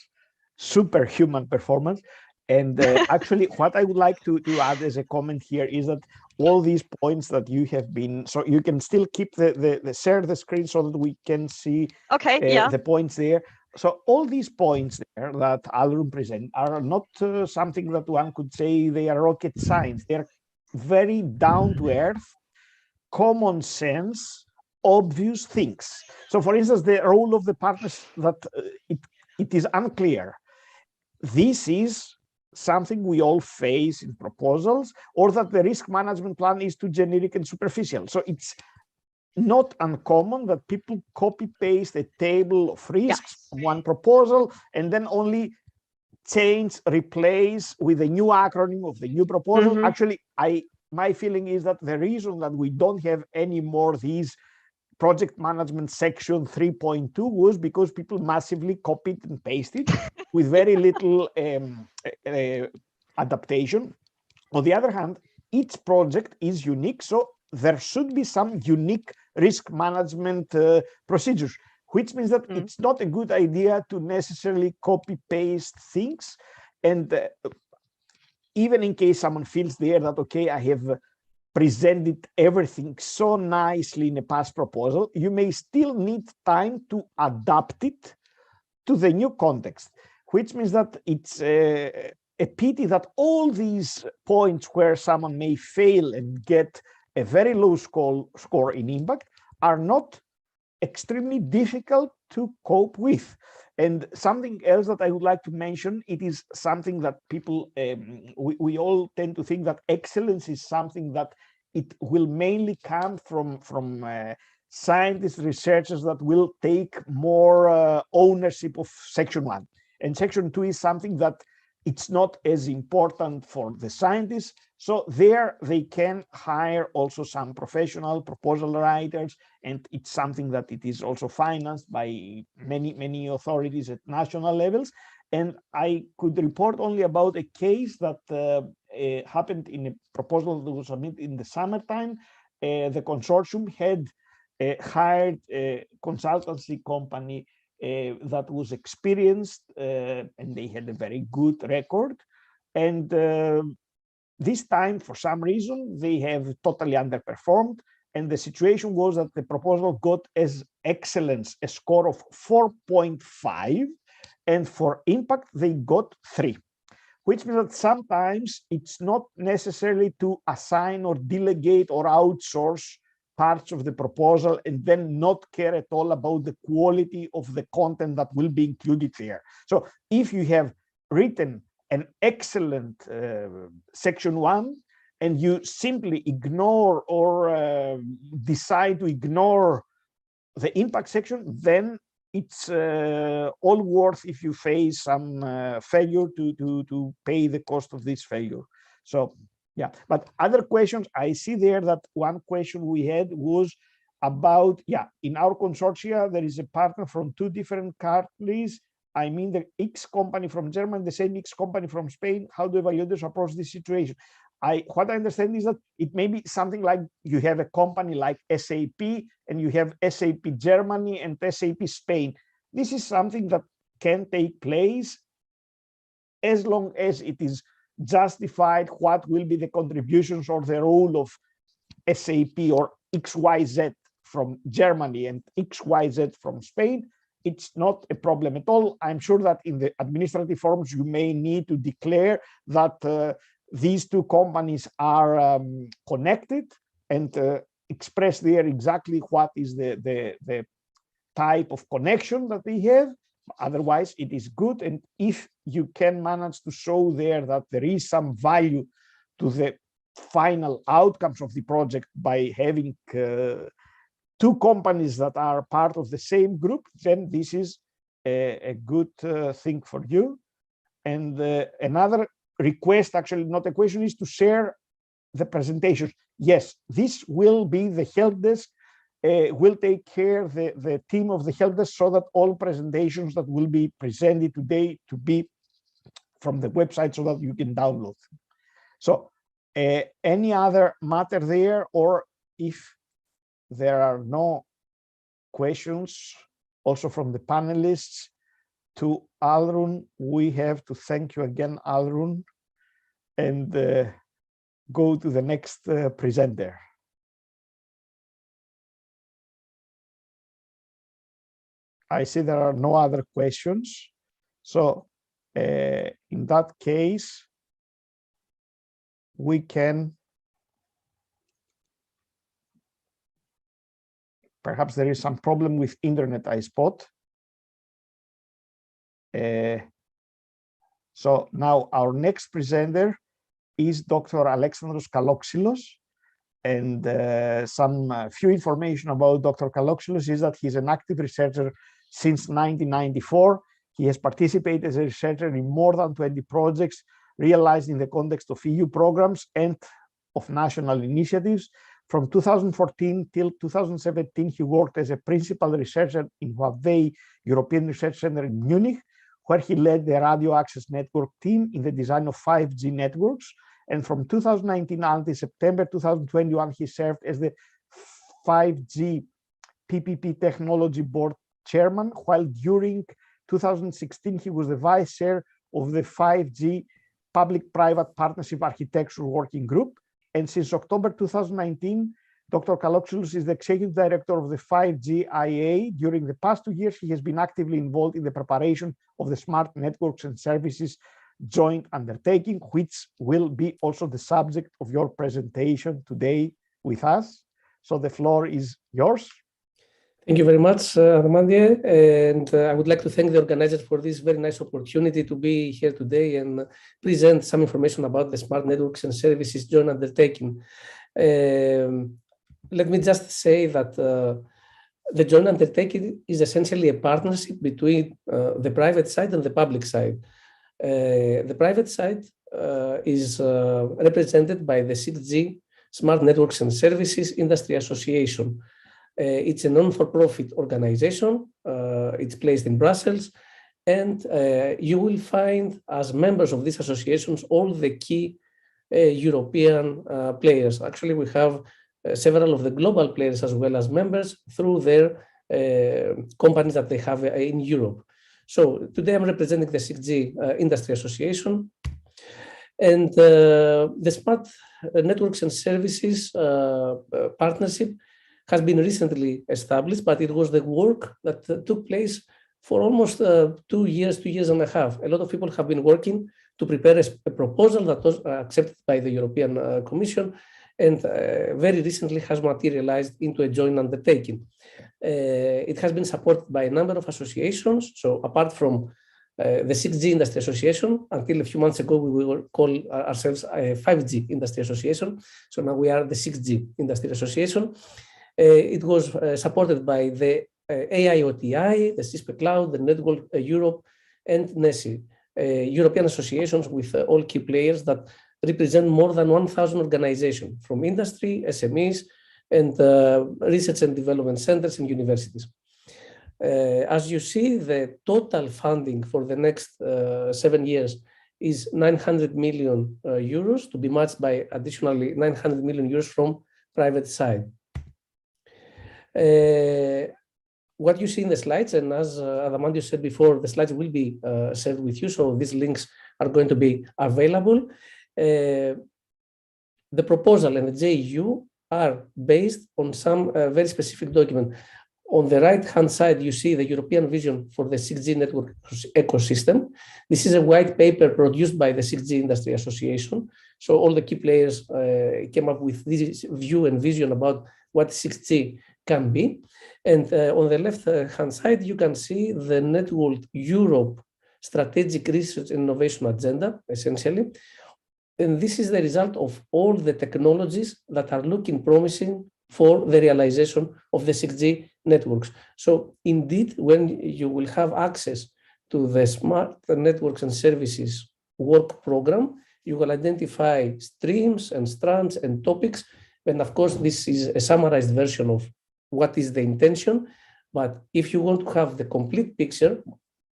superhuman performance. And actually, what I would like to add as a comment here is that all these points that you have been, so you can still keep the share the screen so that we can see the points there. So all these points there that Arun present are not something that one could say they are rocket science. They're very down to earth, common sense, obvious things. So for instance, the role of the partners, that it is unclear. This is something we all face in proposals, or that the risk management plan is too generic and superficial. So it's not uncommon that people copy paste a table of risks from one proposal and then only change, replace with a new acronym of the new proposal. Actually, my feeling is that the reason that we don't have any more these project management section 3.2 was because people massively copied and pasted with very little adaptation. On the other hand, each project is unique, so there should be some unique risk management procedures, which means that it's not a good idea to necessarily copy paste things. And even in case someone feels there that, okay, I have presented everything so nicely in a past proposal, you may still need time to adapt it to the new context, which means that it's a pity that all these points where someone may fail and get a very low score in impact are not extremely difficult to cope with. And something else that I would like to mention, it is something that people, we all tend to think that excellence is something that it will mainly come from scientists, researchers that will take more ownership of section 1. And section 2 is something that it's not as important for the scientists. So there they can hire also some professional proposal writers, and it's something that it is also financed by many authorities at national levels. And I could report only about a case that happened in a proposal that was submitted in the summertime. The consortium had hired a consultancy company that was experienced, and they had a very good record. And this time, for some reason, they have totally underperformed. And the situation was that the proposal got as excellence a score of 4.5, and for impact, they got 3, which means that sometimes it's not necessarily to assign or delegate or outsource parts of the proposal and then not care at all about the quality of the content that will be included there. So if you have written an excellent section 1 and you simply ignore or decide to ignore the impact section, then it's all worth if you face some failure to pay the cost of this failure. So yeah, but other questions, I see there that one question we had was about, in our consortia, there is a partner from 2 different countries. I mean, the X company from Germany, the same X company from Spain. How do evaluators approach this situation? what I understand is that it may be something like you have a company like SAP and you have SAP Germany and SAP Spain. This is something that can take place as long as it is justified what will be the contributions or the role of SAP or XYZ from Germany and XYZ from Spain. It's not a problem at all. I'm sure that in the administrative forms, you may need to declare that these two companies are connected and express there exactly what is the type of connection that they have. Otherwise, it is good. And if you can manage to show there that there is some value to the final outcomes of the project by having two companies that are part of the same group, then this is a good thing for you. And another request, actually not a question, is to share the presentations. Yes, this will be the help desk, will take care the team of the help desk so that all presentations that will be presented today to be from the website so that you can download them. So any other matter there, or if there are no questions also from the panelists, to Alrun, we have to thank you again, Alrun, and go to the next presenter. I see there are no other questions. So in that case, we can, perhaps there is some problem with internet, I spot. So now our next presenter is Dr. Alexandros Kaloxilos, and some few information about Dr. Kaloxilos is that he's an active researcher since 1994. He has participated as a researcher in more than 20 projects realized in the context of EU programs and of national initiatives. From 2014 till 2017, he worked as a principal researcher in Huawei European Research Center in Munich, where he led the radio access network team in the design of 5G networks. And from 2019 until September 2021, he served as the 5G PPP Technology Board Chairman, while during 2016, he was the Vice Chair of the 5G Public-Private Partnership Architecture Working Group. And since October 2019, Dr. Kaloxilos is the Executive Director of the 5G IA. During the past 2 years, he has been actively involved in the preparation of the Smart Networks and Services joint undertaking, which will be also the subject of your presentation today with us. So the floor is yours. Thank you very much, Armandie, and I would like to thank the organizers for this very nice opportunity to be here today and present some information about the Smart Networks and Services joint undertaking. Let me just say that the joint undertaking is essentially a partnership between the private side and the public side. The private side is represented by the 6G Smart Networks and Services Industry Association. It's a non-for-profit organization. It's placed in Brussels, and you will find as members of these associations all the key European players. Actually, we have several of the global players as well as members through their companies that they have in Europe. So today I'm representing the 6G Industry Association, and the Smart Networks and Services partnership has been recently established, but it was the work that took place for almost 2 years, 2 years and a half. A lot of people have been working to prepare a proposal that was accepted by the European Commission, and very recently has materialized into a joint undertaking. It has been supported by a number of associations. So apart from the 6G Industry Association, until a few months ago, we will call ourselves a 5G Industry Association. So now we are the 6G Industry Association. It was supported by the AIoTI, the CISPE Cloud, the Network Europe, and NESI, European associations with all key players that represent more than 1,000 organizations from industry, SMEs, and research and development centers and universities. As you see, the total funding for the next 7 years is 900 million euros to be matched by additionally 900 million euros from private side. What you see in the slides, and as Adamantios said before, the slides will be shared with you, so these links are going to be available. The proposal and the JEU are based on some very specific document. On the right-hand side, you see the European vision for the 6G network ecosystem. This is a white paper produced by the 6G Industry Association. So all the key players came up with this view and vision about what 6G can be. And on the left-hand side, you can see the Network Europe Strategic Research and Innovation Agenda, essentially. And this is the result of all the technologies that are looking promising for the realization of the 6G networks. So indeed, when you will have access to the Smart Networks and Services work program, you will identify streams and strands and topics. And of course, this is a summarized version of what is the intention. But if you want to have the complete picture,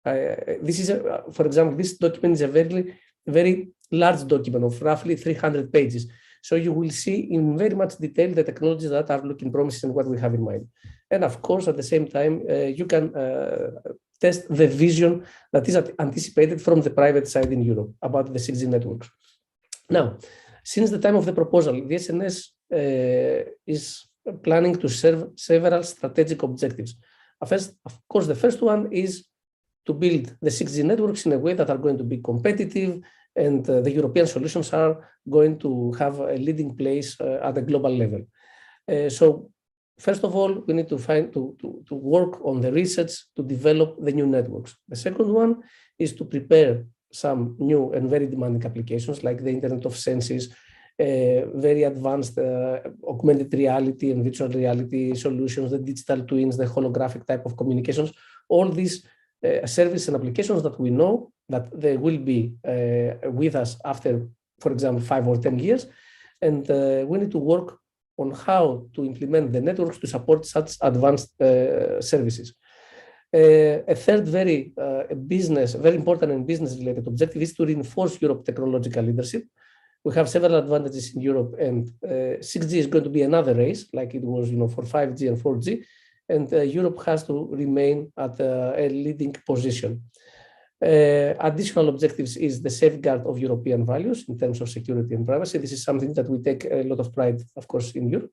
this is, for example, this document is a very large document of roughly 300 pages. So you will see in very much detail the technologies that are looking promising and what we have in mind. And of course, at the same time, you can test the vision that is anticipated from the private side in Europe about the 6G networks. Now, since the time of the proposal, the SNS is planning to serve several strategic objectives. First, of course, the first one is to build the 6G networks in a way that are going to be competitive, and the European solutions are going to have a leading place at a global level. So first of all, we need to work on the research to develop the new networks. The second one is to prepare some new and very demanding applications like the Internet of Senses, very advanced augmented reality and virtual reality solutions, the digital twins, the holographic type of communications, all these services and applications that we know that they will be with us after, for example, 5 or 10 years. And we need to work on how to implement the networks to support such advanced services. A third very important and business-related objective is to reinforce Europe's technological leadership. We have several advantages in Europe, and 6G is going to be another race, like it was, for 5G and 4G. And Europe has to remain at a leading position. Additional objectives is the safeguard of European values in terms of security and privacy. This is something that we take a lot of pride, of course, in Europe.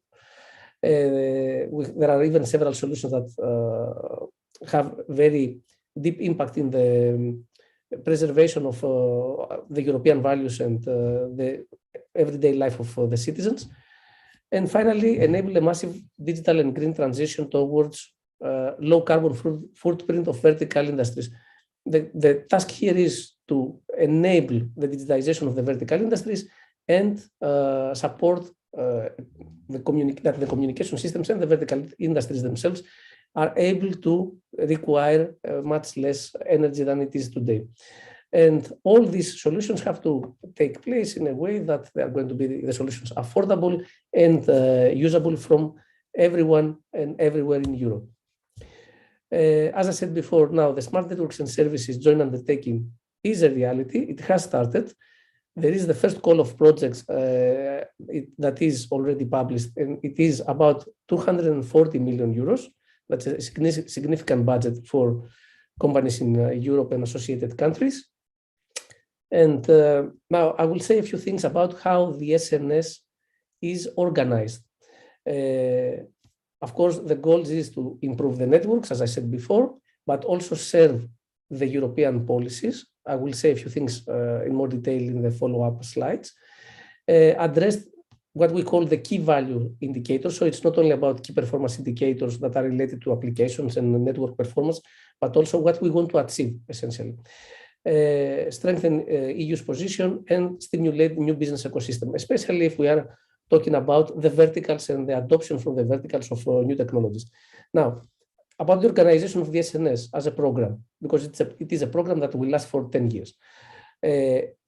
There are even several solutions that have very deep impact in the preservation of the European values and the everyday life of the citizens. And finally, enable a massive digital and green transition towards low carbon footprint of vertical industries. The task here is to enable the digitization of the vertical industries and support that the communication systems and the vertical industries themselves are able to require much less energy than it is today. And all these solutions have to take place in a way that they are going to be the solutions affordable and usable from everyone and everywhere in Europe. As I said before, now the Smart Networks and Services joint undertaking is a reality. It has started. There is the first call of projects that is already published, and it is about 240 million euros. That's a significant budget for companies in Europe and associated countries. And now I will say a few things about how the SNS is organized. Of course, the goal is to improve the networks, as I said before, but also serve the European policies. I will say a few things in more detail in the follow-up slides. Address what we call the key value indicators. So it's not only about key performance indicators that are related to applications and network performance, but also what we want to achieve, essentially. Strengthen EU's position and stimulate new business ecosystem, especially if we are talking about the verticals and the adoption from the verticals of new technologies. Now, about the organization of the SNS as a program, because it is a program that will last for 10 years.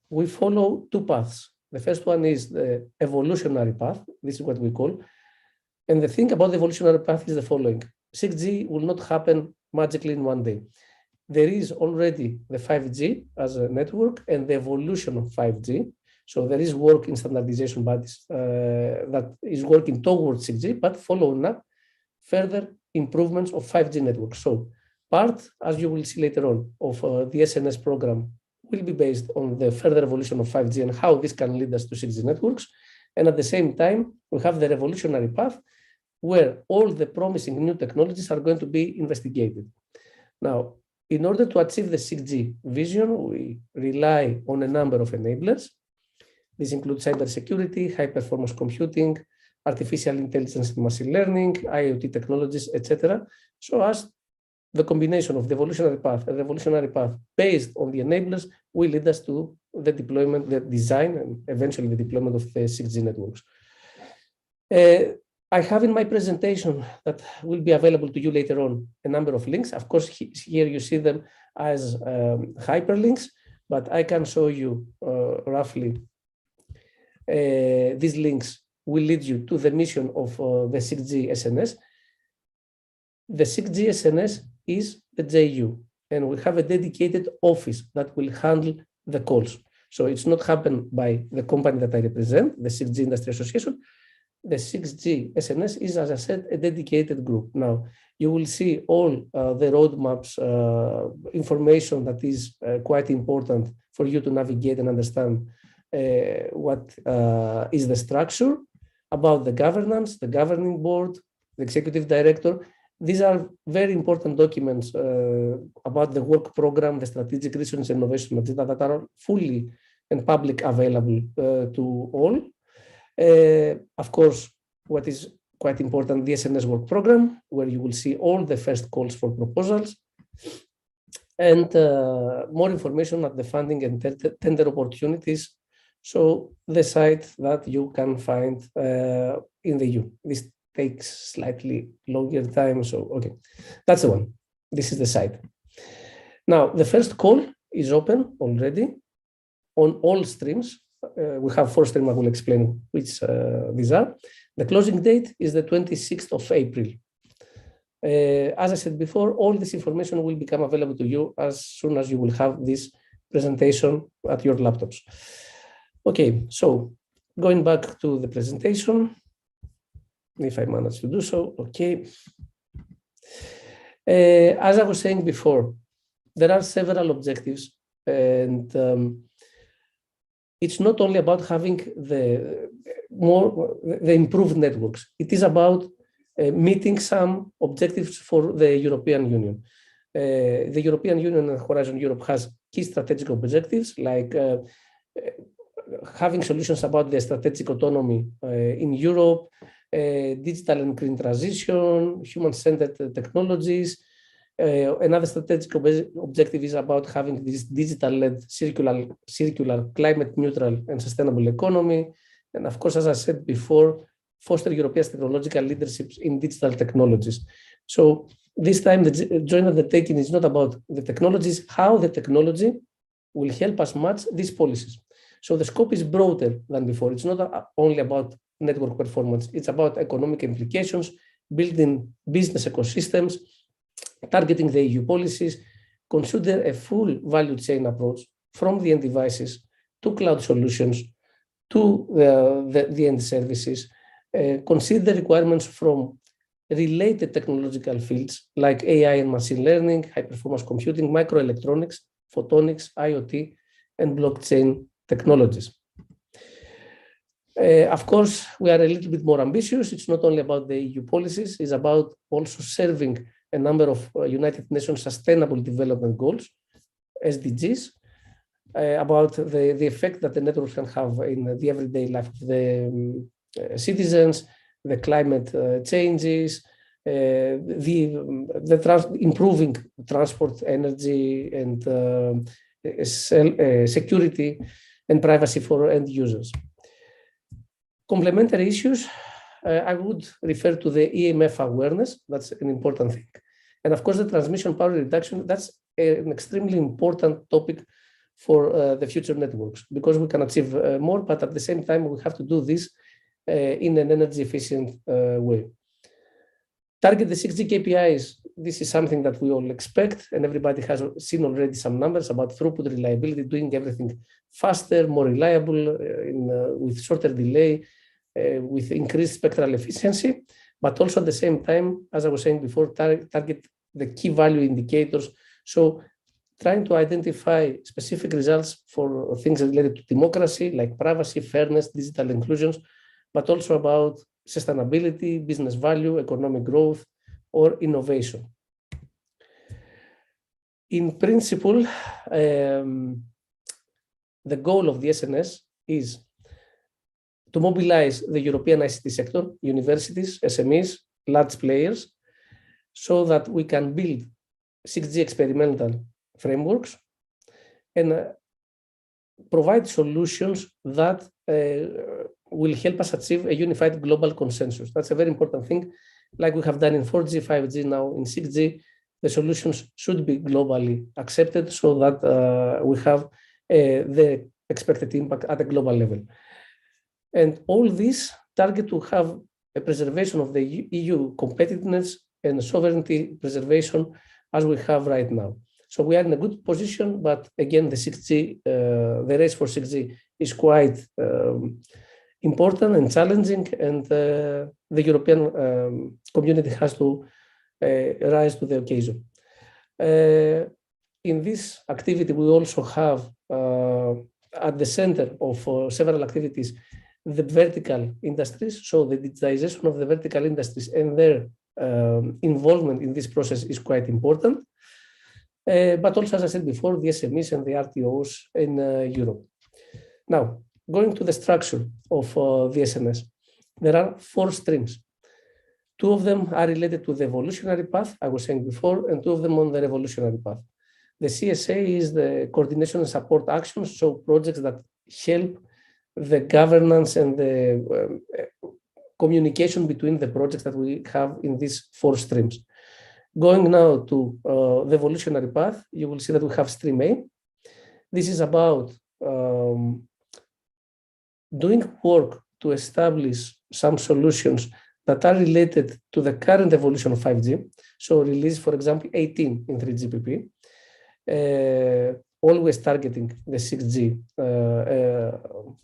We follow two paths. The first one is the evolutionary path. This is what we call. And the thing about the evolutionary path is the following. 6G will not happen magically in one day. there is already the 5G as a network and the evolution of 5G. So there is work in standardization bodies that is working towards 6G, but following up further improvements of 5G networks. So part, as you will see later on, of the SNS program will be based on the further evolution of 5G and how this can lead us to 6G networks. And at the same time, we have the revolutionary path where all the promising new technologies are going to be investigated. Now, in order to achieve the 6G vision, we rely on a number of enablers. This includes cybersecurity, high-performance computing, artificial intelligence and machine learning, IoT technologies, etc. So as the combination of the evolutionary path and revolutionary path based on the enablers will lead us to the deployment, the design, and eventually the deployment of the 6G networks. I have in my presentation that will be available to you later on a number of links. Of course, here you see them as hyperlinks, but I can show you roughly these links will lead you to the mission of the 6G SNS. The 6G SNS is the JU, and we have a dedicated office that will handle the calls. So it's not happened by the company that I represent, the 6G Industry Association. The 6G SNS is, as I said, a dedicated group. Now, you will see all the roadmaps, information that is quite important for you to navigate and understand what is the structure, about the governance, the governing board, the executive director. These are very important documents about the work program, the strategic research and innovation agenda that are fully and public available to all. Of course, what is quite important, the SNS work program, where you will see all the first calls for proposals and more information at the funding and tender opportunities. So the site that you can find in the EU. This takes slightly longer time. So, okay, that's the one. This is the site. Now, the first call is open already on all streams. We have 4 streams. I will explain which these are. The closing date is the 26th of April. As I said before, all this information will become available to you as soon as you will have this presentation at your laptops. Okay, so going back to the presentation, if I manage to do so, okay. As I was saying before, there are several objectives, and it's not only about having the improved networks. It is about meeting some objectives for the European Union. The European Union and Horizon Europe has key strategic objectives like having solutions about the strategic autonomy in Europe, digital and green transition, human-centered technologies. Another strategic objective is about having this digital-led, circular, climate-neutral and sustainable economy. And of course, as I said before, foster European technological leadership in digital technologies. So this time, the joint undertaking is not about the technologies, how the technology will help us match these policies. So the scope is broader than before. It's not only about network performance. It's about economic implications, building business ecosystems, targeting the EU policies, consider a full value chain approach from the end devices to cloud solutions to the end services, consider requirements from related technological fields like AI and machine learning, high-performance computing, microelectronics, photonics, IoT, and blockchain technologies. Of course, we are a little bit more ambitious. It's not only about the EU policies, it's about also serving a number of United Nations Sustainable Development Goals, SDGs, about the effect that the networks can have in the everyday life of the citizens, the climate changes, improving transport, energy, and security and privacy for end users. Complementary issues, I would refer to the EMF awareness. That's an important thing. And of course, the transmission power reduction, that's an extremely important topic for the future networks, because we can achieve more, but at the same time, we have to do this in an energy efficient way. Target the 6G KPIs. This is something that we all expect, and everybody has seen already some numbers about throughput, reliability, doing everything faster, more reliable, with shorter delay, with increased spectral efficiency, but also at the same time, as I was saying before, target the key value indicators. So trying to identify specific results for things related to democracy, like privacy, fairness, digital inclusions, but also about sustainability, business value, economic growth, or innovation. In principle, the goal of the SNS is to mobilize the European ICT sector, universities, SMEs, large players, so that we can build 6G experimental frameworks and provide solutions that will help us achieve a unified global consensus. That's a very important thing. Like we have done in 4G, 5G, now in 6G, the solutions should be globally accepted so that we have the expected impact at a global level. And all this target to have a preservation of the EU competitiveness and sovereignty preservation as we have right now. So we are in a good position, but again, the 6G, the race for 6G is quite important and challenging, and the European community has to rise to the occasion. In this activity, we also have at the center of several activities the vertical industries. So the digitization of the vertical industries and their involvement in this process is quite important. But also, as I said before, the SMEs and the RTOs in Europe. Now, going to the structure of the SNS, there are 4 streams. 2 of them are related to the evolutionary path, I was saying before, and 2 of them on the revolutionary path. The CSA is the coordination and support actions, so projects that help the governance and the communication between the projects that we have in these 4 streams. Going now to the evolutionary path, you will see that we have stream A. This is about doing work to establish some solutions that are related to the current evolution of 5G. So release, for example, 18 in 3GPP, always targeting the 6G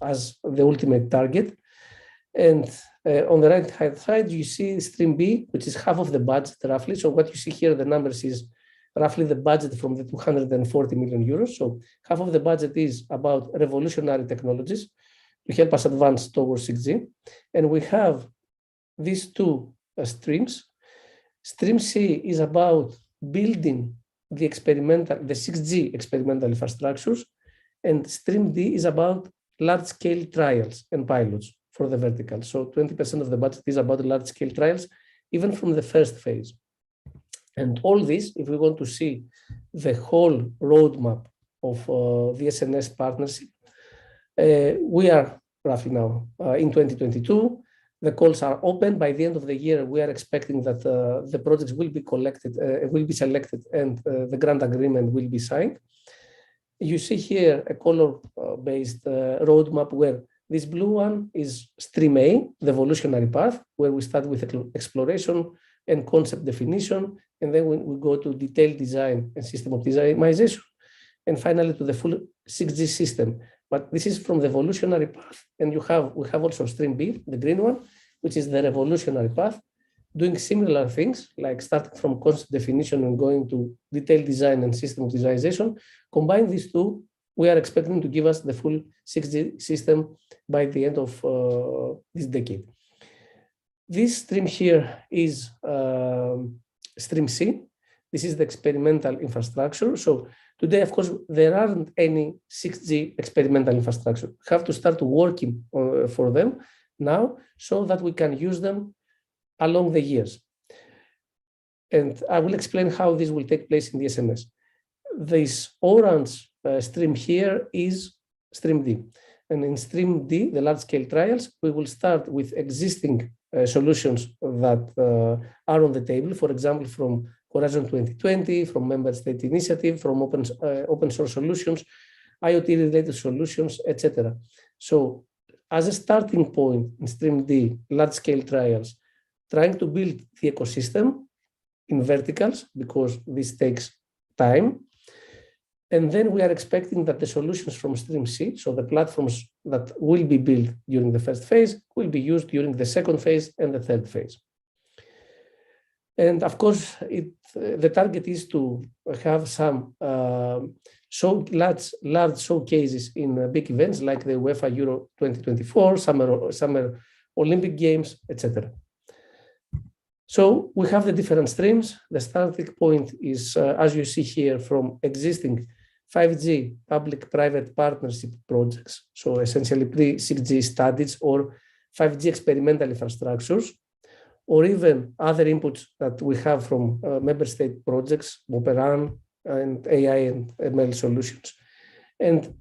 as the ultimate target. And on the right-hand side, you see stream B, which is half of the budget roughly. So what you see here, the numbers is roughly the budget from the 240 million euros. So half of the budget is about revolutionary technologies to help us advance towards 6G. And we have these 2 streams. Stream C is about building the 6G experimental infrastructures. And stream D is about large-scale trials and pilots for the vertical. So 20% of the budget is about large-scale trials, even from the first phase. And all this, if we want to see the whole roadmap of the SNS partnership, we are roughly now in 2022. The calls are open. By the end of the year, we are expecting that the projects will be will be selected, and the grant agreement will be signed. You see here a color-based roadmap where this blue one is stream A, the evolutionary path, where we start with exploration and concept definition, and then we go to detailed design and system optimization, and finally to the full 6G system. But this is from the evolutionary path, and we have also stream B, the green one, which is the revolutionary path, doing similar things like starting from concept definition and going to detailed design and system optimization. Combine these 2, we are expecting to give us the full 6G system by the end of this decade. This stream here is stream C. This is the experimental infrastructure. So today, of course, there aren't any 6G experimental infrastructure. We have to start working for them now so that we can use them along the years. And I will explain how this will take place in the SNS. This orange stream here is stream D. And in stream D, the large-scale trials, we will start with existing solutions that are on the table, for example, from Horizon 2020, from Member State Initiative, from open source solutions, IoT-related solutions, etc. So as a starting point in stream D, large-scale trials, trying to build the ecosystem in verticals, because this takes time. And then we are expecting that the solutions from Stream C, so the platforms that will be built during the first phase, will be used during the second phase and the third phase. And of course, the target is to have some large showcases in big events like the UEFA Euro 2024, Summer Olympic Games, etc. So we have the different streams. The starting point is, as you see here, from existing 5G public-private partnership projects, so essentially pre-6G studies or 5G experimental infrastructures, or even other inputs that we have from member state projects, Operan and AI and ML solutions. And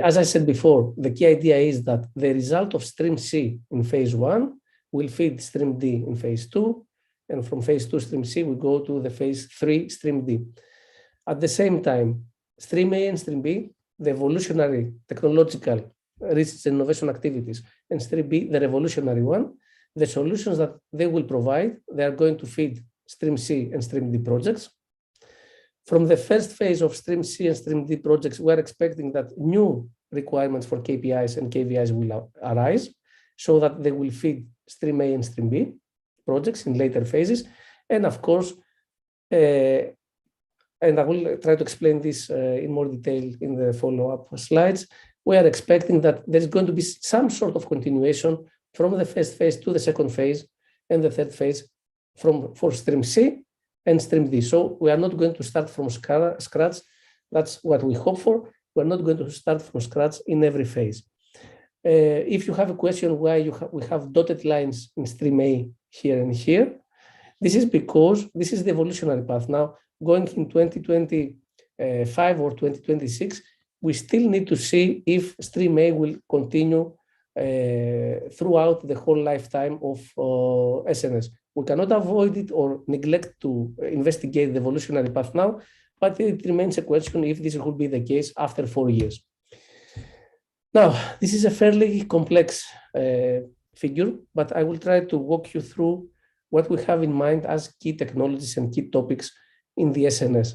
as I said before, the key idea is that the result of Stream C in phase 1 will feed Stream D in phase 2, and from phase 2 Stream C, we go to the phase 3 Stream D. At the same time, Stream A and Stream B, the evolutionary technological research and innovation activities, and Stream B, the revolutionary one, the solutions that they will provide, they are going to feed Stream C and Stream D projects. From the first phase of Stream C and Stream D projects, we are expecting that new requirements for KPIs and KVIs will arise, so that they will feed Stream A and Stream B projects in later phases. And of course, and I will try to explain this in more detail in the follow-up slides, we are expecting that there's going to be some sort of continuation from the first phase to the second phase and the third phase for Stream C and Stream D. So we are not going to start from scratch. That's what we hope for. We're not going to start from scratch in every phase. If you have a question why we have dotted lines in Stream A here and here, this is because this is the evolutionary path. Now, going in 2025 or 2026, we still need to see if Stream A will continue throughout the whole lifetime of SNS. We cannot avoid it or neglect to investigate the evolutionary path now, but it remains a question if this will be the case after 4 years. Now, this is a fairly complex figure, but I will try to walk you through what we have in mind as key technologies and key topics in the SNS.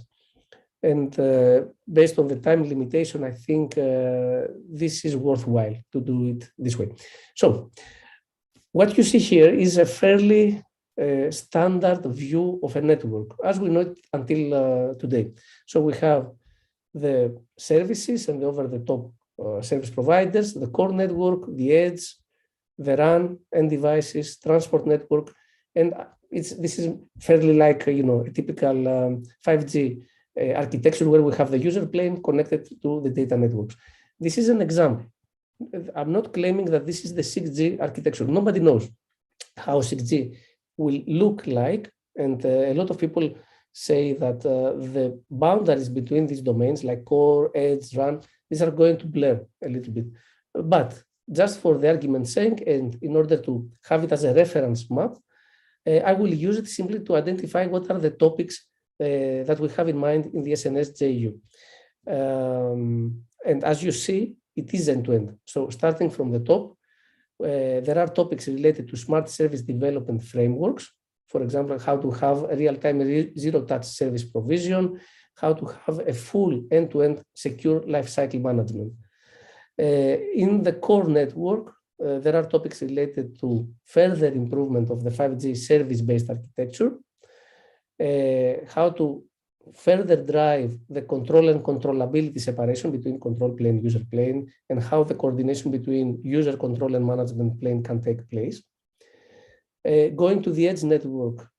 And based on the time limitation, I think this is worthwhile to do it this way. So what you see here is a fairly standard view of a network, as we know it until today. So we have the services and the over-the-top service providers, the core network, the edge, the RAN, end devices, transport network, and this is fairly like a typical 5G architecture where we have the user plane connected to the data networks. This is an example. I'm not claiming that this is the 6G architecture. Nobody knows how 6G will look like, and a lot of people say that the boundaries between these domains like core, edge, RAN, these are going to blur a little bit. But just for the argument's sake, and in order to have it as a reference map, I will use it simply to identify what are the topics that we have in mind in the SNS JU. And as you see, it is end-to-end. So starting from the top, there are topics related to smart service development frameworks. For example, how to have a real-time zero-touch service provision, how to have a full end-to-end secure lifecycle management. In the core network, there are topics related to further improvement of the 5G service-based architecture, how to further drive the control and controllability separation between control plane and user plane, and how the coordination between user control and management plane can take place. Going to the edge network,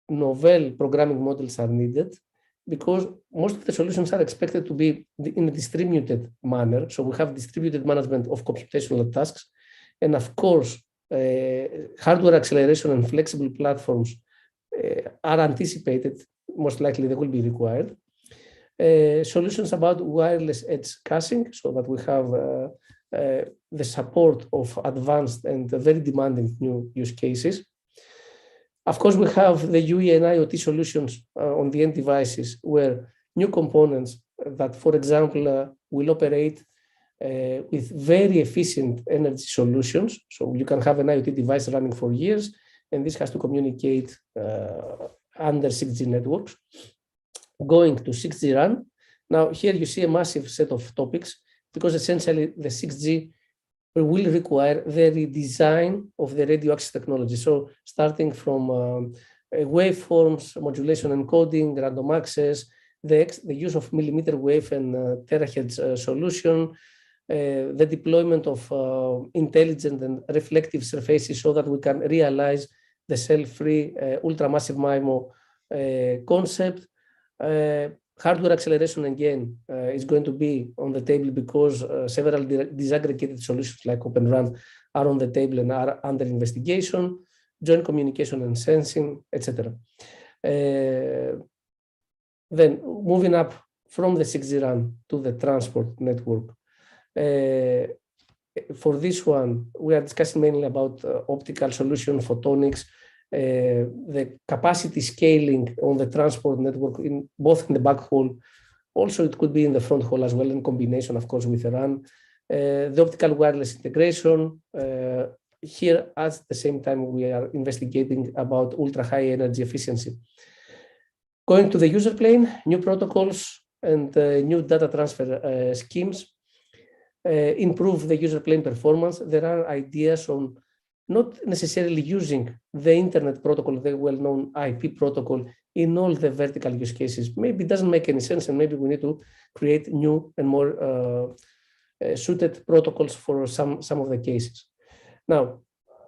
novel programming models are needed because most of the solutions are expected to be in a distributed manner. So we have distributed management of computational tasks. And of course, hardware acceleration and flexible platforms are anticipated. Most likely they will be required. Solutions about wireless edge caching, so that we have the support of advanced and very demanding new use cases. Of course, we have the UE and IoT solutions on the end devices, where new components that, for example, will operate with very efficient energy solutions. So you can have an IoT device running for years, and this has to communicate under 6G networks. Going to 6G RAN. Now here you see a massive set of topics, because essentially the 6G will require the redesign of the radio access technology. So starting from waveforms, modulation encoding, random access, the use of millimeter wave and terahertz solution, the deployment of intelligent and reflective surfaces so that we can realize the cell-free ultramassive MIMO concept. Hardware acceleration again is going to be on the table, because several disaggregated solutions like Open RAN are on the table and are under investigation, joint communication and sensing, etc. Then moving up from the 6G RAN to the transport network. For this one, we are discussing mainly about optical solution, photonics, the capacity scaling on the transport network, both in the backhaul, also it could be in the front haul as well, in combination, of course, with the RAN, the optical wireless integration. Here, at the same time, we are investigating about ultra high energy efficiency. Going to the user plane, new protocols and new data transfer schemes improve the user plane performance. There are ideas on not necessarily using the internet protocol, the well-known IP protocol, in all the vertical use cases. Maybe it doesn't make any sense, and maybe we need to create new and more suited protocols for some of the cases. Now,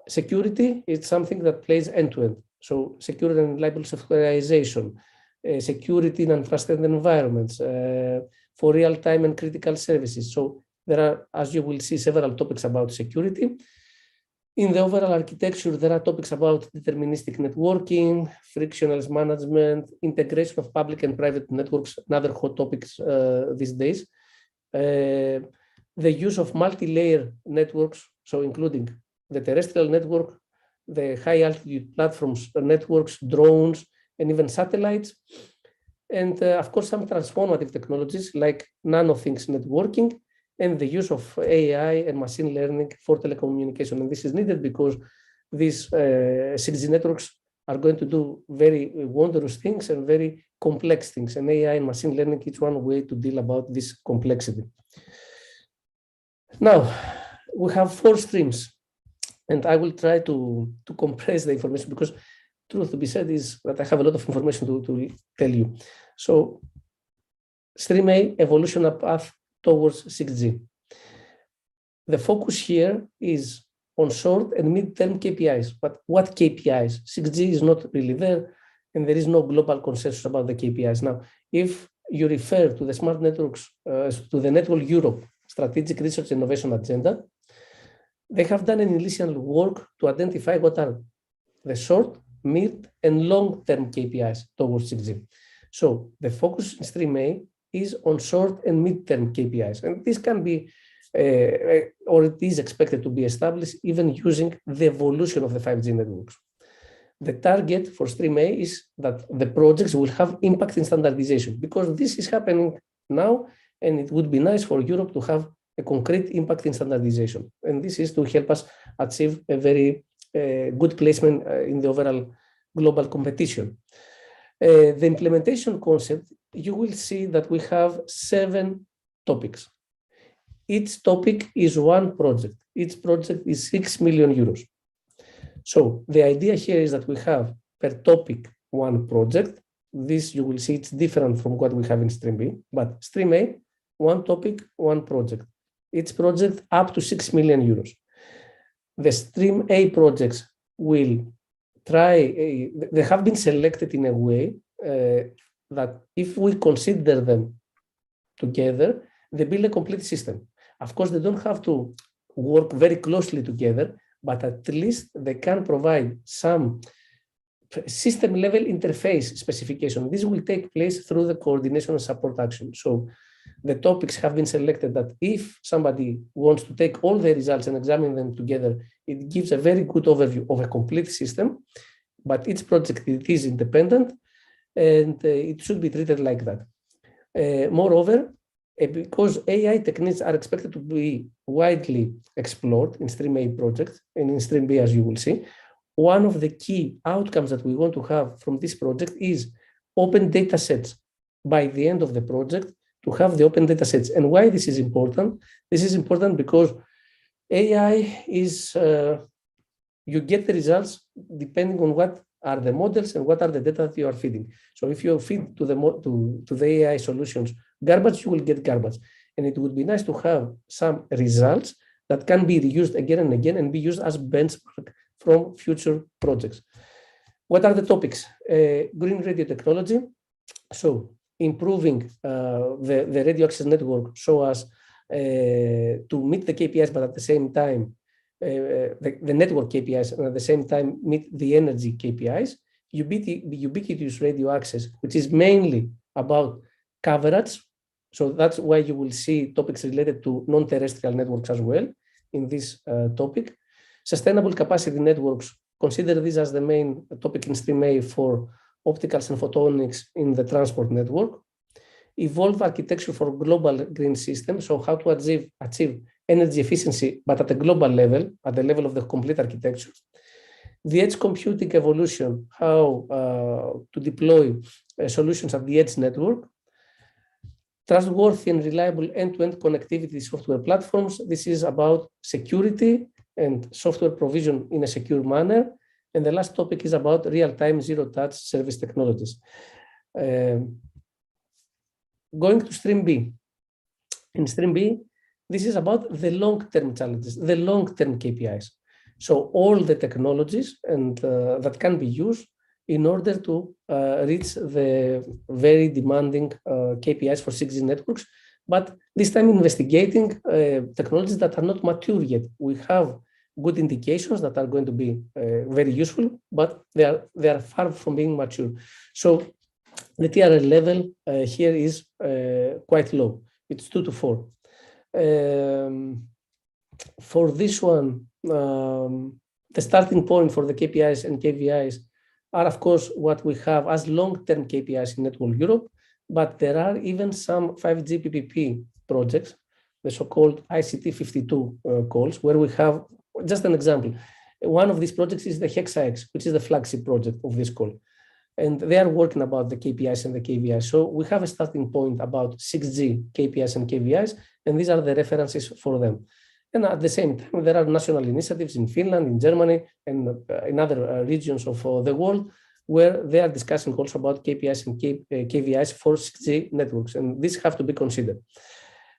security is something that plays end-to-end. So security and reliable softwareization, security in untrusted environments, for real-time and critical services. So there are, as you will see, several topics about security. In the overall architecture, there are topics about deterministic networking, frictionless management, integration of public and private networks, and other hot topics these days. The use of multi-layer networks, so including the terrestrial network, the high-altitude platforms, networks, drones, and even satellites. And of course, some transformative technologies like nano-things networking, and the use of AI and machine learning for telecommunication. And this is needed because these 6G networks are going to do very wondrous things and very complex things. And AI and machine learning is one way to deal about this complexity. Now, we have 4 streams, and I will try to compress the information, because truth to be said is that I have a lot of information to tell you. So, stream A, evolution path towards 6G. The focus here is on short and mid-term KPIs. But what KPIs? 6G is not really there, and there is no global consensus about the KPIs. Now, if you refer to the Smart Networks, to the Network Europe Strategic Research Innovation Agenda, they have done an initial work to identify what are the short, mid, and long-term KPIs towards 6G. So the focus in stream A is on short and mid-term KPIs. And this can be, or it is expected to be established even using the evolution of the 5G networks. The target for stream A is that the projects will have impact in standardization, because this is happening now, and it would be nice for Europe to have a concrete impact in standardization. And this is to help us achieve a very good placement in the overall global competition. The implementation concept, you will see that we have 7 topics. Each topic is one project. Each project is 6 million euros. So the idea here is that we have per topic one project. This you will see it's different from what we have in stream B, but stream A, one topic, one project. Each project up to 6 million euros. The stream A projects will try, they have been selected in a way that if we consider them together, they build a complete system. Of course, they don't have to work very closely together, but at least they can provide some system level interface specification. This will take place through the coordination and support action. So the topics have been selected that if somebody wants to take all the results and examine them together, it gives a very good overview of a complete system, but each project it is independent, and it should be treated like that. Moreover, because AI techniques are expected to be widely explored in stream A project and in stream B, as you will see, one of the key outcomes that we want to have from this project is open data sets by the end of the project, to have the open data sets. And why this is important? This is important because AI is, you get the results depending on what are the models and what are the data that you are feeding. So if you feed to the AI solutions garbage, you will get garbage. And it would be nice to have some results that can be reused again and again and be used as benchmark from future projects. What are the topics? Green radio technology. So improving the radio access network so as to meet the KPIs, but at the same time, the network KPIs, and at the same time meet the energy KPIs. Ubiquitous radio access, which is mainly about coverage. So that's why you will see topics related to non-terrestrial networks as well in this topic. Sustainable capacity networks, consider this as the main topic in Stream A for opticals and photonics in the transport network. Evolve architecture for global green systems, so how to achieve energy efficiency, but at a global level, at the level of the complete architecture. The edge computing evolution, how to deploy solutions at the edge network. Trustworthy and reliable end-to-end connectivity software platforms. This is about security and software provision in a secure manner. And the last topic is about real-time zero-touch service technologies. Going to Stream B. In Stream B, this is about the long-term challenges, the long-term KPIs. So all the technologies and that can be used in order to reach the very demanding KPIs for 6G networks, but this time investigating technologies that are not mature yet. We have good indications that are going to be very useful, but they are far from being mature. So the TRL level here is quite low. It's 2 to 4. For this one, the starting point for the KPIs and KVIs are, of course, what we have as long-term KPIs in Network Europe, but there are even some 5G PPP projects, the so-called ICT 52 calls, where we have, just an example, one of these projects is the HexaX, which is the flagship project of this call. And they are working about the KPIs and the KVIs. So we have a starting point about 6G KPIs and KVIs, and these are the references for them. And at the same time, there are national initiatives in Finland, in Germany, and in other regions of the world, where they are discussing also about KPIs and KVIs for 6G networks, and these have to be considered.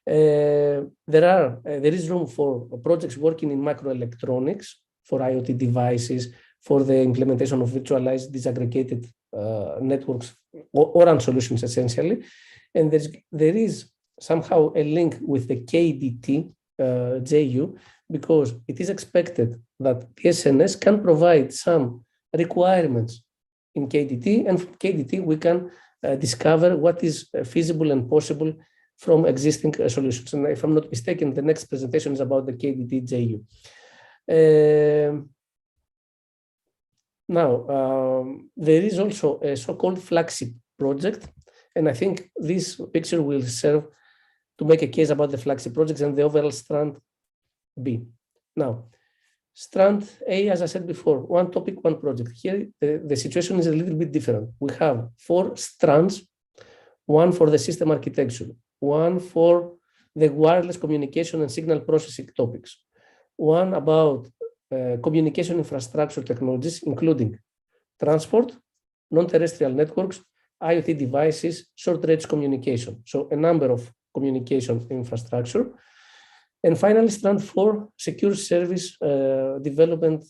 There is room for projects working in microelectronics, for IoT devices, for the implementation of virtualized disaggregated networks, ORAN solutions essentially. And there is somehow a link with the KDT JU, because it is expected that SNS can provide some requirements in KDT, and from KDT we can discover what is feasible and possible from existing solutions. And if I'm not mistaken, the next presentation is about the KDT JU. Now, there is also a so-called flagship project, and I think this picture will serve to make a case about the flagship projects and the overall Strand B. Now, Strand A, as I said before, one topic, one project. Here, the situation is a little bit different. We have 4 strands, one for the system architecture, one for the wireless communication and signal processing topics, one about communication infrastructure technologies, including transport, non-terrestrial networks, IoT devices, short-range communication. So a number of communication infrastructure. And finally, Strand 4, secure service development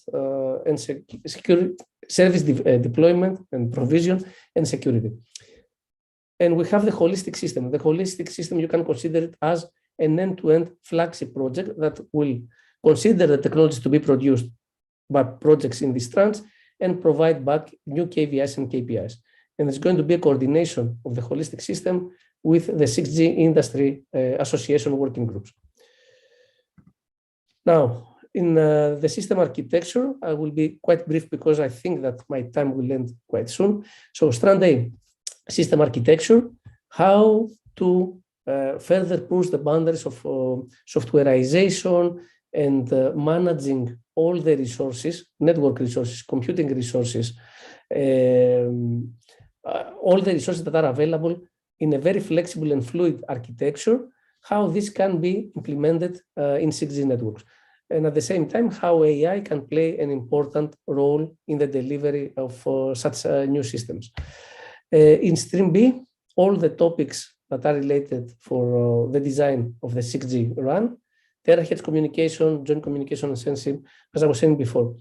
and secure service deployment and provision and security. And we have the holistic system. The holistic system, you can consider it as an end-to-end flagship project that will consider the technologies to be produced by projects in these strands and provide back new KVIs and KPIs. And there's going to be a coordination of the holistic system with the 6G industry association working groups. Now, in the system architecture, I will be quite brief because I think that my time will end quite soon. So Strand A, system architecture, how to further push the boundaries of softwareization and managing all the resources, network resources, computing resources, all the resources that are available in a very flexible and fluid architecture, how this can be implemented in 6G networks. And at the same time, how AI can play an important role in the delivery of such new systems. In Stream B, all the topics that are related for the design of the 6G RAN, terahertz communication, joint communication, and sensing, as I was saying before.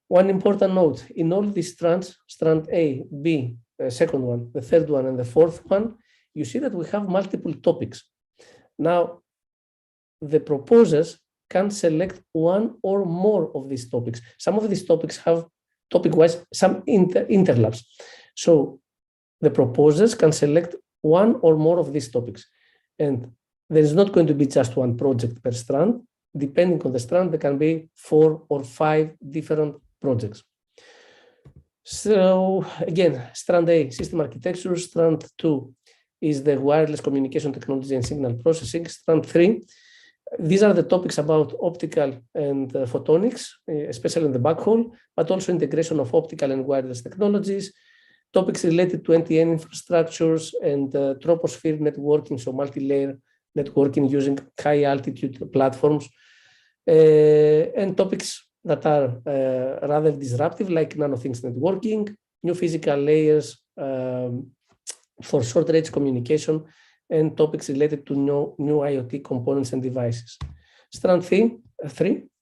One important note, in all these strands, strand A, B, second one, the third one, and the fourth one, you see that we have multiple topics. Now, the proposers can select one or more of these topics. Some of these topics have topic-wise some interlaps. So the proposers can select one or more of these topics. And there is not going to be just one project per strand. Depending on the strand, there can be 4 or 5 different projects. So again, strand A, system architecture. Strand 2 is the wireless communication technology and signal processing. Strand 3, these are the topics about optical and photonics, especially in the backhaul, but also integration of optical and wireless technologies, topics related to NTN infrastructures and troposphere networking, so multi-layer networking using high altitude platforms, and topics that are rather disruptive, like NanoThings networking, new physical layers for short-range communication, and topics related to new IoT components and devices. Strand 3,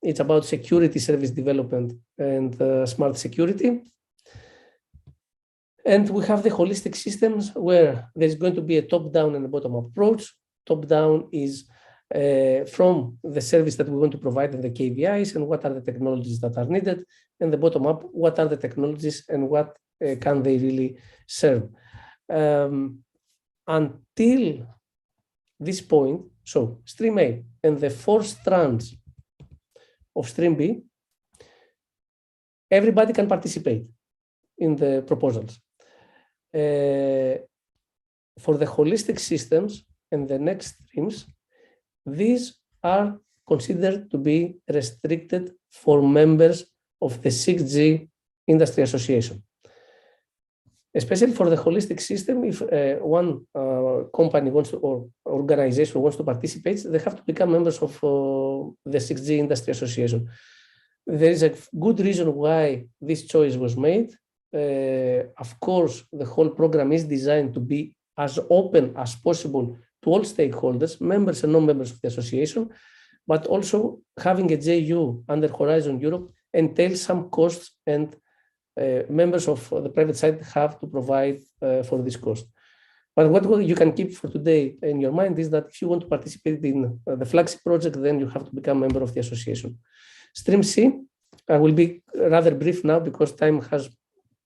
it's about security service development and smart security. And we have the holistic systems where there's going to be a top-down and a bottom-up approach. Top-down is from the service that we want to provide and the KPIs and what are the technologies that are needed, and the bottom-up, what are the technologies and what can they really serve. Until this point, so Stream A and the 4 strands of Stream B, everybody can participate in the proposals. For the holistic systems and the next streams, these are considered to be restricted for members of the 6G Industry Association. Especially for the holistic system, if one company wants to, or organization wants to participate, they have to become members of the 6G Industry Association. There is a good reason why this choice was made. Of course, the whole program is designed to be as open as possible to all stakeholders, members and non-members of the association, but also having a JU under Horizon Europe entails some costs, and members of the private side have to provide for this cost. But what you can keep for today in your mind is that if you want to participate in the flagship project, then you have to become a member of the association. Stream C, I will be rather brief now because time has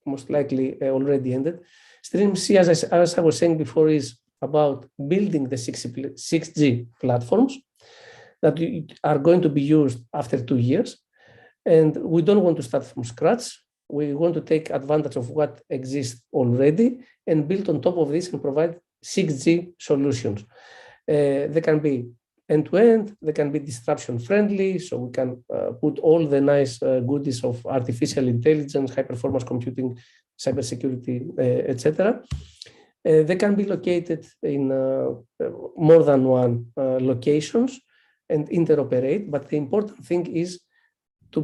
most likely already ended. Stream C, as I was saying before, is about building the 6G platforms that are going to be used after 2 years. And we don't want to start from scratch. We want to take advantage of what exists already and build on top of this and provide 6G solutions. They can be end-to-end, they can be disruption-friendly, so we can put all the nice goodies of artificial intelligence, high-performance computing, cybersecurity, etc. They can be located in more than one locations and interoperate, but the important thing is to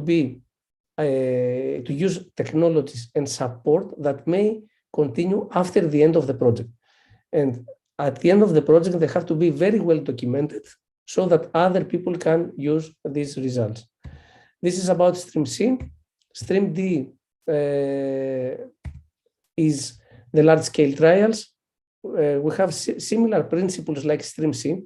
use technologies and support that may continue after the end of the project. And at the end of the project, they have to be very well documented so that other people can use these results. This is about Stream C. Stream D is the large-scale trials. We have similar principles like Stream C.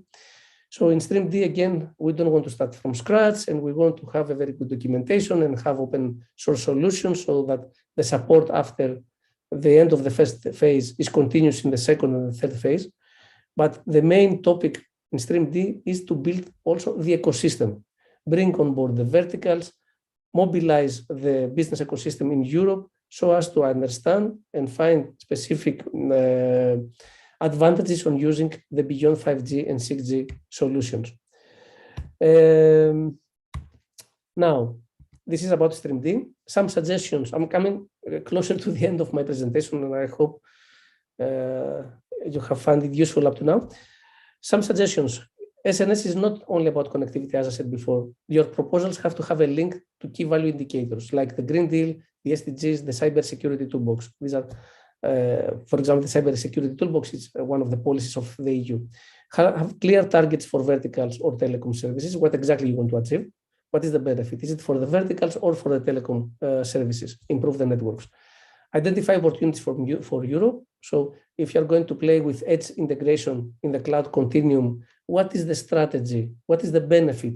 So in Stream D, again, we don't want to start from scratch, and we want to have a very good documentation and have open source solutions so that the support after the end of the first phase is continuous in the second and the third phase. But the main topic in Stream D is to build also the ecosystem, bring on board the verticals, mobilize the business ecosystem in Europe so as to understand and find specific advantages on using the beyond 5G and 6G solutions. Now, this is about StreamD. Some suggestions. I'm coming closer to the end of my presentation, and I hope you have found it useful up to now. Some suggestions. SNS is not only about connectivity, as I said before. Your proposals have to have a link to key value indicators like the Green Deal, the SDGs, the Cybersecurity Toolbox. These are, for example, the Cybersecurity Toolbox is one of the policies of the EU. Have clear targets for verticals or telecom services, what exactly you want to achieve. What is the benefit? Is it for the verticals or for the telecom services? Improve the networks. Identify opportunities for Europe. So if you're going to play with edge integration in the cloud continuum, what is the strategy? What is the benefit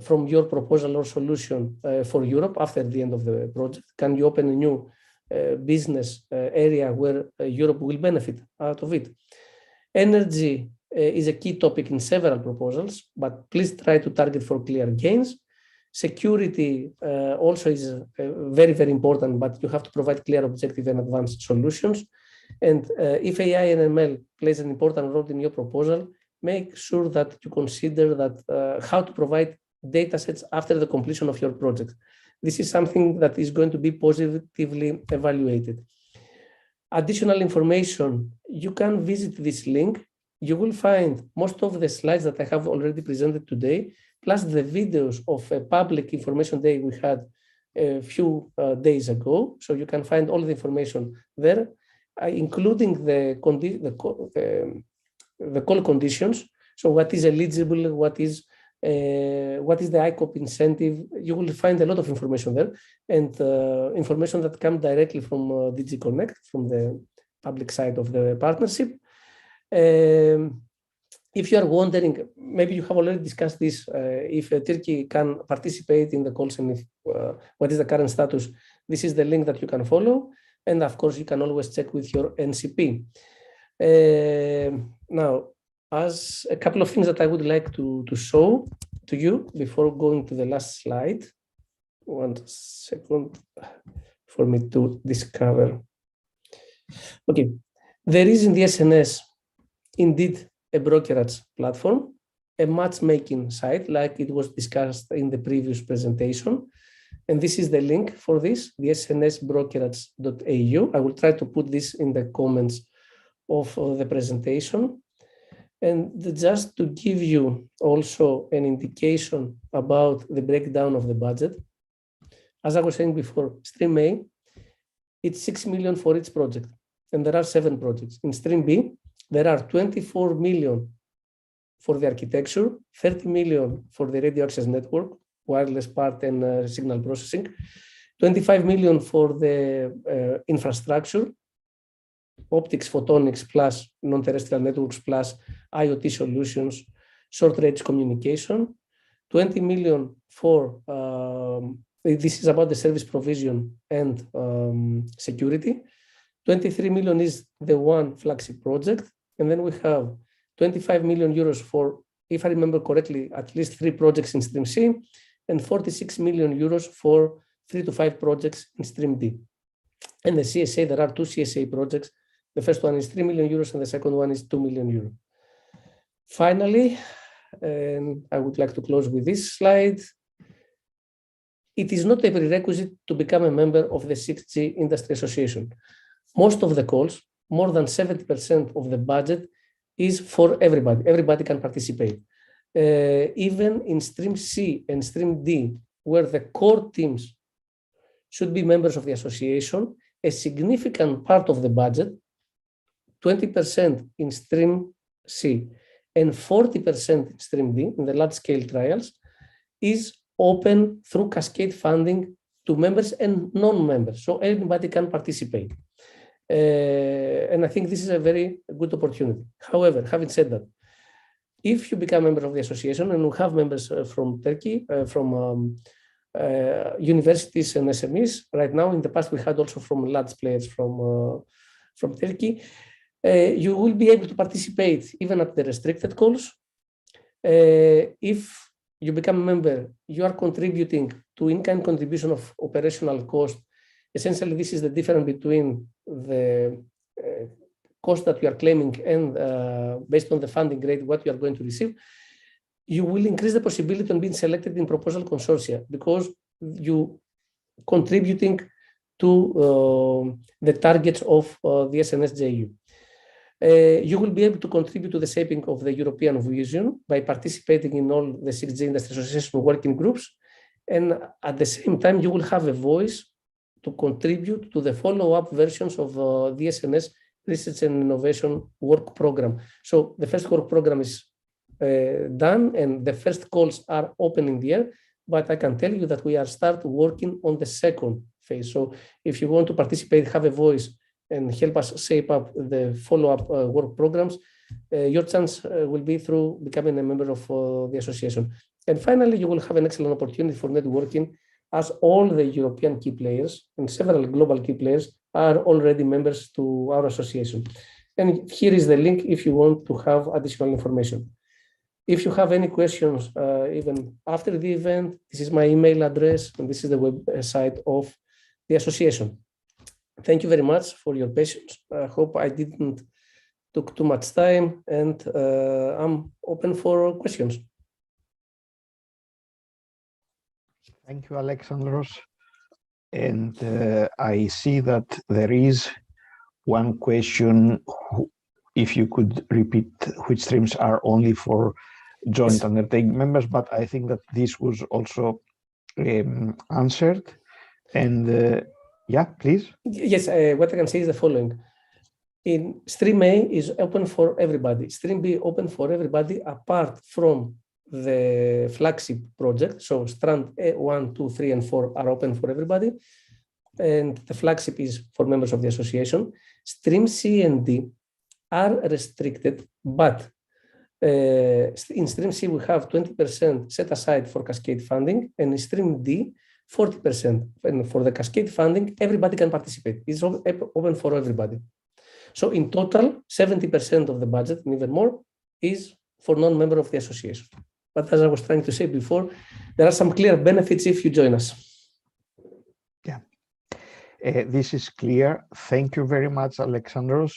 from your proposal or solution for Europe after the end of the project? Can you open a new business area where Europe will benefit out of it? Energy is a key topic in several proposals, but please try to target for clear gains. Security also is very, very important, but you have to provide clear, objective, and advanced solutions. And if AI and ML plays an important role in your proposal, make sure that you consider that how to provide data sets after the completion of your project. This is something that is going to be positively evaluated. Additional information, you can visit this link. You will find most of the slides that I have already presented today, plus the videos of a public information day we had a few days ago. So you can find all the information there, including the call conditions. So what is eligible, what is the ICOP incentive? You will find a lot of information there, and information that comes directly from DG Connect, from the public side of the partnership. If you are wondering, maybe you have already discussed this, if Turkey can participate in the calls and if, what is the current status, this is the link that you can follow. And of course, you can always check with your NCP. Now, as a couple of things that I would like to show to you before going to the last slide. 1 second for me to discover. Okay, there is in the SNS indeed a brokerage platform, a matchmaking site like it was discussed in the previous presentation. And this is the link for this, the snsbrokerage.eu. I will try to put this in the comments of the presentation. And just to give you also an indication about the breakdown of the budget, as I was saying before, Stream A, it's 6 million for each project. And there are 7 projects. In Stream B, there are 24 million for the architecture, 30 million for the radio access network, wireless part and signal processing, 25 million for the infrastructure, optics, photonics, plus non-terrestrial networks, plus IoT solutions, short-range communication, 20 million for, this is about the service provision and security, 23 million is the one flagship project, and then we have 25 million euros for, if I remember correctly, at least 3 projects in Stream C, and 46 million euros for 3 to 5 projects in Stream D. And the CSA, there are 2 CSA projects. The first one is 3 million euros, and the second one is 2 million euros. Finally, and I would like to close with this slide. It is not a prerequisite to become a member of the 6G Industry Association. Most of the calls, more than 70% of the budget is for everybody. Everybody can participate. Even in Stream C and Stream D, where the core teams should be members of the association, a significant part of the budget, 20% in Stream C and 40% in Stream D, in the large-scale trials, is open through cascade funding to members and non-members, so everybody can participate. And I think this is a very good opportunity. However, having said that, if you become a member of the association, and we have members from Turkey, from universities and SMEs, right now, in the past, we had also from large players from Turkey, you will be able to participate even at the restricted calls. If you become a member, you are contributing to in-kind contribution of operational cost. Essentially, this is the difference between the cost that you are claiming and based on the funding grade, what you are going to receive. You will increase the possibility of being selected in proposal consortia, because you contributing to the targets of the SNSJU. You will be able to contribute to the shaping of the European vision by participating in all the 6G Industry Association working groups. And at the same time, you will have a voice to contribute to the follow-up versions of the SNS Research and Innovation Work Program. So the first work program is done and the first calls are open in the air, but I can tell you that we are start working on the second phase. So if you want to participate, have a voice and help us shape up the follow-up work programs, your chance will be through becoming a member of the association. And finally, you will have an excellent opportunity for networking, as all the European key players and several global key players are already members to our association. And here is the link if you want to have additional information. If you have any questions, even after the event, this is my email address and this is the website of the association. Thank you very much for your patience. I hope I didn't took too much time, and I'm open for questions. Thank you, Alexandros. And I see that there is one question. If you could repeat which streams are only for joint undertaking members, but I think that this was also answered. And yeah, please. Yes, what I can say is the following. In Stream A is open for everybody. Stream B open for everybody apart from the flagship project. So strand A1, 2, 3, and 4 are open for everybody. And the flagship is for members of the association. Stream C and D are restricted, but in Stream C, we have 20% set aside for Cascade funding, and in Stream D, 40%. And for the Cascade funding, everybody can participate. It's open for everybody. So in total, 70% of the budget, and even more, is for non-member of the association. But as I was trying to say before, there are some clear benefits if you join us. Yeah, this is clear. Thank you very much, Alexandros.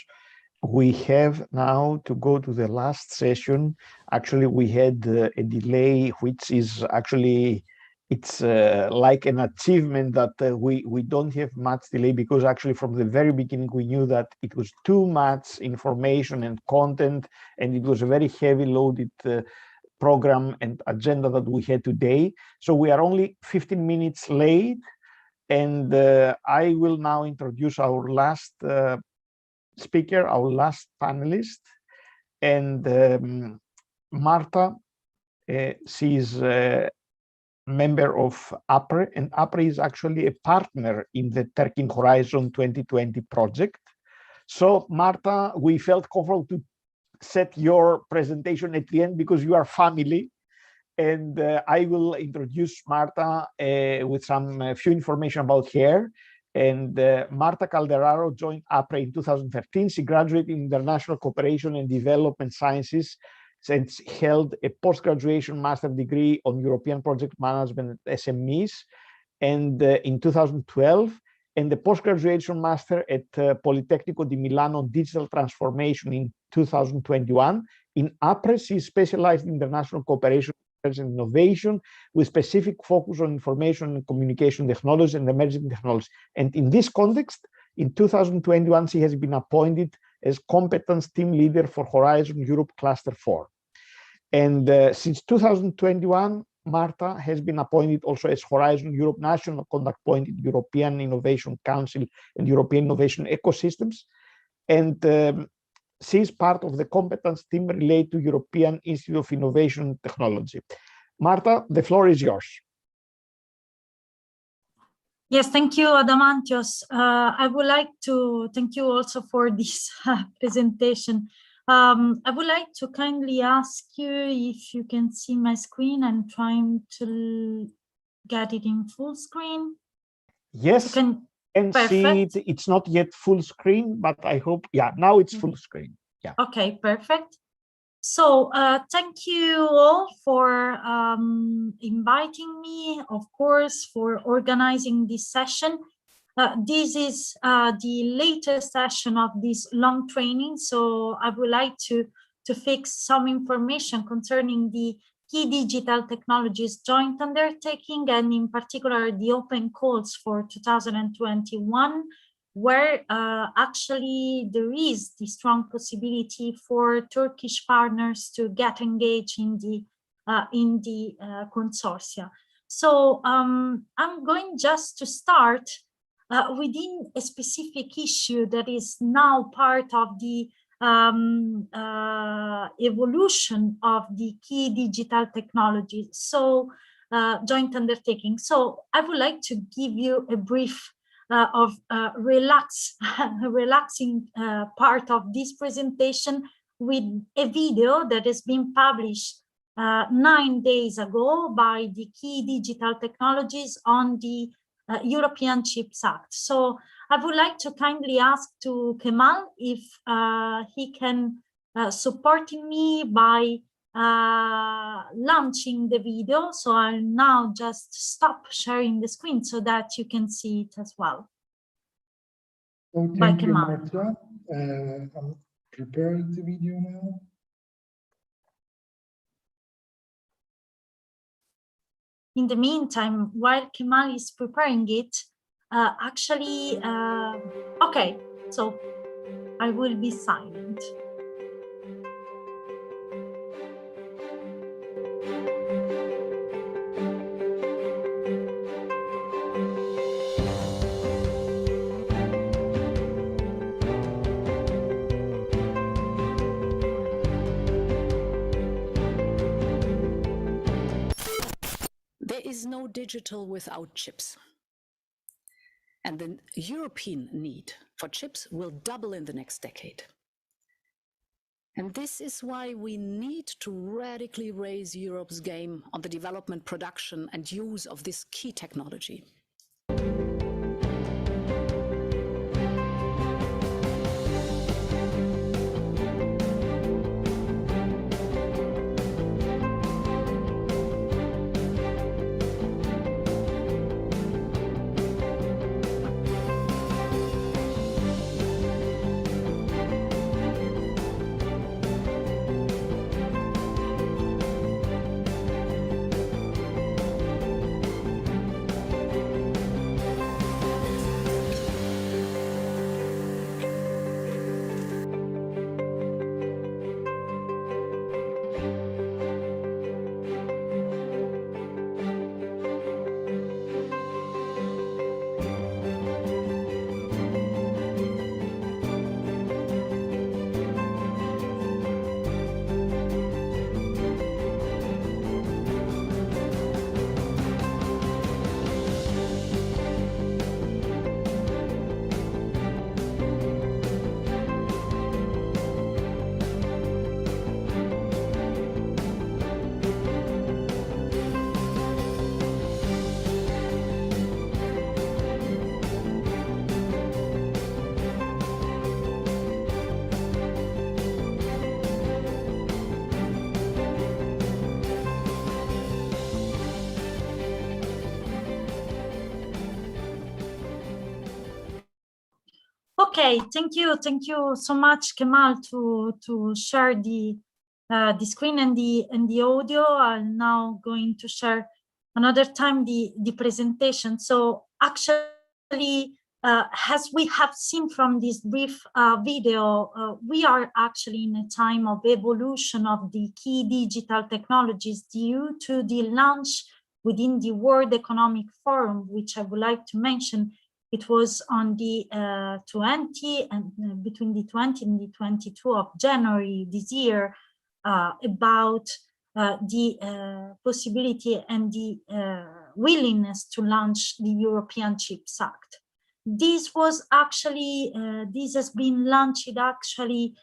We have now to go to the last session. Actually, we had a delay, which is actually, it's like an achievement that we don't have much delay, because actually from the very beginning, we knew that it was too much information and content, and it was a very heavy loaded program and agenda that we had today. So we are only 15 minutes late, and I will now introduce our last speaker, our last panelist, and Marta. She's a member of APRE, and APRE is actually a partner in the Turking Horizon 2020 project. So Marta, we felt comfortable to set your presentation at the end because you are family, and I will introduce Marta with some few information about her. And Marta Calderaro joined APRE in 2013. She graduated in International Cooperation and Development Sciences and held a post-graduation master degree on European Project Management at SMEs, and in 2012, and the post-graduation master at Politecnico di Milano Digital Transformation in 2021. In APRE, she specialized in international cooperation and innovation with specific focus on information and communication technology and emerging technologies. And in this context, in 2021, she has been appointed as competence team leader for Horizon Europe Cluster 4. And since 2021, Marta has been appointed also as Horizon Europe National Contact Point in European Innovation Council and European Innovation Ecosystems. And she is part of the competence team related to European Institute of Innovation and Technology. Marta, the floor is yours. Yes, thank you, Adamantios. I would like to thank you also for this presentation. I would like to kindly ask you if you can see my screen. I'm trying to get it in full screen. Yes, and see it. It's not yet full screen, but I hope, yeah, now it's full screen. Yeah. Okay, perfect. So thank you all for inviting me, of course, for organizing this session. This is the latest session of this long training, so I would like to fix some information concerning the Key Digital Technologies joint undertaking, and in particular the open calls for 2021, where actually there is the strong possibility for Turkish partners to get engaged in the consortia. So I'm going just to start within a specific issue that is now part of the evolution of the Key Digital Technologies, so joint undertaking. So I would like to give you a brief of relaxing part of this presentation with a video that has been published 9 days ago by the Key Digital Technologies on the European Chips Act. So I would like to kindly ask to Kemal if he can support me by launching the video. So I'll now just stop sharing the screen so that you can see it as well. So By thank you, Kemal. Marta. I'm preparing the video now. In the meantime, while Kemal is preparing it, okay, so I will be silent. There is no digital without chips. And the European need for chips will double in the next decade. And this is why we need to radically raise Europe's game on the development, production, and use of this key technology. Okay, thank you so much, Kemal, to share the screen and the audio. I'm now going to share another time the presentation. So actually, as we have seen from this brief video, we are actually in a time of evolution of the key digital technologies due to the launch within the World Economic Forum, which I would like to mention. It was on the 20 and between the 20 and the 22 of January this year, about the possibility and the willingness to launch the European Chips Act. This was actually, this has been launched actually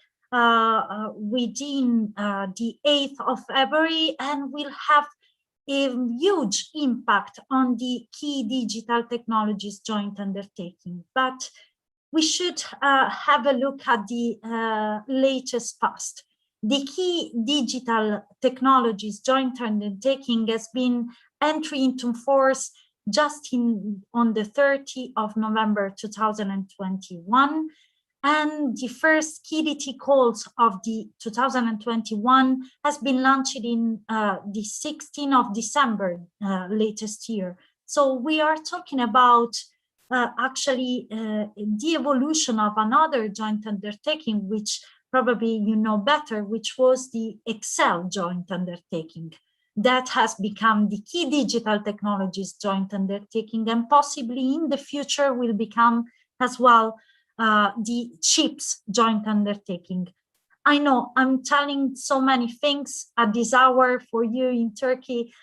within the 8th of February and will have a huge impact on the key digital technologies joint undertaking. But we should have a look at the latest past. The key digital technologies joint undertaking has been entering into force just on the 30th of November 2021. And the first KDT calls of the 2021 has been launched in the 16th of December latest year. So we are talking about actually the evolution of another joint undertaking, which probably you know better, which was the Excel joint undertaking. That has become the Key Digital Technologies joint undertaking, and possibly in the future will become as well the CHIPS joint undertaking. I know I'm telling so many things at this hour. For you in Turkey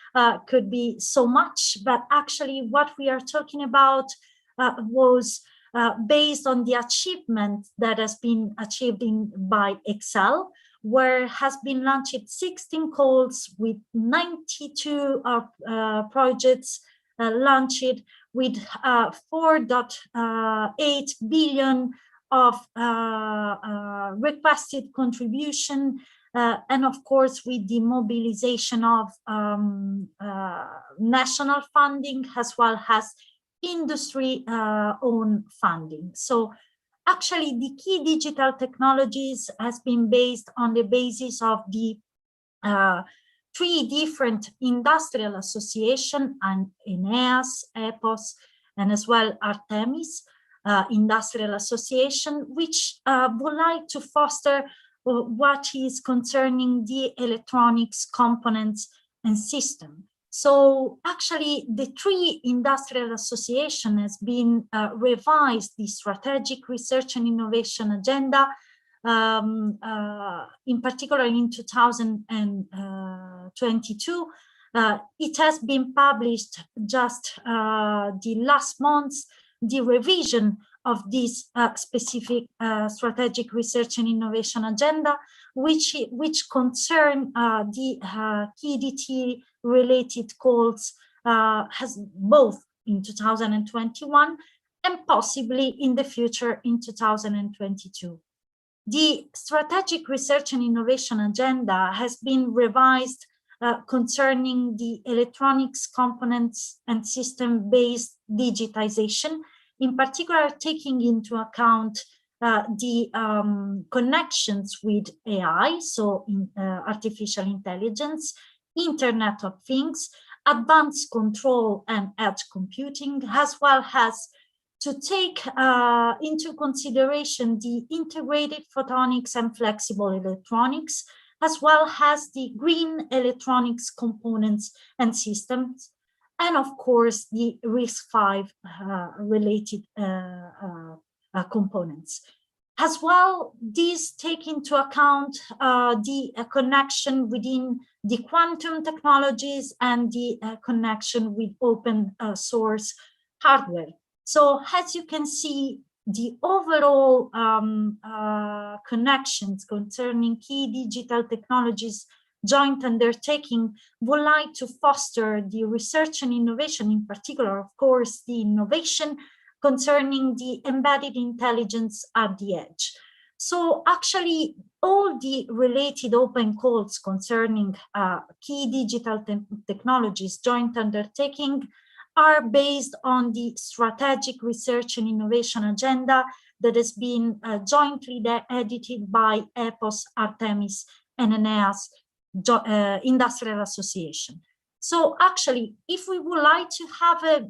could be so much, but actually what we are talking about was based on the achievement that has been achieved by Excel, where has been launched 16 calls with 92 projects launched with 4.8 billion of requested contribution, and of course with the mobilization of national funding as well as industry own funding. So actually the Key Digital Technologies has been based on the basis of the 3 different industrial associations, and Aeneas, EPOS, and as well Artemis Industrial Association, which would like to foster what is concerning the electronics components and system. So actually the 3 industrial association has been revised the strategic research and innovation agenda, in particular in 2022. It has been published just the last month, the revision of this specific strategic research and innovation agenda, which concern the KDT related calls has both in 2021 and possibly in the future in 2022. The strategic research and innovation agenda has been revised concerning the electronics components and system-based digitization, in particular taking into account the connections with AI, so artificial intelligence, Internet of Things, advanced control and edge computing, as well as to take into consideration the integrated photonics and flexible electronics, as well as the green electronics components and systems, and of course the RISC-V related components. As well, these take into account the connection within the quantum technologies and the connection with open source hardware. So as you can see, the overall connections concerning Key Digital Technologies joint undertaking would like to foster the research and innovation, in particular, of course, the innovation concerning the embedded intelligence at the edge. So actually, all the related open calls concerning Key Digital Technologies joint undertaking are based on the strategic research and innovation agenda that has been jointly edited by EPOS, Artemis, and Aeneas Industrial Association. So actually, if we would like to have a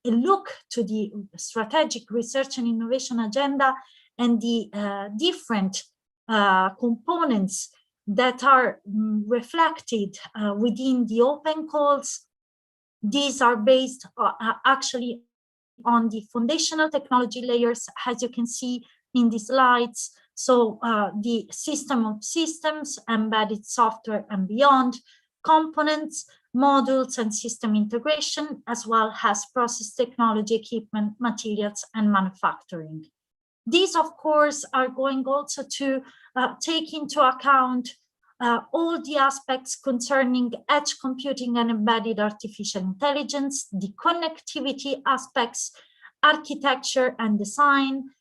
look to the strategic research and innovation agenda and the different components that are reflected within the open calls, these are based actually on the foundational technology layers, as you can see in the slides. So the system of systems, embedded software and beyond, components, modules and system integration, as well as process technology, equipment, materials, and manufacturing. These, of course, are going also to take into account all the aspects concerning edge computing and embedded artificial intelligence, the connectivity aspects, architecture and design,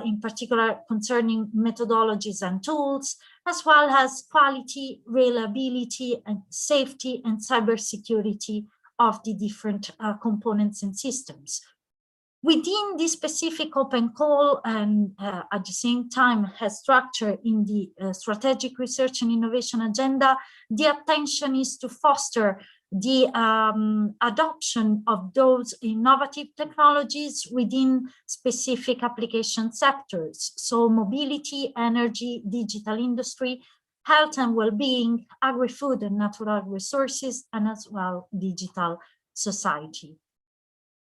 in particular concerning methodologies and tools, as well as quality, reliability, and safety and cybersecurity of the different components and systems. Within this specific open call and at the same time has structure in the strategic research and innovation agenda, the attention is to foster the adoption of those innovative technologies within specific application sectors. So mobility, energy, digital industry, health and well-being, agri-food and natural resources, and as well digital society.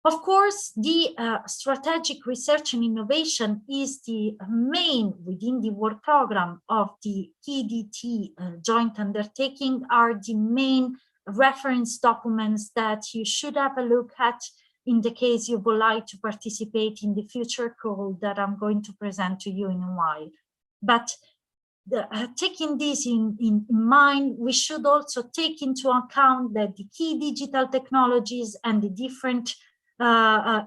Of course, the strategic research and innovation is the main within the work program of the KDT joint undertaking, are the main reference documents that you should have a look at in the case you would like to participate in the future call that I'm going to present to you in a while. But taking this in mind, we should also take into account that the key digital technologies and the different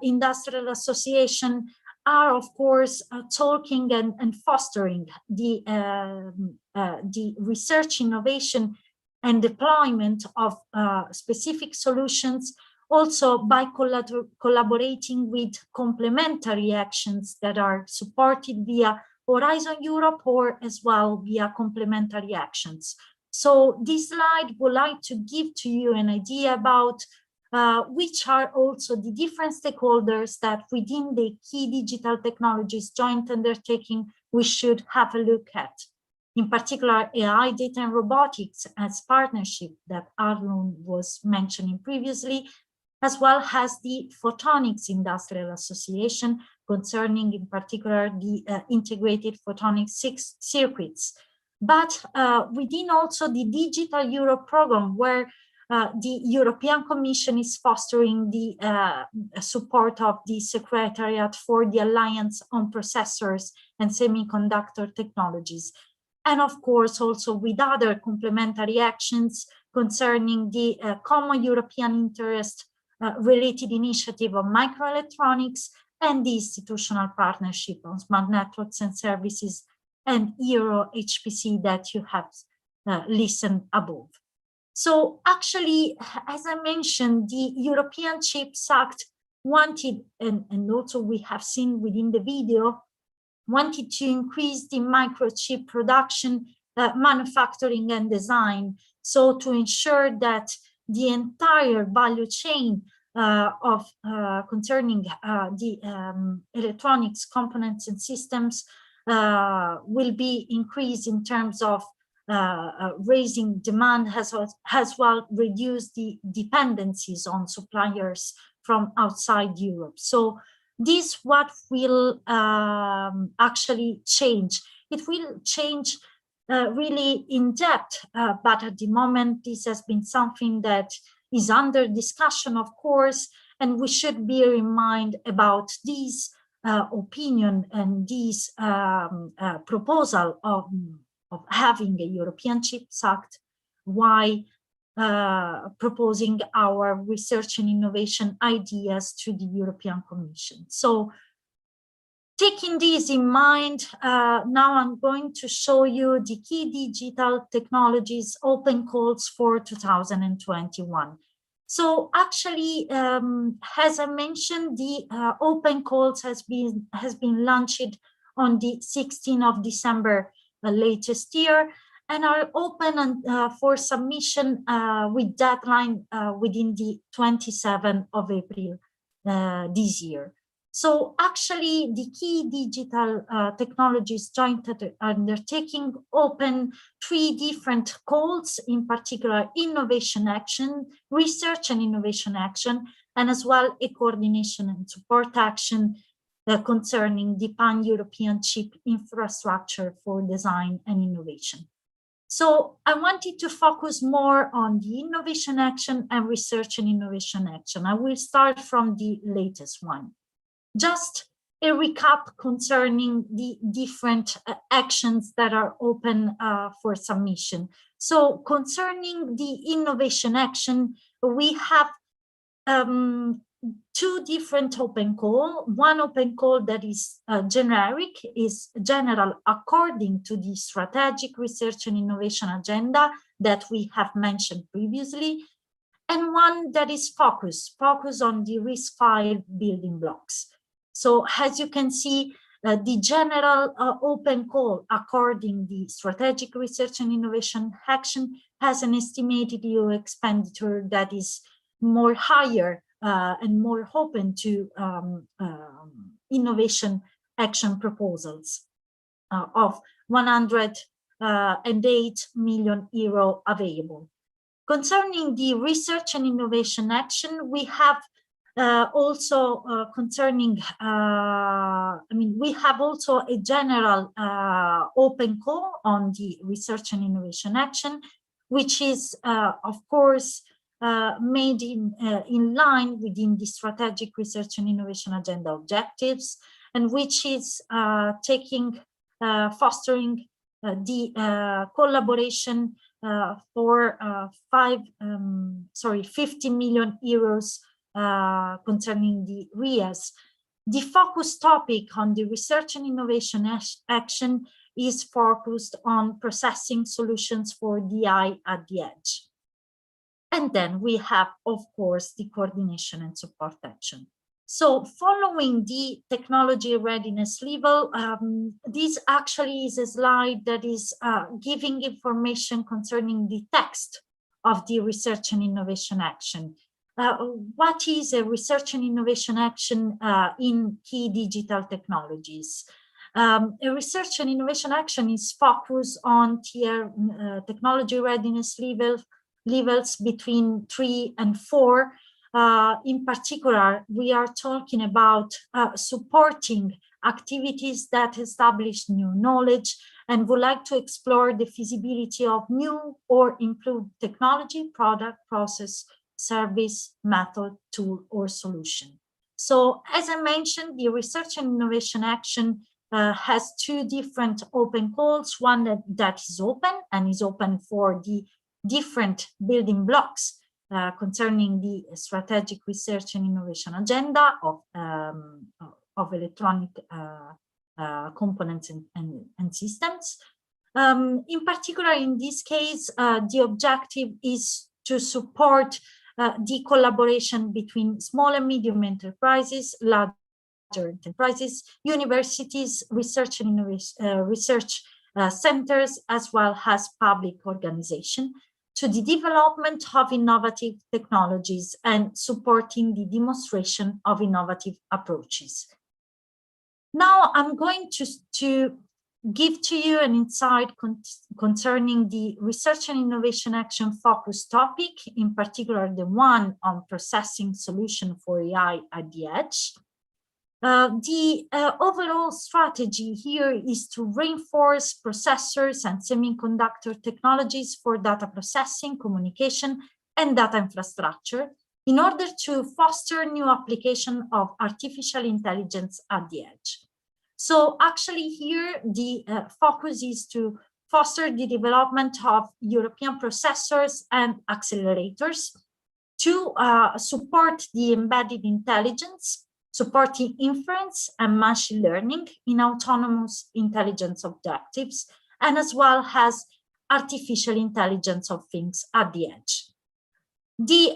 industrial association are, of course, talking and fostering the research, innovation, and deployment of specific solutions, also by collaborating with complementary actions that are supported via Horizon Europe or as well via complementary actions. So this slide would like to give to you an idea about which are also the different stakeholders that within the key digital technologies joint undertaking we should have a look at. In particular, AI, data and robotics as partnership that Arlon was mentioning previously, as well as the Photonics Industrial Association concerning in particular the integrated photonics circuits. But within also the Digital Europe program, where the European Commission is fostering the support of the Secretariat for the Alliance on Processors and Semiconductor Technologies. And of course, also with other complementary actions concerning the common European interest related initiative of microelectronics and the institutional partnership on smart networks and services and Euro HPC that you have listened above. So actually, as I mentioned, the European Chips Act wanted, and also we have seen within the video, wanted to increase the microchip production, manufacturing and design. So to ensure that the entire value chain concerning the electronics components and systems will be increased in terms of raising demand, has well reduced the dependencies on suppliers from outside Europe. So this what will actually change. It will change really in depth, but at the moment this has been something that is under discussion, of course, and we should bear in mind about this opinion and this proposal of having a European Chips Act, why proposing our research and innovation ideas to the European Commission. So taking this in mind, now I'm going to show you the key digital technologies open calls for 2021. So actually, as I mentioned, the open calls has been launched on the 16th of December latest year, and are open for submission with deadline within the 27th of April this year. So actually, the key digital technologies joint undertaking open 3 different calls, in particular innovation action, research and innovation action, and as well a coordination and support action concerning the pan-European chip infrastructure for design and innovation. So I wanted to focus more on the innovation action and research and innovation action. I will start from the latest one. Just a recap concerning the different actions that are open for submission. So concerning the innovation action, we have 2 different open call. One open call that is generic, is general according to the strategic research and innovation agenda that we have mentioned previously. and one that is focused on the RISC-V building blocks. So as you can see, the general open call according the strategic research and innovation action has an estimated EU expenditure that is more higher and more open to innovation action proposals of 108 million euro available. Concerning the research and innovation action, we have also we have also a general open call on the research and innovation action, which is, of course, made in line within the strategic research and innovation agenda objectives, and which is fostering the collaboration for 50 million euros concerning the RIAS. The focus topic on the research and innovation action is focused on processing solutions for DI at the edge. And then we have, of course, the coordination and support action. So following the technology readiness level, this actually is a slide that is giving information concerning the text of the research and innovation action. What is a research and innovation action in key digital technologies? A research and innovation action is focused on tier technology readiness levels between 3 and 4. In particular, we are talking about supporting activities that establish new knowledge and would like to explore the feasibility of new or improved technology, product, process, service, method, tool, or solution. So as I mentioned, the research and innovation action has two different open calls, one that is open and is open for the different building blocks concerning the strategic research and innovation agenda of electronic components and systems. In particular, in this case, the objective is to support the collaboration between small and medium enterprises, larger enterprises, universities, research and innovation centers, as well as public organizations, to the development of innovative technologies and supporting the demonstration of innovative approaches. Now I'm going to give to you an insight concerning the research and innovation action focus topic, in particular the one on processing solution for AI at the edge. The overall strategy here is to reinforce processors and semiconductor technologies for data processing, communication, and data infrastructure in order to foster new application of artificial intelligence at the edge. So actually here, the focus is to foster the development of European processors and accelerators to support the embedded intelligence, supporting inference and machine learning in autonomous intelligence objectives, and as well as artificial intelligence of things at the edge. The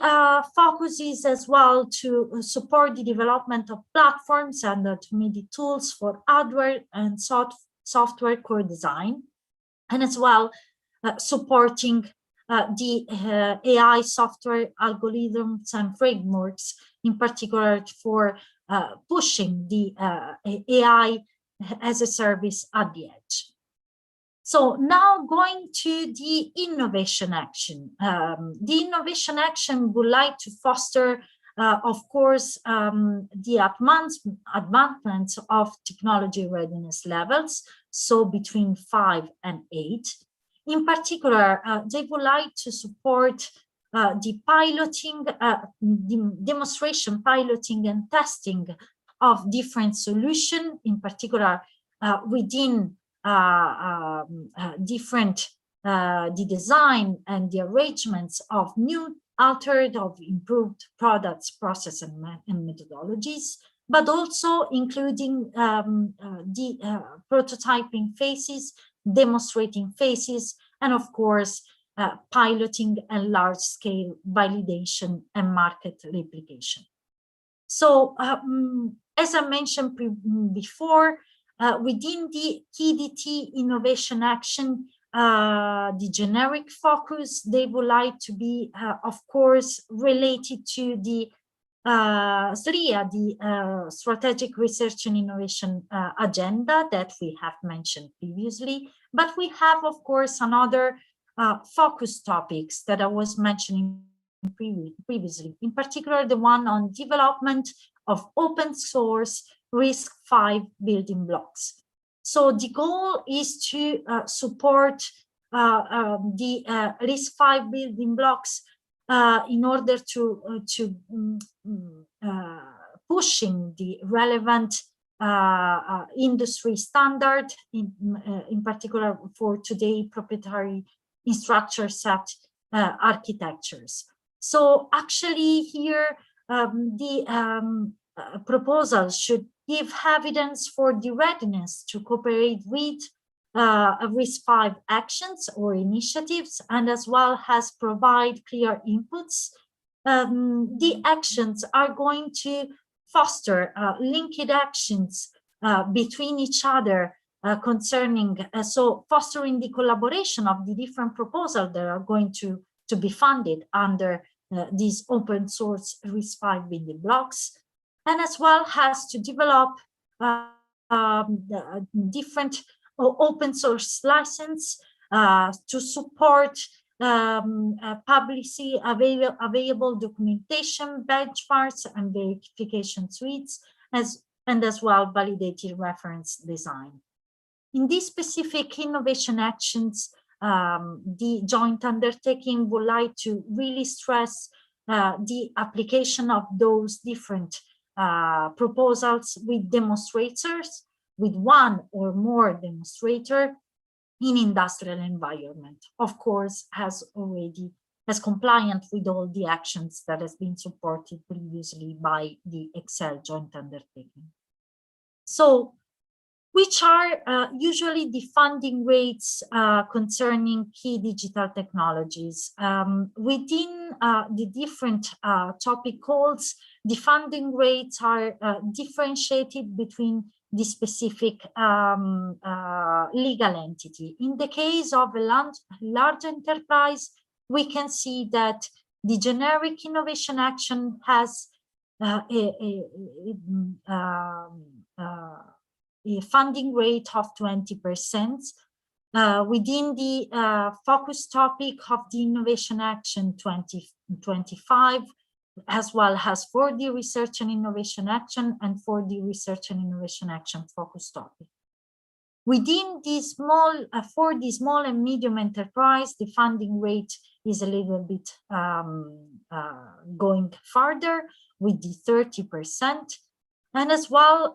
focus is as well to support the development of platforms and automated tools for hardware and software co-design, and as well supporting the AI software algorithms and frameworks, in particular for pushing the AI as a service at the edge. So now going to the innovation action. The innovation action would like to foster, of course, the advancements of technology readiness levels, so between 5 and 8. In particular, they would like to support the piloting, the demonstration, piloting, and testing of different solutions, in particular within the design and the arrangements of new, altered, of improved products, process, and methodologies, but also including the prototyping phases, demonstrating phases, and of course piloting and large-scale validation and market replication. So, as I mentioned before, within the KDT innovation action, the generic focus, they would like to be, of course, related to the SRIA, the Strategic Research and Innovation Agenda that we have mentioned previously. But we have, of course, another focus topics that I was mentioning previously, in particular, the one on development of open source RISC-V building blocks. So the goal is to support the RISC-V building blocks in order to pushing the relevant industry standard, in particular for today proprietary structure set architectures. So actually here the proposal should give evidence for the readiness to cooperate with RISC-V actions or initiatives, and as well as provide clear inputs. The actions are going to foster linked actions between each other concerning, so fostering the collaboration of the different proposals that are going to be funded under these open source RISC-V building blocks, and as well as to develop different open source license to support publicly available documentation, benchmarks, and verification suites, and as well validated reference design. In these specific innovation actions, the joint undertaking would like to really stress the application of those different proposals with demonstrators, with one or more demonstrator in industrial environment, of course, as compliant with all the actions that has been supported previously by the Excel joint undertaking. So, which are usually the funding rates concerning key digital technologies. Within the different topic codes, the funding rates are differentiated between the specific legal entity. In the case of a large enterprise, we can see that the generic innovation action has a funding rate of 20%. Within the focus topic of the innovation action 2025, as well as for the research and innovation action and for the research and innovation action focus topic. Within the small, for the small and medium enterprise, the funding rate is a little bit going further with the 30%. And as well,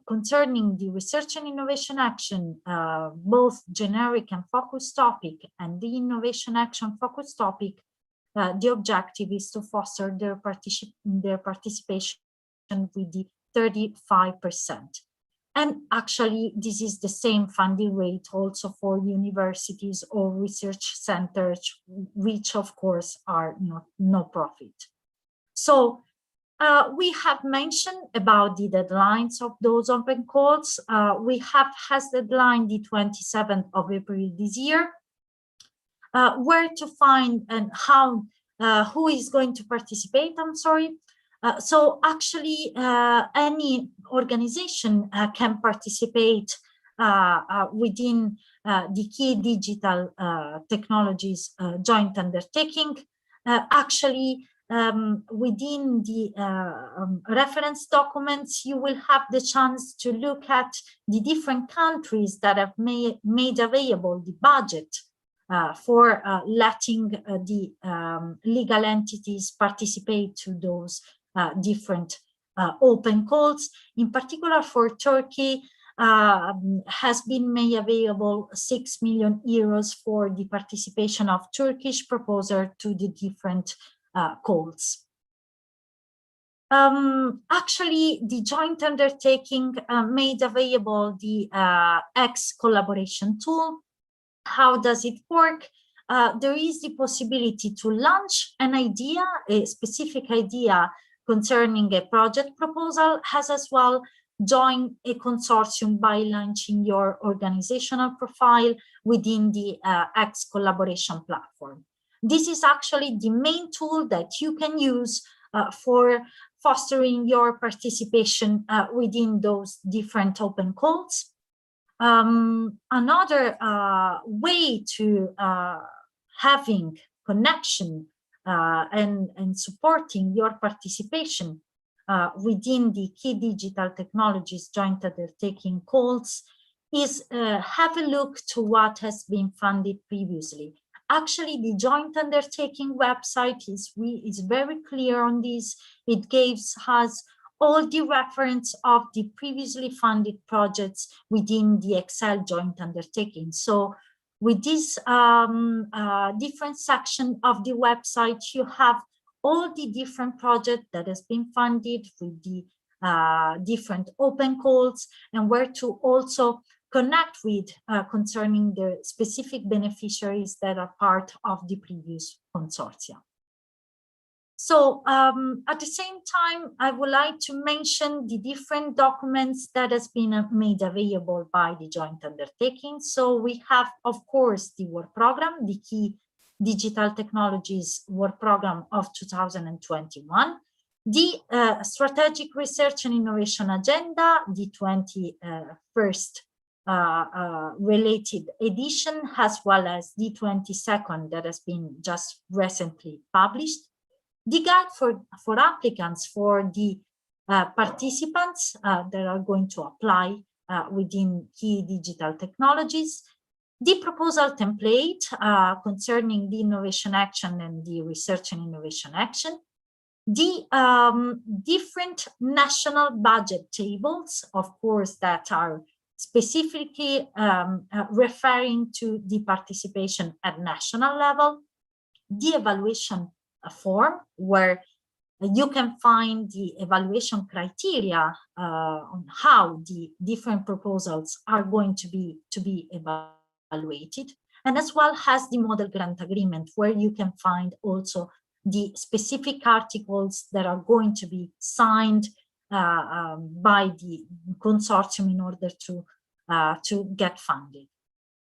concerning the research and innovation action, both generic and focus topic and the innovation action focus topic, the objective is to foster their participation with the 35%. And actually, this is the same funding rate also for universities or research centers, which of course are no profit. So we have mentioned about the deadlines of those open calls. We have as deadline the 27th of April this year. Where to find and how, who is going to participate, I'm sorry. So actually any organization can participate within the key digital technologies joint undertaking. Actually, within the reference documents, you will have the chance to look at the different countries that have made available the budget for letting the legal entities participate to those different open calls. In particular for Turkey, has been made available 6 million euros for the participation of Turkish proposal to the different calls. Actually, the joint undertaking made available the X collaboration tool, How does it work? There is the possibility to launch an idea, a specific idea concerning a project proposal, as well join a consortium by launching your organizational profile within the X collaboration platform. This is actually the main tool that you can use for fostering your participation within those different open calls. Another way to having connection and supporting your participation within the key digital technologies joint undertaking calls is have a look to what has been funded previously. Actually, the joint undertaking website is very clear on this. It gives us all the reference of the previously funded projects within the Excel joint undertaking. So with this different section of the website, you have all the different projects that has been funded with the different open calls and where to also connect with concerning the specific beneficiaries that are part of the previous consortia. So at the same time, I would like to mention the different documents that has been made available by the joint undertaking. So we have, of course, the work program, the key digital technologies work program of 2021, the strategic research and innovation agenda, the 21st related edition, as well as the 22nd that has been just recently published. The guide for applicants, for the participants that are going to apply within key digital technologies, the proposal template concerning the innovation action and the research and innovation action, the different national budget tables, of course, that are specifically referring to the participation at national level, the evaluation form where you can find the evaluation criteria on how the different proposals are going to be evaluated, and as well as the model grant agreement where you can find also the specific articles that are going to be signed by the consortium in order to get funded.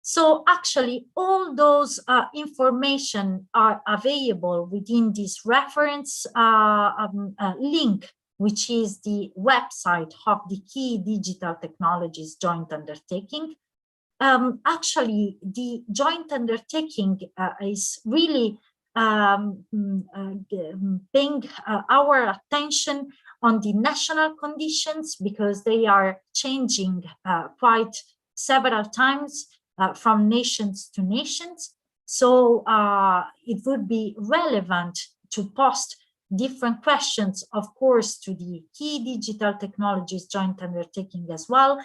So actually, all those information are available within this reference link, which is the website of the key digital technologies joint undertaking. Actually, the joint undertaking is really paying our attention on the national conditions because they are changing quite several times from nations to nations. So it would be relevant to post different questions, of course, to the key digital technologies joint undertaking as well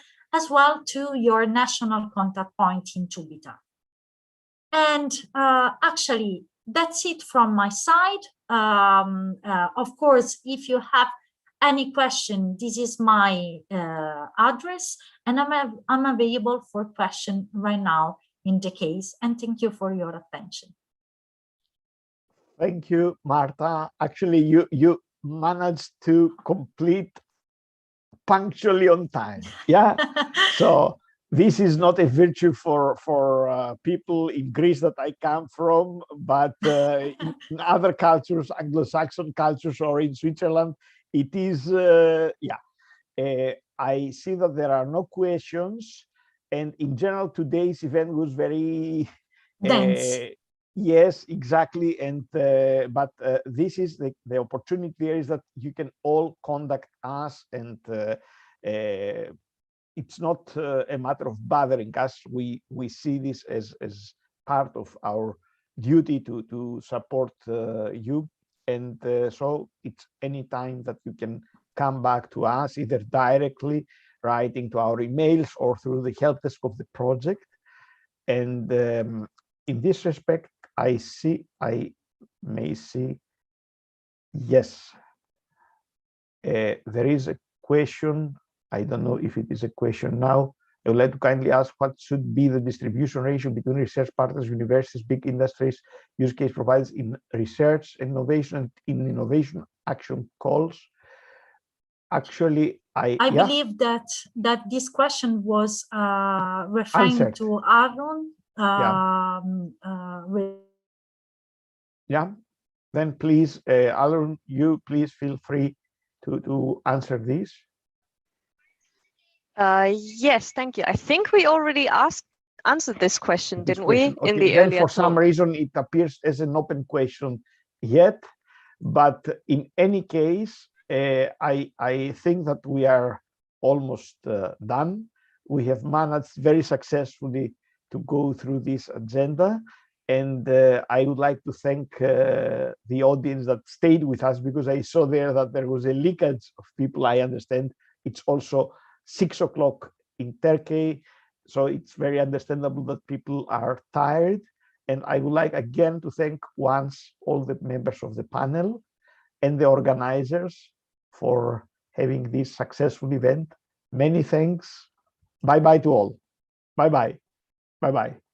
to your national contact point in Tubita. And actually, that's it from my side. Of course, if you have any question, this is my address, and I'm available for question right now in the case. And thank you for your attention. Thank you, Marta. Actually, you managed to complete punctually on time. Yeah. So this is not a virtue for people in Greece that I come from, but in other cultures, Anglo-Saxon cultures, or in Switzerland, it is, I see that there are no questions. And in general, today's event was very dense. Yes, exactly. And but this is the opportunity there is that you can all contact us, and it's not a matter of bothering us. We see this as part of our duty to support you. And so it's any time that you can come back to us, either directly writing to our emails or through the help desk of the project. And in this respect, I may see, yes, there is a question. I don't know if it is a question now. I would like to kindly ask what should be the distribution ratio between research partners, universities, big industries, use case providers in research, innovation, and in innovation action calls. Actually, I believe that this question was referring answered to Aaron. Yeah. Then please, Aaron, you please feel free to answer this. Yes, thank you. I think we already answered this question, didn't we, Okay. in the Then earlier for some talk? reason it appears as an open question yet, but in any case, I think that we are almost done. We have managed very successfully to go through this agenda, and I would like to thank the audience that stayed with us, because I saw there that there was a leakage of people. I understand it's also 6 o'clock in Turkey, so it's very understandable that people are tired. And I would like again to thank once all the members of the panel and the organizers for having this successful event. Many thanks. Bye-bye to all. Bye-bye. Bye-bye.